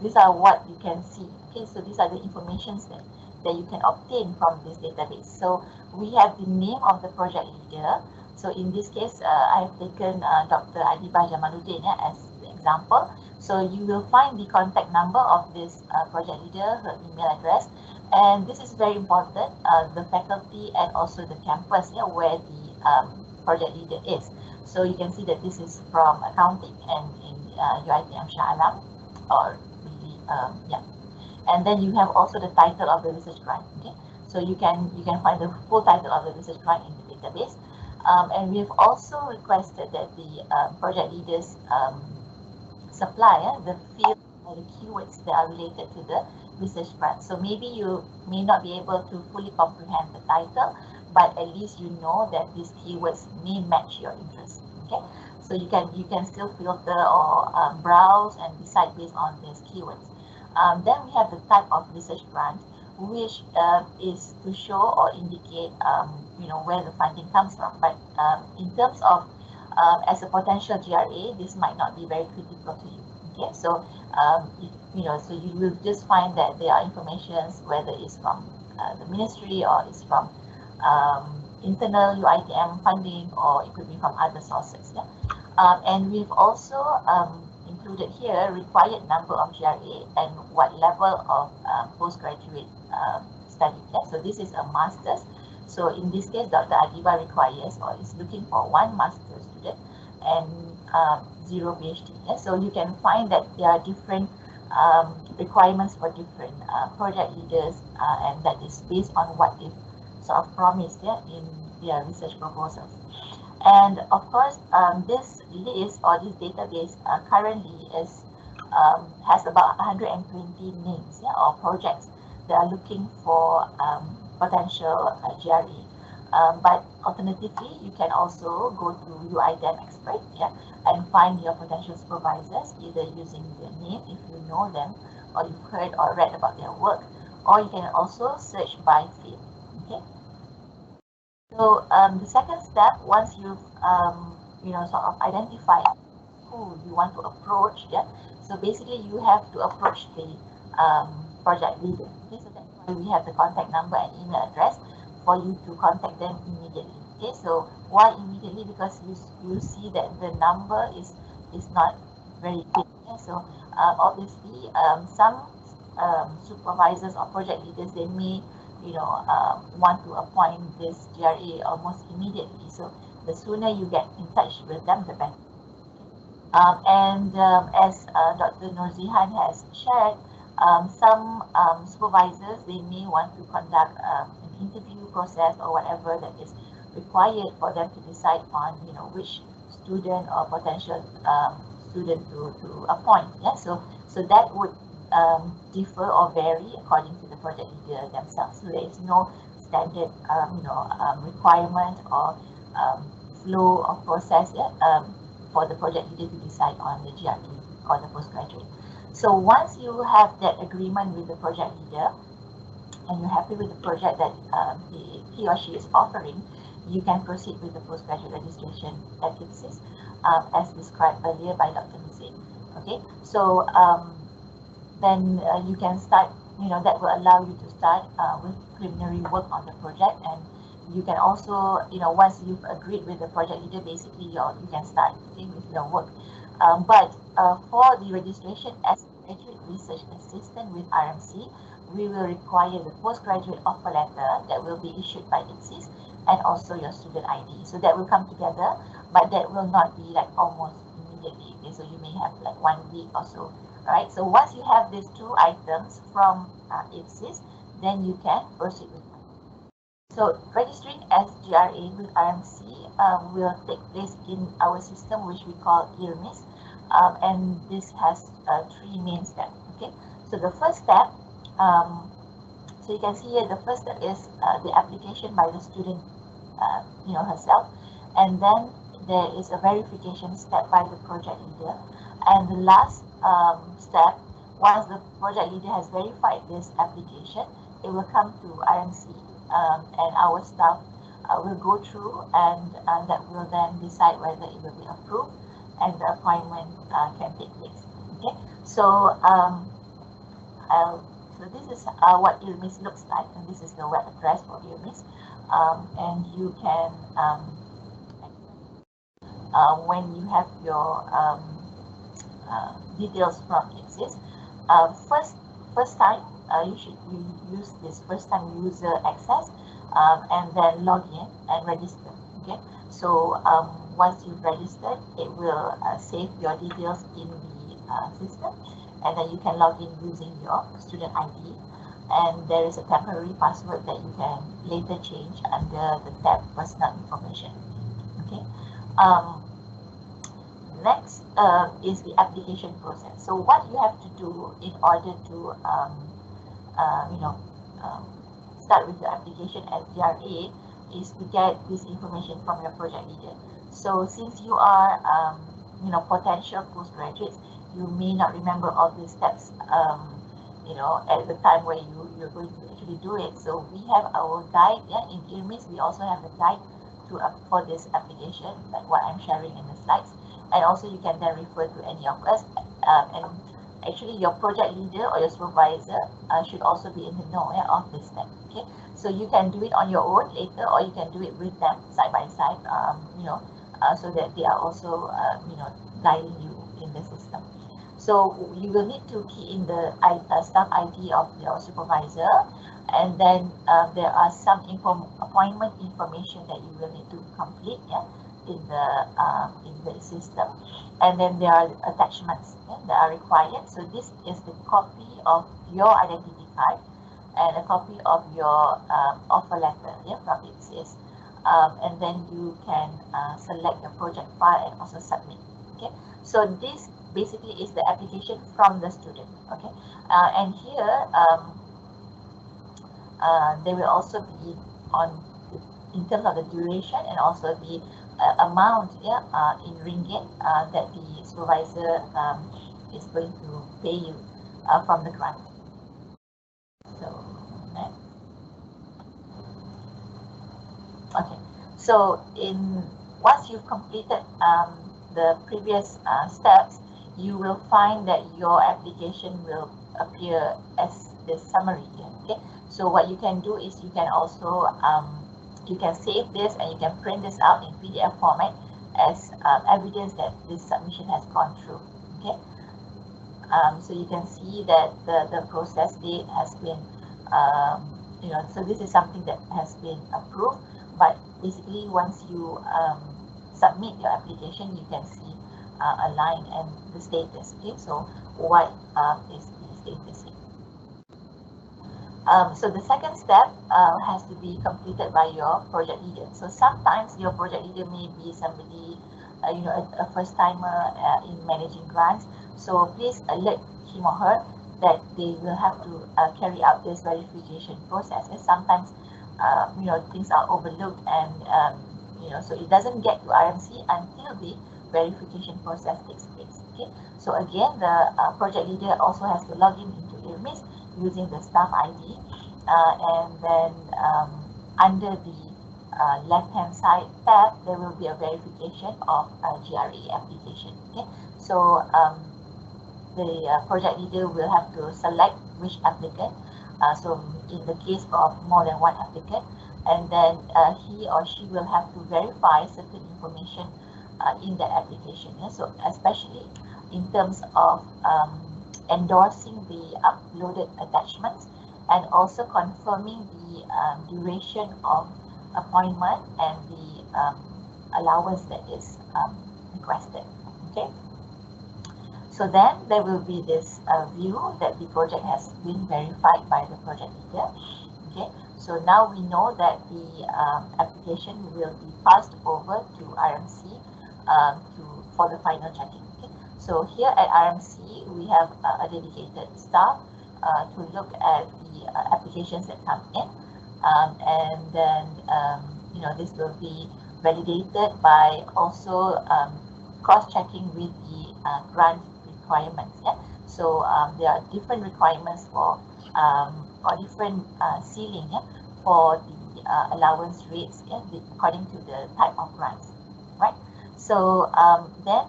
These are what you can see. Okay, so these are the informations that you can obtain from this database. So we have the name of the project leader. So in this case, I have taken Dr. Adibah Jamaluddin as the example. So you will find the contact number of this project leader, her email address, and this is very important, the faculty and also the campus, yeah, where the project leader is. So you can see that this is from accounting and in UiTM Shah Alam, or yeah, and then you have also the title of the research grant. Okay, so you can find the full title of the research grant in the database, and we've also requested that the project leaders supply the field or the keywords that are related to the research grant. So maybe you may not be able to fully comprehend the title, but at least you know that these keywords may match your interest. Okay, so you can still filter or browse and decide based on these keywords. Then we have the type of research grant, which is to show or indicate where the funding comes from. But in terms of as a potential GRA, this might not be very critical to you. Okay, so so you will just find that there are informations, whether it's from the ministry or it's from internal UiTM funding, or it could be from other sources. Yeah, and we've also included here required number of GRA and what level of postgraduate study. Yeah? So this is a master's. So in this case, Dr. Adibah requires or is looking for 1 master's student and 0 PhD. Yeah? So you can find that there are different requirements for different project leaders, and that is based on what they've sort of promised, yeah, in their research proposals. And of course, this list or this database currently is has about 120 names, yeah, or projects that are looking for potential GRE. But alternatively, you can also go to UiTM Expert, yeah, and find your potential supervisors, either using their name if you know them, or you've heard or read about their work, or you can also search by field. Okay. So the second step, once you've sort of identified who you want to approach, yeah. So basically, you have to approach the project leader. Okay, so that's why we have the contact number and email address for you to contact them immediately. Okay, so why immediately? Because you see that the number is not very big. Okay? So obviously, some supervisors or project leaders, they may want to appoint this GRA almost immediately. So the sooner you get in touch with them, the better. As Dr. Nurzihan has shared, some supervisors, they may want to conduct an interview process or whatever that is required for them to decide on which student or potential student to appoint. Yeah, so that would differ or vary according to the project leader themselves. So there is no standard requirement or flow of process, yeah, for the project leader to decide on the GRE or the postgraduate. So once you have that agreement with the project leader and you're happy with the project that he or she is offering, you can proceed with the postgraduate registration at IPSIS, as described earlier by Dr. Hussein. Okay, so then you can start, that will allow you to start with preliminary work on the project, and you can also, once you've agreed with the project leader, basically you can start with your work. But for the registration as graduate research assistant with RMC, we will require the postgraduate offer letter that will be issued by IPSIS and also your student ID. So that will come together, but that will not be like almost immediately. Okay, so you may have like 1 week or so. All right. So once you have these 2 items from IPSIS, then you can proceed with them. So registering as GRA with RMC will take place in our system, which we call IRMIS, and this has 3 main steps. Okay. So the first step, so you can see here, the first step is the application by the student, herself, and then there is a verification step by the project leader, and the last step, once the project leader has verified this application, it will come to RMC, and our staff will go through, and that will then decide whether it will be approved and the appointment can take place. Okay, so so this is what IRMIS looks like, and this is the web address for IRMIS, and you can when you have your details from IPSIS, first time you should use this first time user access, and then log in and register. Okay, so once you've registered, it will save your details in the system, and then you can log in using your student ID, and there is a temporary password that you can later change under the tab personal information. Okay. Next is the application process. So what you have to do in order to start with your application as GRA is to get this information from your project leader. So since you are potential postgraduates, you may not remember all these steps at the time where you're going to actually do it. So we have our guide, in IRMIS we also have a guide for this application, like what I'm sharing in the slides, and also you can then refer to any of us, and actually your project leader or your supervisor should also be in the know of this step. Okay, so you can do it on your own later, or you can do it with them side by side, so that they are also guiding you in the system. So you will need to key in the staff ID of your supervisor, and then there are some appointment information that you will need to complete in the system, and then there are attachments that are required. So this is the copy of your identity card and a copy of your offer letter from IPSIS, and then you can select the project file and also submit. Okay, so this basically is the application from the student. Okay, and here they will also be in terms of the duration and also the amount in ringgit that the supervisor is going to pay you from the grant. So okay, so once you've completed the previous steps, you will find that your application will appear as the summary here. Okay, so what you can do is you can also you can save this and you can print this out in PDF format as evidence that this submission has gone through. Okay, so you can see that the process date has been so this is something that has been approved, but basically once you submit your application, you can see a line and the status. Okay, so what is the status here? So the second step has to be completed by your project leader. So sometimes your project leader may be somebody, a first timer in managing grants. So please alert him or her that they will have to carry out this verification process. And sometimes, things are overlooked, and so it doesn't get to RMC until the verification process takes place. Okay, so again, the project leader also has to log in into IRMIS using the staff ID, and then under the left-hand side tab, there will be a verification of GRA application. Okay, so the project leader will have to select which applicant. So in the case of more than one applicant, and then he or she will have to verify certain information in the application. Yeah? So especially in terms of endorsing the uploaded attachments and also confirming the duration of appointment and the allowance that is requested. Okay. So then there will be this view that the project has been verified by the project leader. Okay, so now we know that the application will be passed over to RMC for the final checking. Okay, so here at RMC we have a dedicated staff to look at the applications that come in, and then this will be validated by also cross-checking with the grant requirements. Yeah, so there are different requirements for or different ceiling, yeah, for the allowance rates, yeah, according to the type of grants, right? So then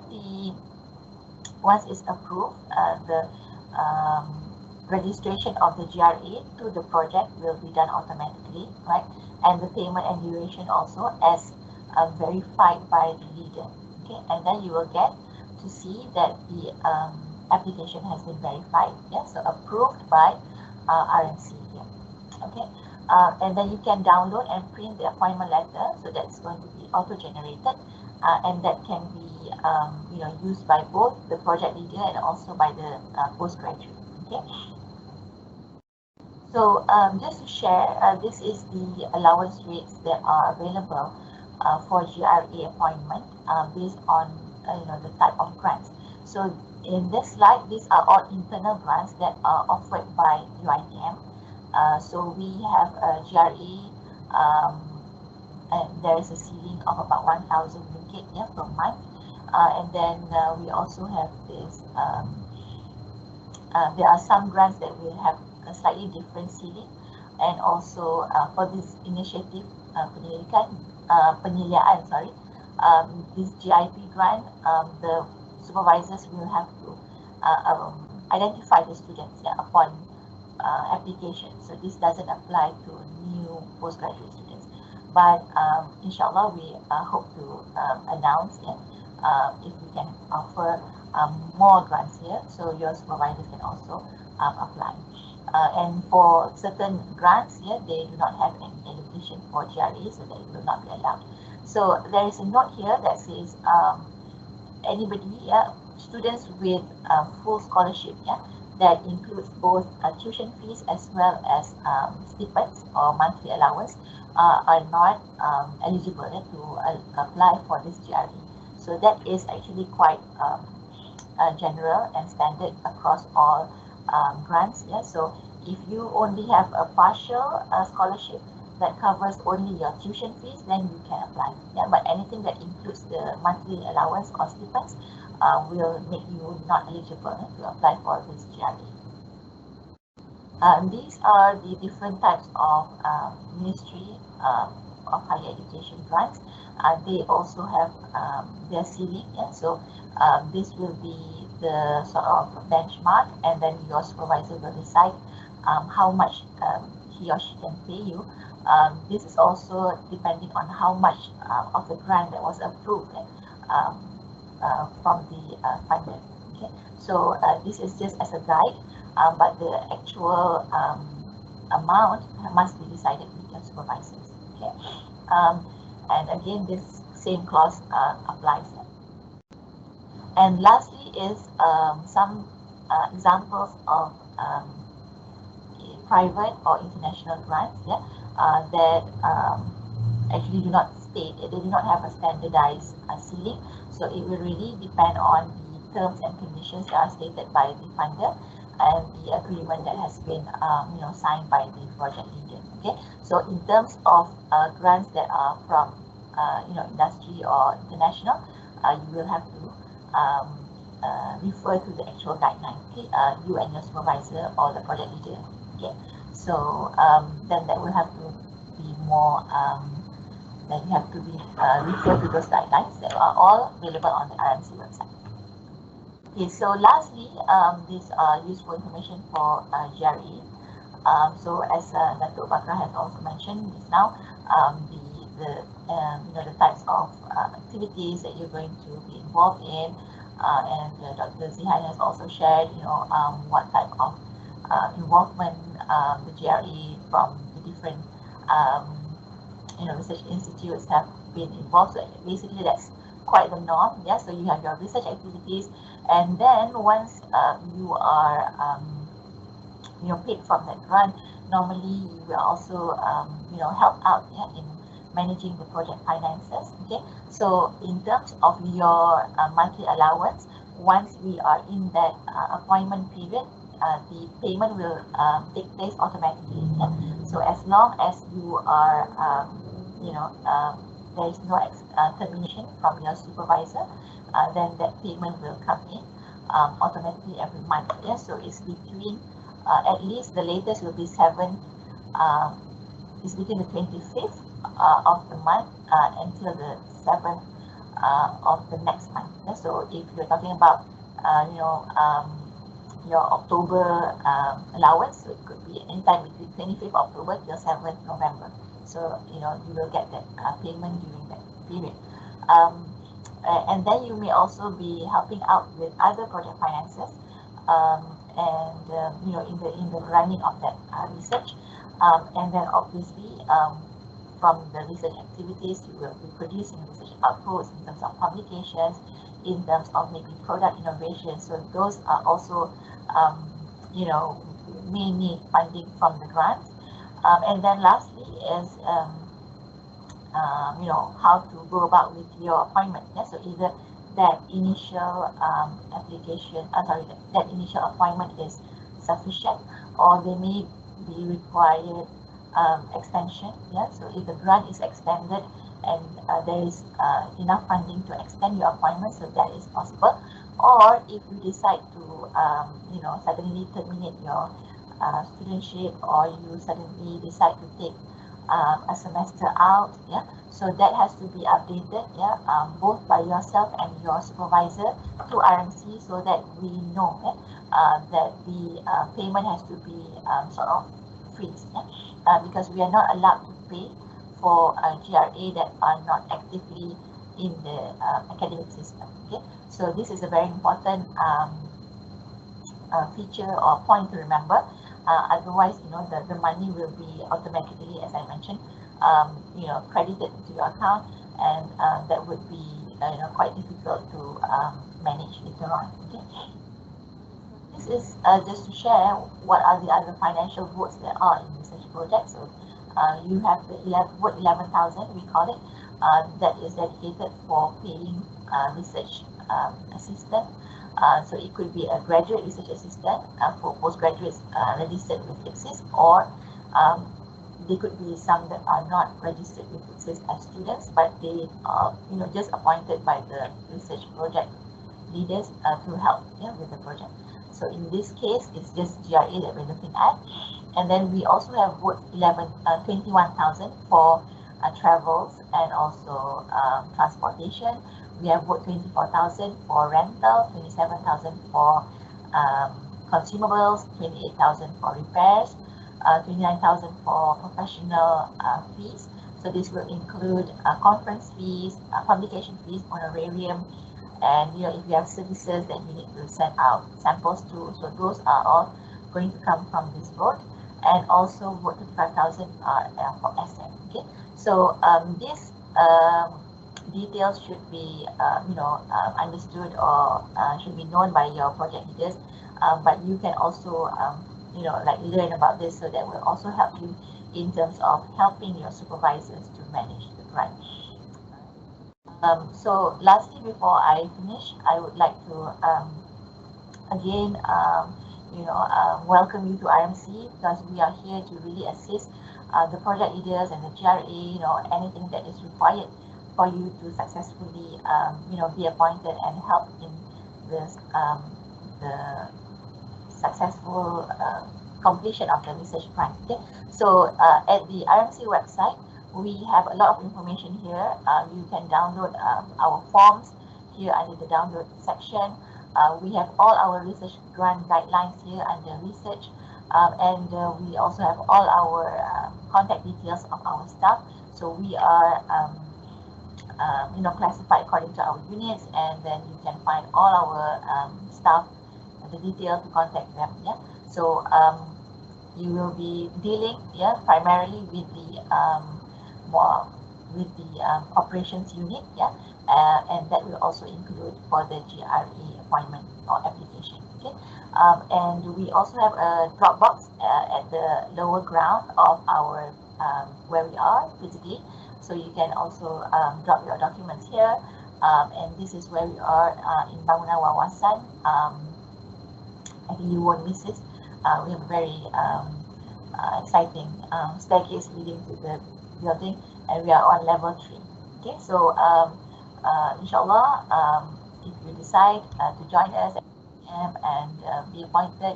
once it's approved, the registration of the GRA to the project will be done automatically, right? And the payment and duration also as verified by the leader. Okay, and then you will get to see that the application has been verified. Yeah, so approved by RMC here. Okay, and then you can download and print the appointment letter. So that's going to be auto-generated, and that can be used by both the project leader and also by the postgraduate. Okay. So just to share, this is the allowance rates that are available for GRA appointment based on the type of grants. So in this slide, these are all internal grants that are offered by UiTM. So we have a GRA, and there is a ceiling of about 1,000 ringgit, yeah, per month. And then we also have this. There are some grants that will have a slightly different ceiling, and also for this initiative penilaian, this GIP grant, the supervisors will have to identify the students, yeah, upon application. So this doesn't apply to new postgraduate students, but inshallah we hope to announce, yeah, if we can offer more grants here, so your supervisors can also apply. And for certain grants here, they do not have any allocation for GRA, so they will not be allowed. So there is a note here that says anybody, students with full scholarship, yeah, that includes both tuition fees as well as stipends or monthly allowance, are not eligible to apply for this GRA. So that is actually quite general and standard across all grants. Yeah, so if you only have a partial scholarship that covers only your tuition fees, then you can apply. Yeah, but anything that includes the monthly allowance or stipends will make you not eligible to apply for this GRA. These are the different types of Ministry of Higher Education grants. They also have their ceiling. Yeah? So this will be the sort of benchmark, and then your supervisor will decide how much he or she can pay you. This is also depending on how much of the grant that was approved from the funder. Okay, so this is just as a guide, but the actual amount must be decided with your supervisors. Okay, and again, this same clause applies. And lastly is some examples of private or international grants, yeah, that actually do not state, they do not have a standardized ceiling. So it will really depend on the terms and conditions that are stated by the funder and the agreement that has been signed by the project leader. Okay, so in terms of grants that are from industry or international, you will have to refer to the actual guideline. Okay, you and your supervisor or the project leader. Okay, so then that will have to be more then you have to be refer to those guidelines that are all available on the RMC website. Okay, so lastly, these are useful information for GRE. So as Datuk Bakra has also mentioned just now, the types of activities that you're going to be involved in, and Dr. Zihan has also shared, what type of involvement the GRE from the different research institutes have been involved. So basically, that's quite the norm. Yeah. So you have your research activities, and then once you are paid from that grant, normally you will also help out in managing the project finances. Okay, so in terms of your monthly allowance, once we are in that appointment period, the payment will take place automatically. Yeah? So as long as you are there is no termination from your supervisor, then that payment will come in automatically every month. Yeah? So it's between at least the latest will be is between the 25th of the month until the 7th of the next month. Yeah? So if you're talking about your October allowance, so it could be anytime between 25th October till 7th November. So you will get that payment during that period. And then you may also be helping out with other project finances, in the running of that research, and then obviously from the research activities, you will be producing research outputs in terms of publications, in terms of maybe product innovation. So those are also may need funding from the grant. And then lastly is how to go about with your appointment. Yeah? So either that initial that initial appointment is sufficient, or they may be required extension. Yeah, so if the grant is extended and there is enough funding to extend your appointment, so that is possible. Or if you decide to suddenly terminate your studentship, or you suddenly decide to take a semester out, yeah, so that has to be updated, yeah, both by yourself and your supervisor to RMC, so that we know that the payment has to be sort of freeze, yeah? Because we are not allowed to pay for GRA that are not actively in the academic system. Okay, so this is a very important feature or point to remember. Otherwise, the money will be automatically, as I mentioned, credited to your account, and that would be quite difficult to manage later on. Okay. This is just to share what are the other financial votes there are in research projects. So you have the vote 11,000, we call it, that is dedicated for paying research assistant. So it could be a graduate research assistant for postgraduates registered with ICSIS, or they could be some that are not registered with ICSIS as students, but they are just appointed by the research project leaders to help with the project. So in this case, it's just GRA that we're looking at. And then we also have vote 21,000 for travels and also transportation. We have vote 24,000 for rental, 27,000 for consumables, 28,000 for repairs, 29,000 for professional fees. So this will include conference fees, publication fees, honorarium, and if you have services that you need to send out samples to. So those are all going to come from this vote. And also vote 35,000 for SM. Okay, so these details should be understood or should be known by your project leaders, but you can also learn about this, so that will also help you in terms of helping your supervisors to manage the grant. So lastly, before I finish, I would like to again welcome you to RMC, because we are here to really assist the project leaders and the GRA, anything that is required for you to successfully be appointed and help in this the successful completion of the research grant. Okay, so at the RMC website, we have a lot of information here. You can download our forms here under the download section. We have all our research grant guidelines here under research, and we also have all our contact details of our staff. So we are classified according to our units, and then you can find all our staff, the detail to contact them. Yeah. So you will be dealing, primarily with the operations unit, and that will also include for the GRE appointment or application. Okay, and we also have a drop box at the lower ground of our where we are physically, so you can also drop your documents here, and this is where we are in Bangunan Wawasan. I think you won't miss it. We have a very exciting staircase leading to the building, and we are on level 3. Okay, so inshallah, if you decide to join us and be appointed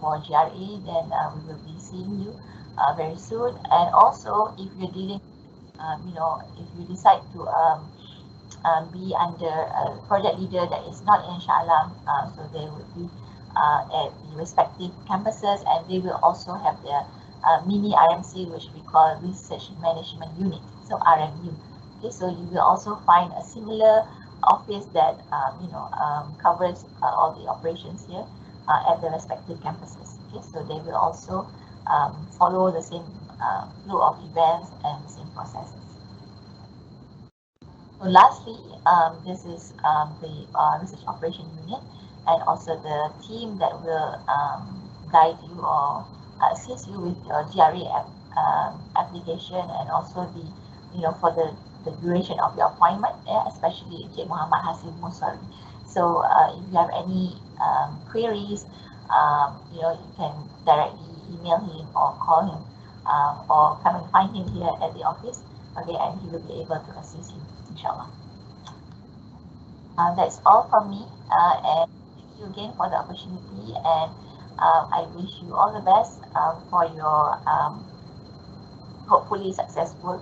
for GRE, then we will be seeing you very soon. And also, if you're dealing, if you decide to be under a project leader that is not in Shah Alam, so they would be at the respective campuses, and they will also have their mini RMC, which we call Research Management Unit, so RMU. Okay, so you will also find a similar office that covers all the operations here at the respective campuses. Okay, so they will also follow the same flow of events and the same processes. So lastly, this is the Research Operation Unit, and also the team that will guide you or assist you with your GRE application, and also the for the duration of your appointment, especially Encik Muhammad Hasim Musari. So if you have any queries, you can directly email him or call him, or come and find him here at the office. Okay, and he will be able to assist you, inshallah. That's all from me, and thank you again for the opportunity, and I wish you all the best for your hopefully successful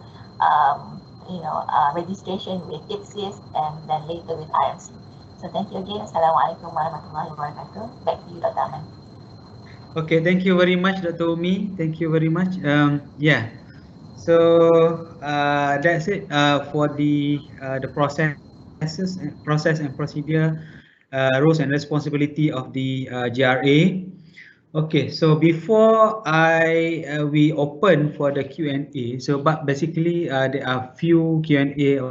registration with IPSIS and then later with IMC. So thank you again. Assalamualaikum warahmatullahi wabarakatuh. Back to you, Dr. Aman. Okay, thank you very much, Dr. Umi. Thank you very much. Yeah. So that's it for the process and procedure, roles and responsibility of the GRA. Okay, so before we open for the Q&A, so but basically there are few Q&A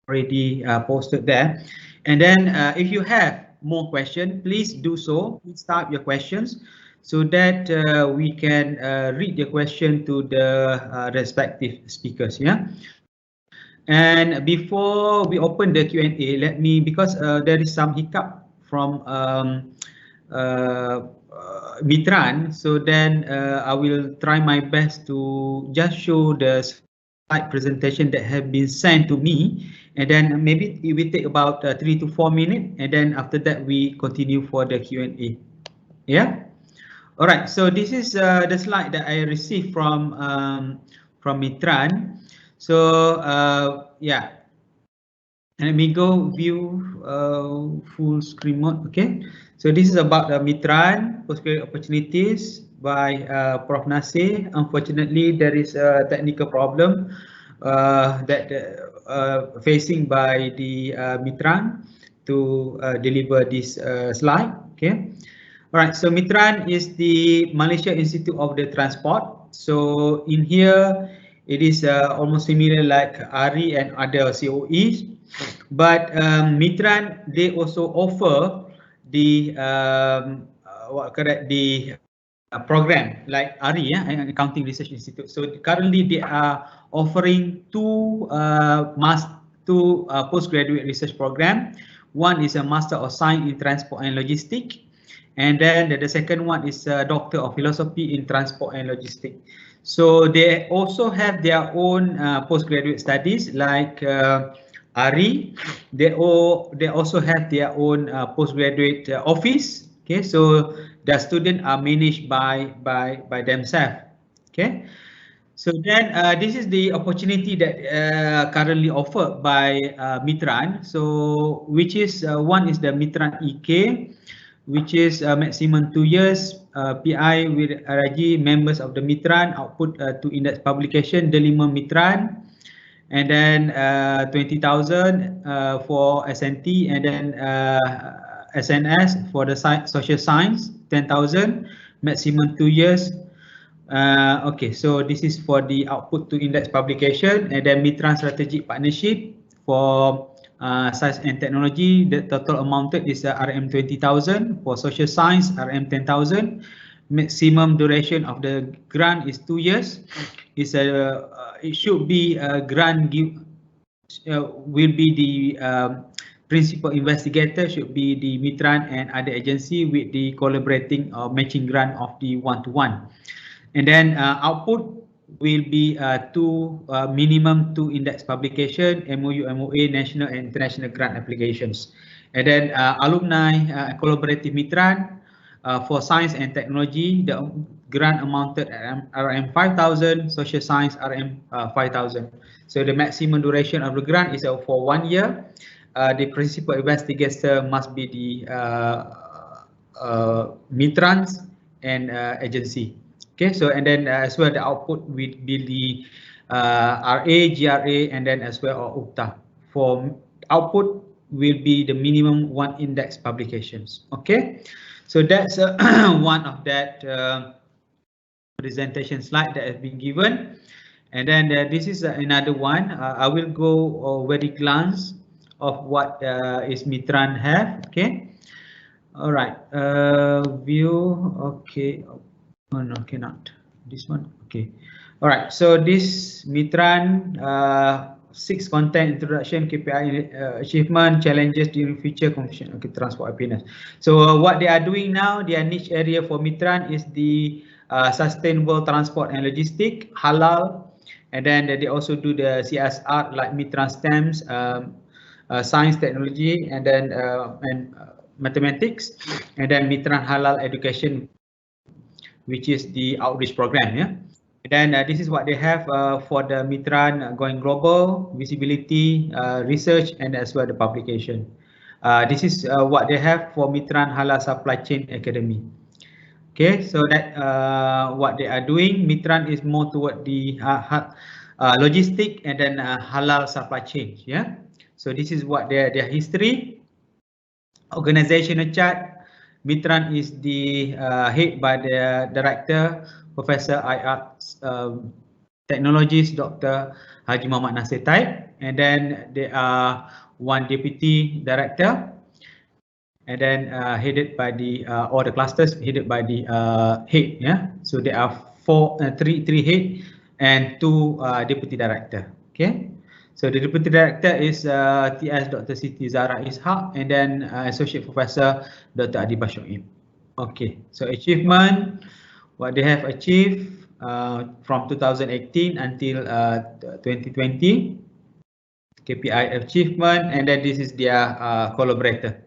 already posted there, and then if you have more questions, please do so. Please type your questions so that we can read the question to the respective speakers. Yeah. And before we open the Q&A, let me, because there is some hiccup from Mitran, so then I will try my best to just show the slide presentation that have been sent to me, and then maybe it will take about 3 to 4 minutes, and then after that we continue for the Q&A. Yeah. All right. So this is the slide that I received from Mitran. So yeah. And let me go view full screen mode. Okay, so this is about Mitran postgraduate opportunities by Prof. Nasir. Unfortunately, there is a technical problem that facing by the Mitran to deliver this slide. Okay, all right. So Mitran is the Malaysia Institute of the Transport. So in here, it is almost similar like ARI and other COEs. But Mitran, they also offer the program like ARI, Accounting Research Institute. So currently they are offering two postgraduate research program. One is a Master of Science in Transport and Logistics, and then the second one is a Doctor of Philosophy in Transport and Logistics. So they also have their own postgraduate studies like ARI. They also have their own postgraduate office. Okay, so the students are managed by themselves. Okay, So then this is the opportunity that currently offered by Mitran. So which is one is the Mitran EK, which is maximum 2 years. PI with RIG members of the Mitran output to index publication delima Mitran, and then 20,000 for SNT, and then SNS for the social science 10,000, maximum 2 years. Okay, so this is for the output to index publication, and then Mitran strategic partnership for science and technology. The total amounted is RM 20,000. For social science, RM 10,000. Maximum duration of the grant is 2 years. It should be a grant will be the principal investigator should be the Mitran and other agency with the collaborating or matching grant of the one-to-one. And then output will be minimum 2 index publication, MOU, MOA, national and international grant applications. And then alumni collaborative Mitran for science and technology, the grant amounted RM 5,000, social science RM 5,000. So the maximum duration of the grant is for 1 year. The principal investigator must be the Mitrans and agency. Okay, so and then as well the output will be the RA, GRA, and then as well UPTA. For output will be the minimum 1 index publications. Okay, so that's one of that presentation slide that has been given. And then this is another one. I will go very glance of what is Mitran have. Okay, all right. View. Okay. Oh no, cannot. This one. Okay. All right. So this Mitran 6 content introduction, KPI achievement, challenges during future confusion. Okay, transport happiness. So what they are doing now, their niche area for Mitran is the sustainable transport and logistic, halal, and then they also do the CSR like Mitran STEMs, science, technology, and then mathematics, and then Mitran halal education, which is the outreach program. Yeah. And then this is what they have for the Mitran going global, visibility, research, and as well the publication. This is what they have for Mitran Halal Supply Chain Academy. Okay, so that what they are doing, Mitran is more toward the logistic and then halal supply chain. Yeah. So this is what their history, organizational chart. Mitran is the head by the director, Professor IR Technologies, Dr. Haji Muhammad Nasir Taib, and then there are 1 deputy director, and then headed by the all the clusters headed by the head. Yeah, so there are three head and 2 deputy director. Okay. So the deputy director is TS Dr. Siti Zahra Ishaq, and then associate professor Dr. Adi Bashoim. Okay, so achievement, what they have achieved from 2018 until 2020, KPI achievement, and then this is their collaborator.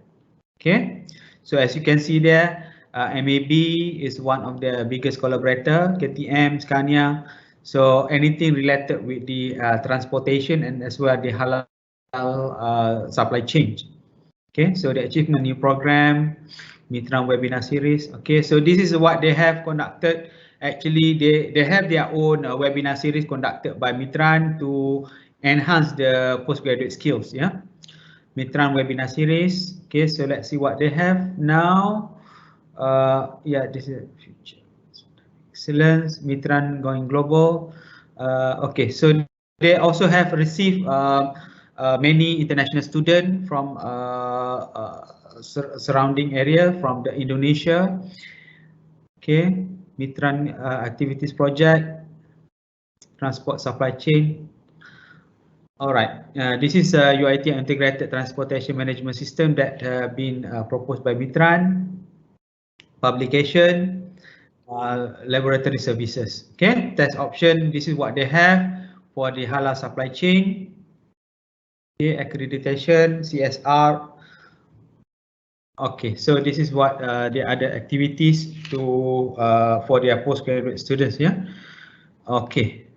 Okay, so as you can see there, MAB is one of the biggest collaborator, KTM, Scania. So anything related with the transportation and as well the halal supply chain. Okay, so the achievement new program, Mitran webinar series. Okay, so this is what they have conducted. Actually, they have their own webinar series conducted by Mitran to enhance the postgraduate skills. Yeah, Mitran webinar series. Okay, so let's see what they have now. Yeah, this is future. Excellence, Mitran going global. Okay, so they also have received many international students from surrounding area from the Indonesia. Okay, Mitran activities project, transport supply chain. All right, this is a UiTM integrated transportation management system that been proposed by Mitran. Publication. Laboratory services. Okay, test option. This is what they have for the halal supply chain. Okay, accreditation, CSR. Okay, so this is what the other activities to for their postgraduate students. Yeah. Okay.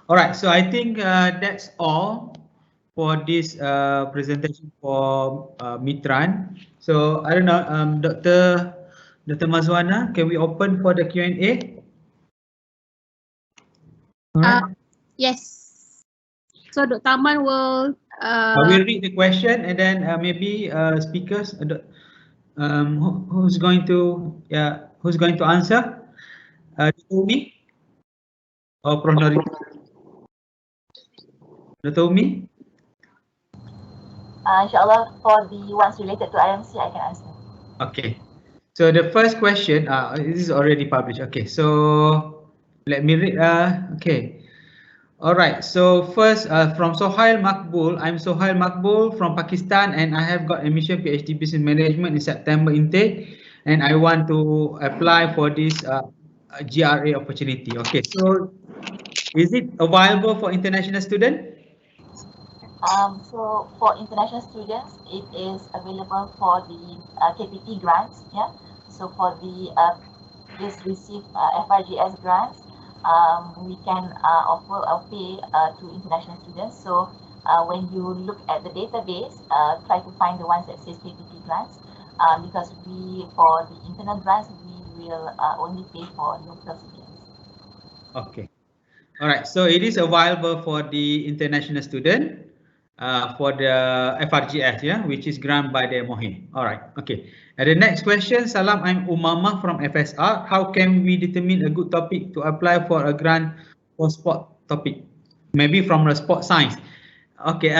All right, so I think that's all for this presentation for Mitran. So I don't know, Dr. Mazwana, can we open for the Q&A? All right. Yes. So Dr. Aman will We'll read the question and then maybe speakers. Who's going to answer? Umi or Prof. Norita? Dr. Umi? Inshallah, for the ones related to IMC, I can answer. Okay. So the first question, this is already published. Okay, so let me read. Okay. All right. So first, from Sohail Makbul, I'm Sohail Makbul from Pakistan, and I have got admission PhD Business Management in September intake, and I want to apply for this GRA opportunity. Okay. So is it available for international student? So for international students, it is available for the KPT grants. Yeah. So for the just receive FRGS grants, we can offer or pay to international students. So when you look at the database, try to find the ones that says KPT grants, because for the internal grants, we will only pay for local students. Okay. All right. So it is available for the international student. For the FRGS, yeah, which is granted by the MOHE. All right, okay. And the next question, Salam, I'm Umama from FSR. How can we determine a good topic to apply for a grant for sport topic? Maybe from the sport science. Okay,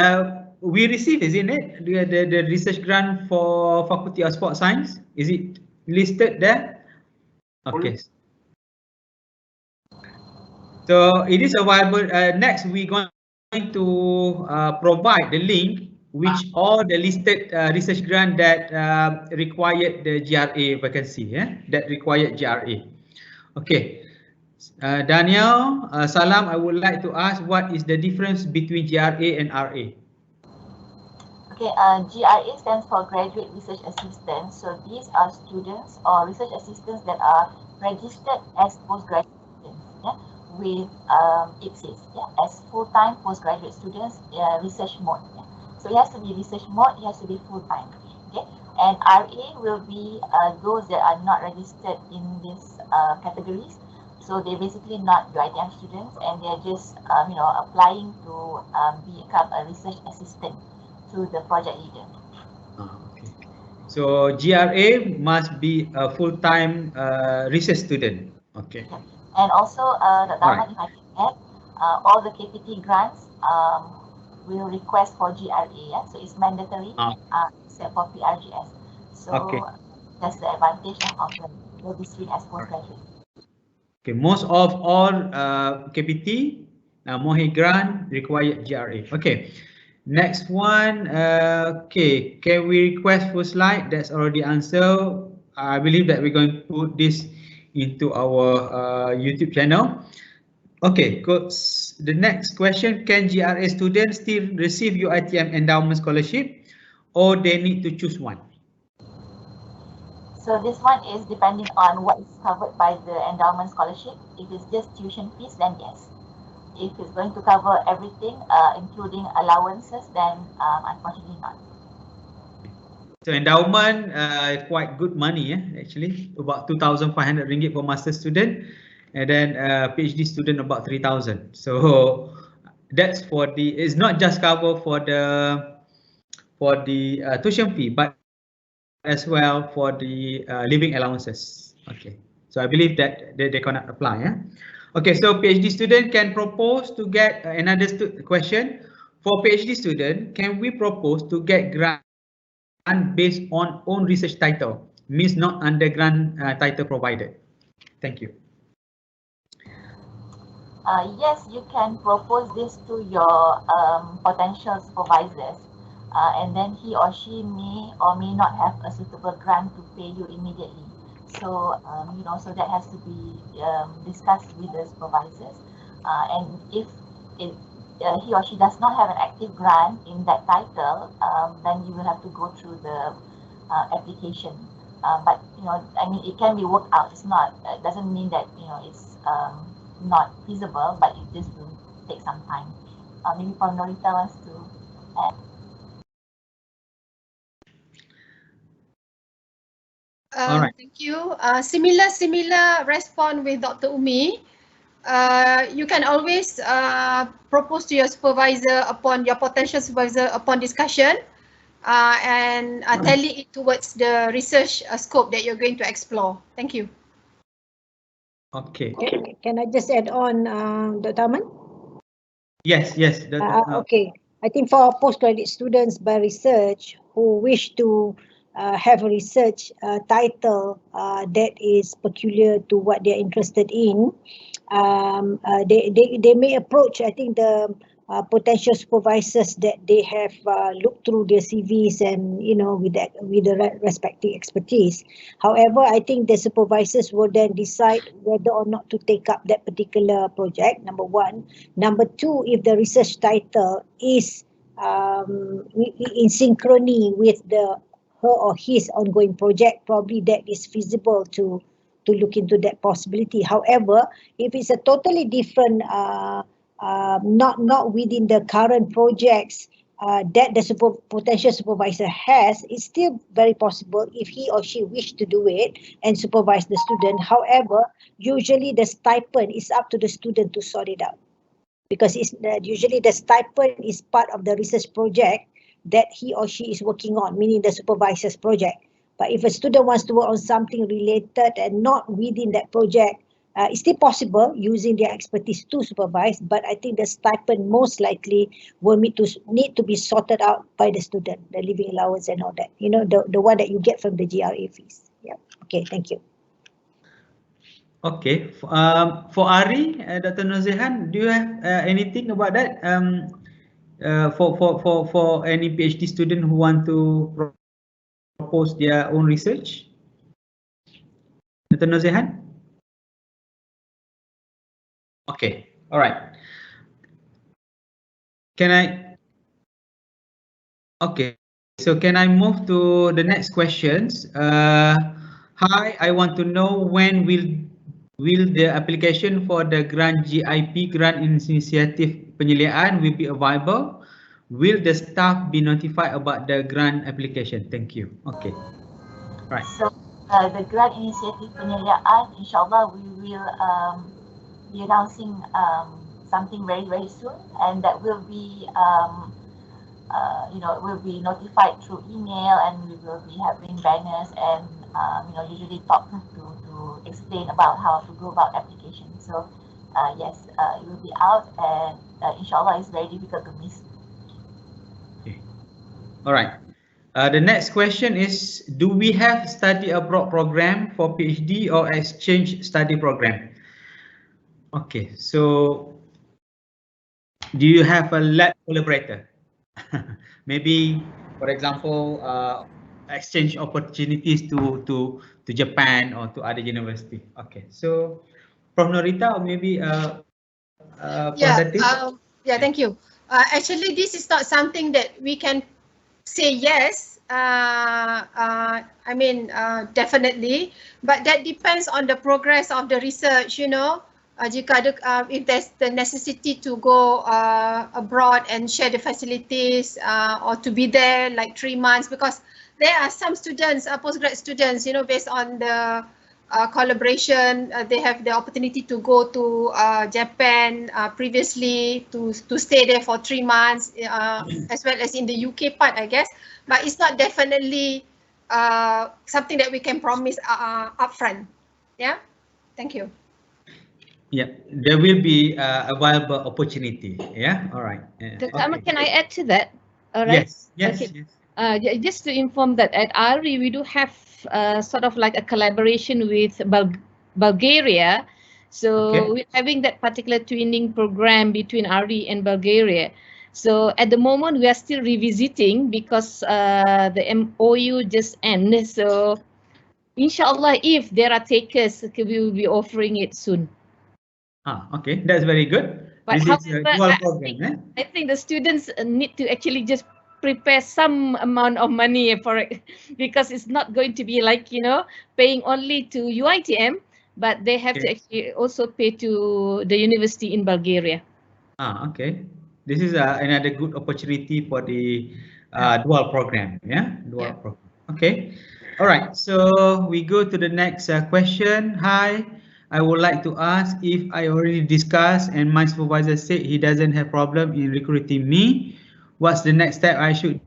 we received, isn't it, the research grant for Faculty of Sport Science? Is it listed there? Okay. So it is available. Next, we're going to provide the link which all the listed research grant that required the GRA vacancy, that required GRA. Okay. Daniel, Salam, I would like to ask what is the difference between GRA and RA? Okay, GRA stands for Graduate Research Assistant. So these are students or research assistants that are registered as postgraduate students, yeah, with IPSIS, yeah, as full-time postgraduate students, research mode. Yeah. So it has to be research mode, it has to be full-time. Okay, and RA will be those that are not registered in these categories. So they're basically not UiTM students, and they're just applying to become a research assistant to the project leader. Okay. So GRA must be a full-time research student. Okay. Yeah. And also, if I can add, all the KPT grants will request for GRA. Yeah? So it's mandatory except for PRGS. So that's the advantage of the will be seen as postgraduate. Okay, most of all KPT, MOHE grant required GRA. Okay, next one. Okay, can we request full slide? That's already answered. I believe that we're going to put this into our YouTube channel. Okay, the next question, can GRA students still receive UiTM endowment scholarship or they need to choose one? So this one is depending on what is covered by the endowment scholarship. If it's just tuition fees, then yes. If it's going to cover everything, including allowances, then unfortunately not. So endowment, quite good money, actually, about 2,500 ringgit for master student, and then PhD student about 3,000. So that's for the. It's not just cover for the tuition fee, but as well for the living allowances. Okay, so I believe that they cannot apply. Yeah. Okay, so PhD student can propose to get another question. For PhD student, can we propose to get grant based on own research title, means not under grant title provided? Thank you. Yes, you can propose this to your potential supervisors, and then he or she may or may not have a suitable grant to pay you immediately. So so that has to be discussed with the supervisors, and if he or she does not have an active grant in that title, then you will have to go through the application. But I mean, it can be worked out. It's not. It doesn't mean that it's not feasible, but it just will take some time. Maybe Prof. Norita wants to add. All right. Thank you. Similar response with Dr. Umi. You can always propose to your supervisor upon your potential supervisor upon discussion and tally it towards the research scope that you're going to explore. Thank you. Okay. Can I just add on, Dr. Aman? Yes. Okay. I think for postgraduate students by research who wish to have a research title that is peculiar to what they're interested in, they may approach, I think, the potential supervisors that they have looked through their CVs and, you know, with the respective expertise. However, I think the supervisors will then decide whether or not to take up that particular project, number one. Number two, if the research title is in synchrony with her or his ongoing project, probably that is feasible to look into that possibility. However, if it's a totally different, not within the current projects that the potential supervisor has, it's still very possible if he or she wish to do it and supervise the student. However, usually the stipend is up to the student to sort it out, because it's usually the stipend is part of the research project that he or she is working on, meaning the supervisor's project. But if a student wants to work on something related and not within that project, it's still possible using their expertise to supervise, but I think the stipend most likely will need to be sorted out by the student, the living allowance and all that, you know, the one that you get from the GRA fees. Yeah. Okay, thank you. Okay. For Ari, Dr. Nozihan, do you have anything about that? For any PhD student who want to propose their own research, Dr. Nozihan? Okay. All right. Okay. So can I move to the next questions? Hi, I want to know when will the application for the grant GIP grant initiative penyeliaan will be available? Will the staff be notified about the grant application? Thank you. Okay. Right. So the grant initiative penyeliaan, inshallah we will be announcing something very soon, and that will be will be notified through email, and we will be having banners and usually talk to explain about how to go about application. So yes, it will be out, and inshallah it's very difficult to miss. Okay. All right. The next question is, do we have study abroad program for PhD or exchange study program? Okay, so do you have a lab collaborator? Maybe, for example, exchange opportunities to Japan or to other university. Okay, so Prof. Norita or maybe Yeah, thank you. Actually, this is not something that we can say yes. I mean, definitely, but that depends on the progress of the research. You know, jika ada, if there's the necessity to go abroad and share the facilities or to be there like 3 months, because there are some students, postgrad students, you know, based on the collaboration, they have the opportunity to go to Japan previously to stay there for 3 months, as well as in the UK part, I guess. But it's not definitely something that we can promise upfront. Yeah, thank you. Yeah, there will be a viable opportunity. Yeah, all right. Dr. Ahmad, can I add to that? All right. Yes. Okay. Just to inform that at ARI we do have sort of like a collaboration with Bulgaria. So we're having that particular twinning program between ARI and Bulgaria. So at the moment we are still revisiting because the MOU just ended. So inshallah, if there are takers, we will be offering it soon. Okay, that's very good. But this however, is a dual program. I think the students need to actually just prepare some amount of money for it, because it's not going to be like, you know, paying only to UiTM, but they have to actually also pay to the university in Bulgaria. Okay. This is another good opportunity for the dual program. Yeah, dual program. Okay. All right. So we go to the next question. Hi. I would like to ask if I already discussed and my supervisor said he doesn't have problem in recruiting me. What's the next step I should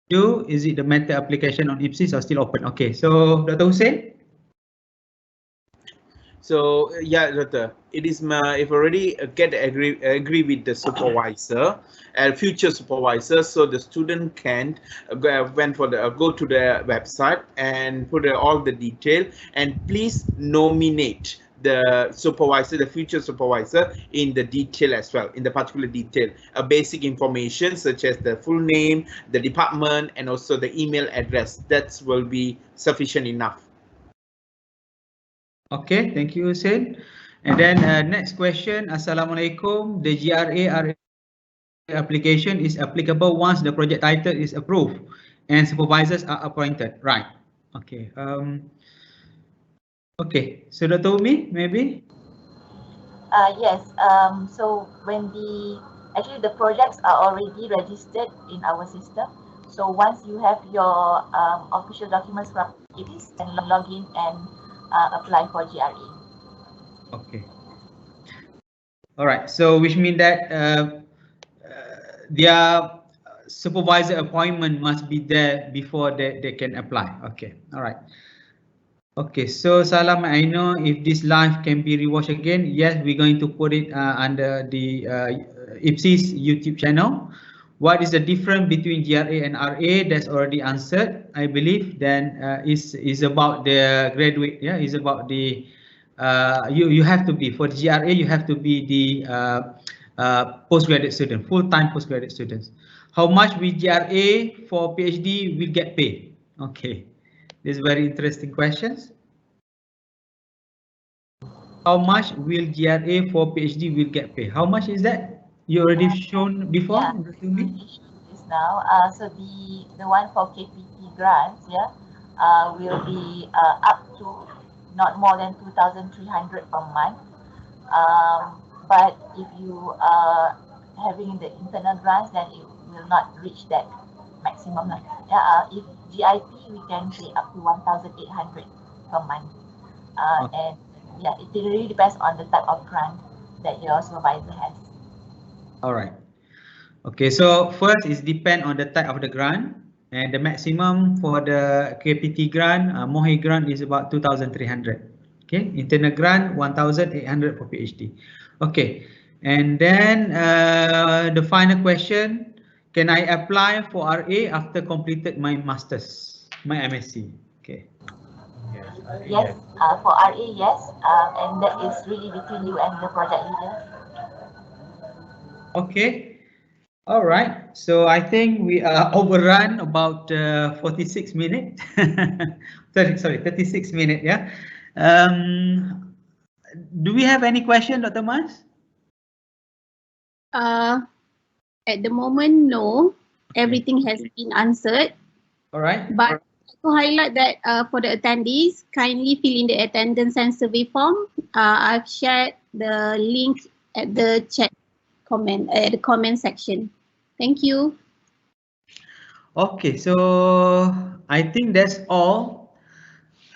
do? Is it the meta application on IPSIS or still open? Okay. So Dr. Hussein. So yeah, Doctor, it is if already agree with the supervisor and future supervisor, so the student can go to the website and put all the detail, and please nominate the supervisor, the future supervisor, in the detail as well, in the particular detail, basic information such as the full name, the department, and also the email address. That will be sufficient enough. Okay, thank you, Hussein. And then next question, Assalamualaikum. The GRA application is applicable once the project title is approved and supervisors are appointed, right? Okay. Okay, so Dr. Umi, maybe? Yes. So when actually the projects are already registered in our system. So once you have your official documents from IPSIS, then log in and apply for GRA. Okay. All right. So which means that their supervisor appointment must be there before they can apply. Okay. All right. Okay, so Salam, I know if this live can be rewatched again, yes, we're going to put it under the IPSIS YouTube channel. What is the difference between GRA and RA? That's already answered, I believe. Then is about the graduate. Yeah, is about the you have to be for the GRA. You have to be the postgraduate student, full-time postgraduate students. How much with GRA for PhD will get paid? Okay. This is very interesting questions. How much will GRA for PhD will get paid? How much is that? You already shown before to me. This now. So the one for KPT grants, will be up to not more than 2,300 per month. But if you are having the internal grants, then it will not reach that maximum. If GIP, we can pay up to 1,800 per month. And yeah, it really depends on the type of grant that your supervisor has. All right. Okay, so first is depend on the type of the grant, and the maximum for the KPT grant, MOHE grant is about 2,300. Okay, internal grant 1,800 for PhD. Okay, and then the final question, can I apply for RA after completed my master's, my MSc? Okay. Yes, for RA, yes, and that is really between you and the project leader. Okay. All right. So I think we are overrun about 46 minutes. sorry, 36 minutes. Yeah. Do we have any question, Dr. Mas? At the moment, no. Everything has been answered. All right. But to highlight that for the attendees, kindly fill in the attendance and survey form. I've shared the link at the chat comment, at the comment section. Thank you. Okay, so I think that's all.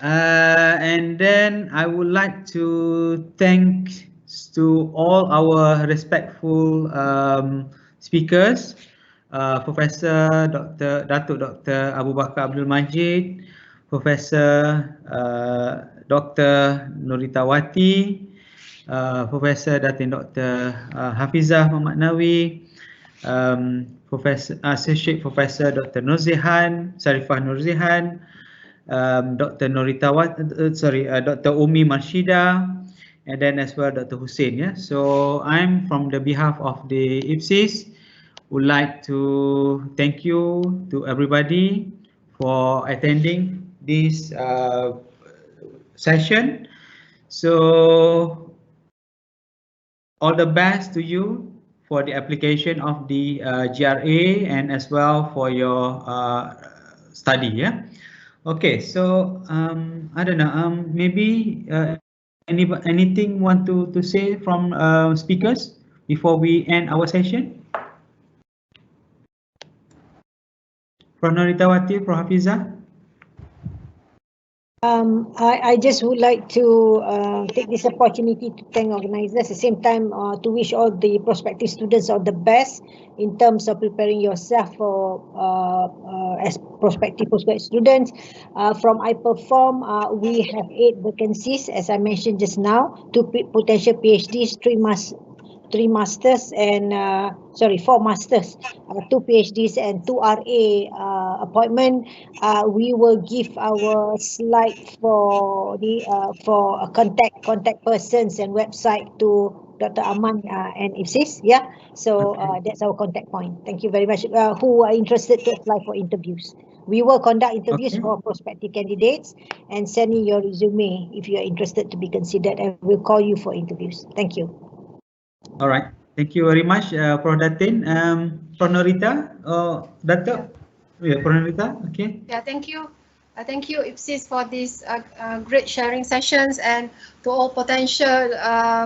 And then I would like to thank to all our respectful speakers, Professor Dr. Abu Bakar Abdul Majid, Professor Dr. Noritawati, Professor Datin Dr. Hafizah Muhammad Nawi, Professor Associate Professor Dr. Nurzihan, Sarifah Nurzihan, Dr. Dr. Umi Marshida, and then as well Dr. Hussein. Yeah, so I'm from the behalf of the IPSIS would like to thank you to everybody for attending this session. So all the best to you for the application of the GRA and as well for your study. Yeah. Okay. So I don't know. Maybe anything want to say from speakers? before we end our session? Prof. Noritawati, Prof. Hafiza? I just would like to take this opportunity to thank organizers, at the same time to wish all the prospective students all the best in terms of preparing yourself for as prospective postgraduate students. From iPerform, we have 8 vacancies, as I mentioned just now, 2 potential PhDs, 4 masters, 2 PhDs and 2 RA appointment. We will give our slide for the contact persons and website to Dr. Aman and IPSIS. Yeah, so that's our contact point. Thank you very much. Who are interested to apply for interviews? We will conduct interviews for prospective candidates and send in your resume if you are interested to be considered, and we'll call you for interviews. Thank you. All right. Thank you very much, Prof. Datin. Prof. Norita, Dato? Yeah, Prof. Norita, okay. Yeah, thank you. Thank you, IPSIS, for these great sharing sessions, and to all potential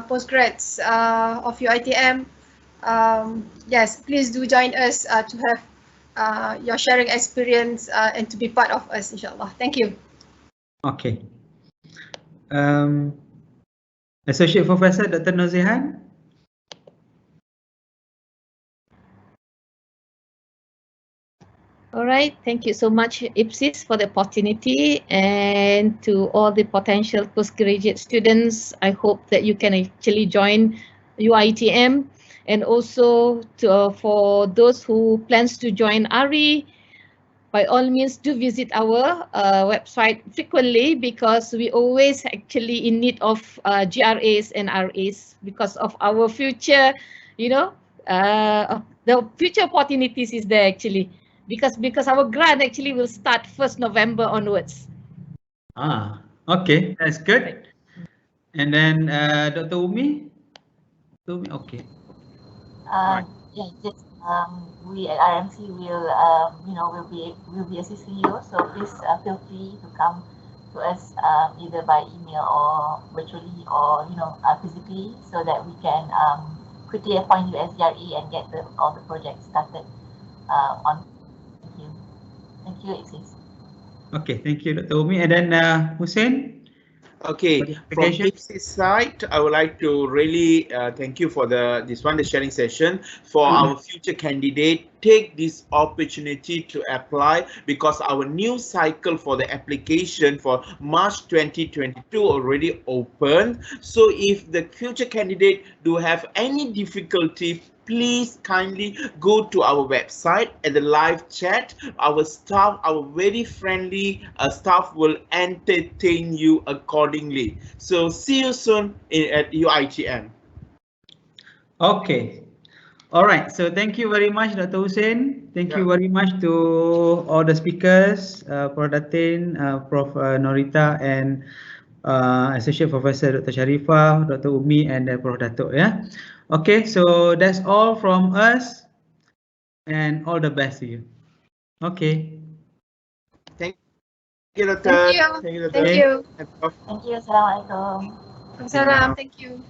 postgrads of UiTM. Yes, please do join us to have your sharing experience and to be part of us, inshallah. Thank you. Okay. Associate Professor Dr. Nozihan. All right, thank you so much, IPSIS, for the opportunity, and to all the potential postgraduate students. I hope that you can actually join UiTM, and also for those who plans to join ARI, by all means do visit our website frequently, because we always actually in need of GRAs and RAs because of our future, the future opportunities is there actually. Because our grant actually will start 1st November onwards. Okay, that's good. And then Dr. Umi? Okay. Yeah, just we at RMC will be assisting you. So please feel free to come to us either by email or virtually or physically, so that we can quickly appoint you as GRE and get all the projects started on. Thank you, IPSIS. Okay, thank you, Dr. Umi. And then Hussein? Okay, from IPSIS side, I would like to really thank you for the sharing session. For our future candidate, take this opportunity to apply, because our new cycle for the application for March 2022 already opened. So if the future candidate do have any difficulty, please kindly go to our website at the live chat. Our staff, our very friendly staff, will entertain you accordingly. So see you soon at UiTM. Okay. All right. So thank you very much, Dr. Hussein. Thank you very much to all the speakers, Prof. Datin, Prof. Norita, and Associate Professor Dr. Sharifah, Dr. Umi, and Prof. Dato. Yeah. Okay. So that's all from us, and all the best to you. Okay. Thank you, Doctor. Thank you. Thank you, Doctor. Thank you. Thank you. Assalamualaikum. Salam. Thank you.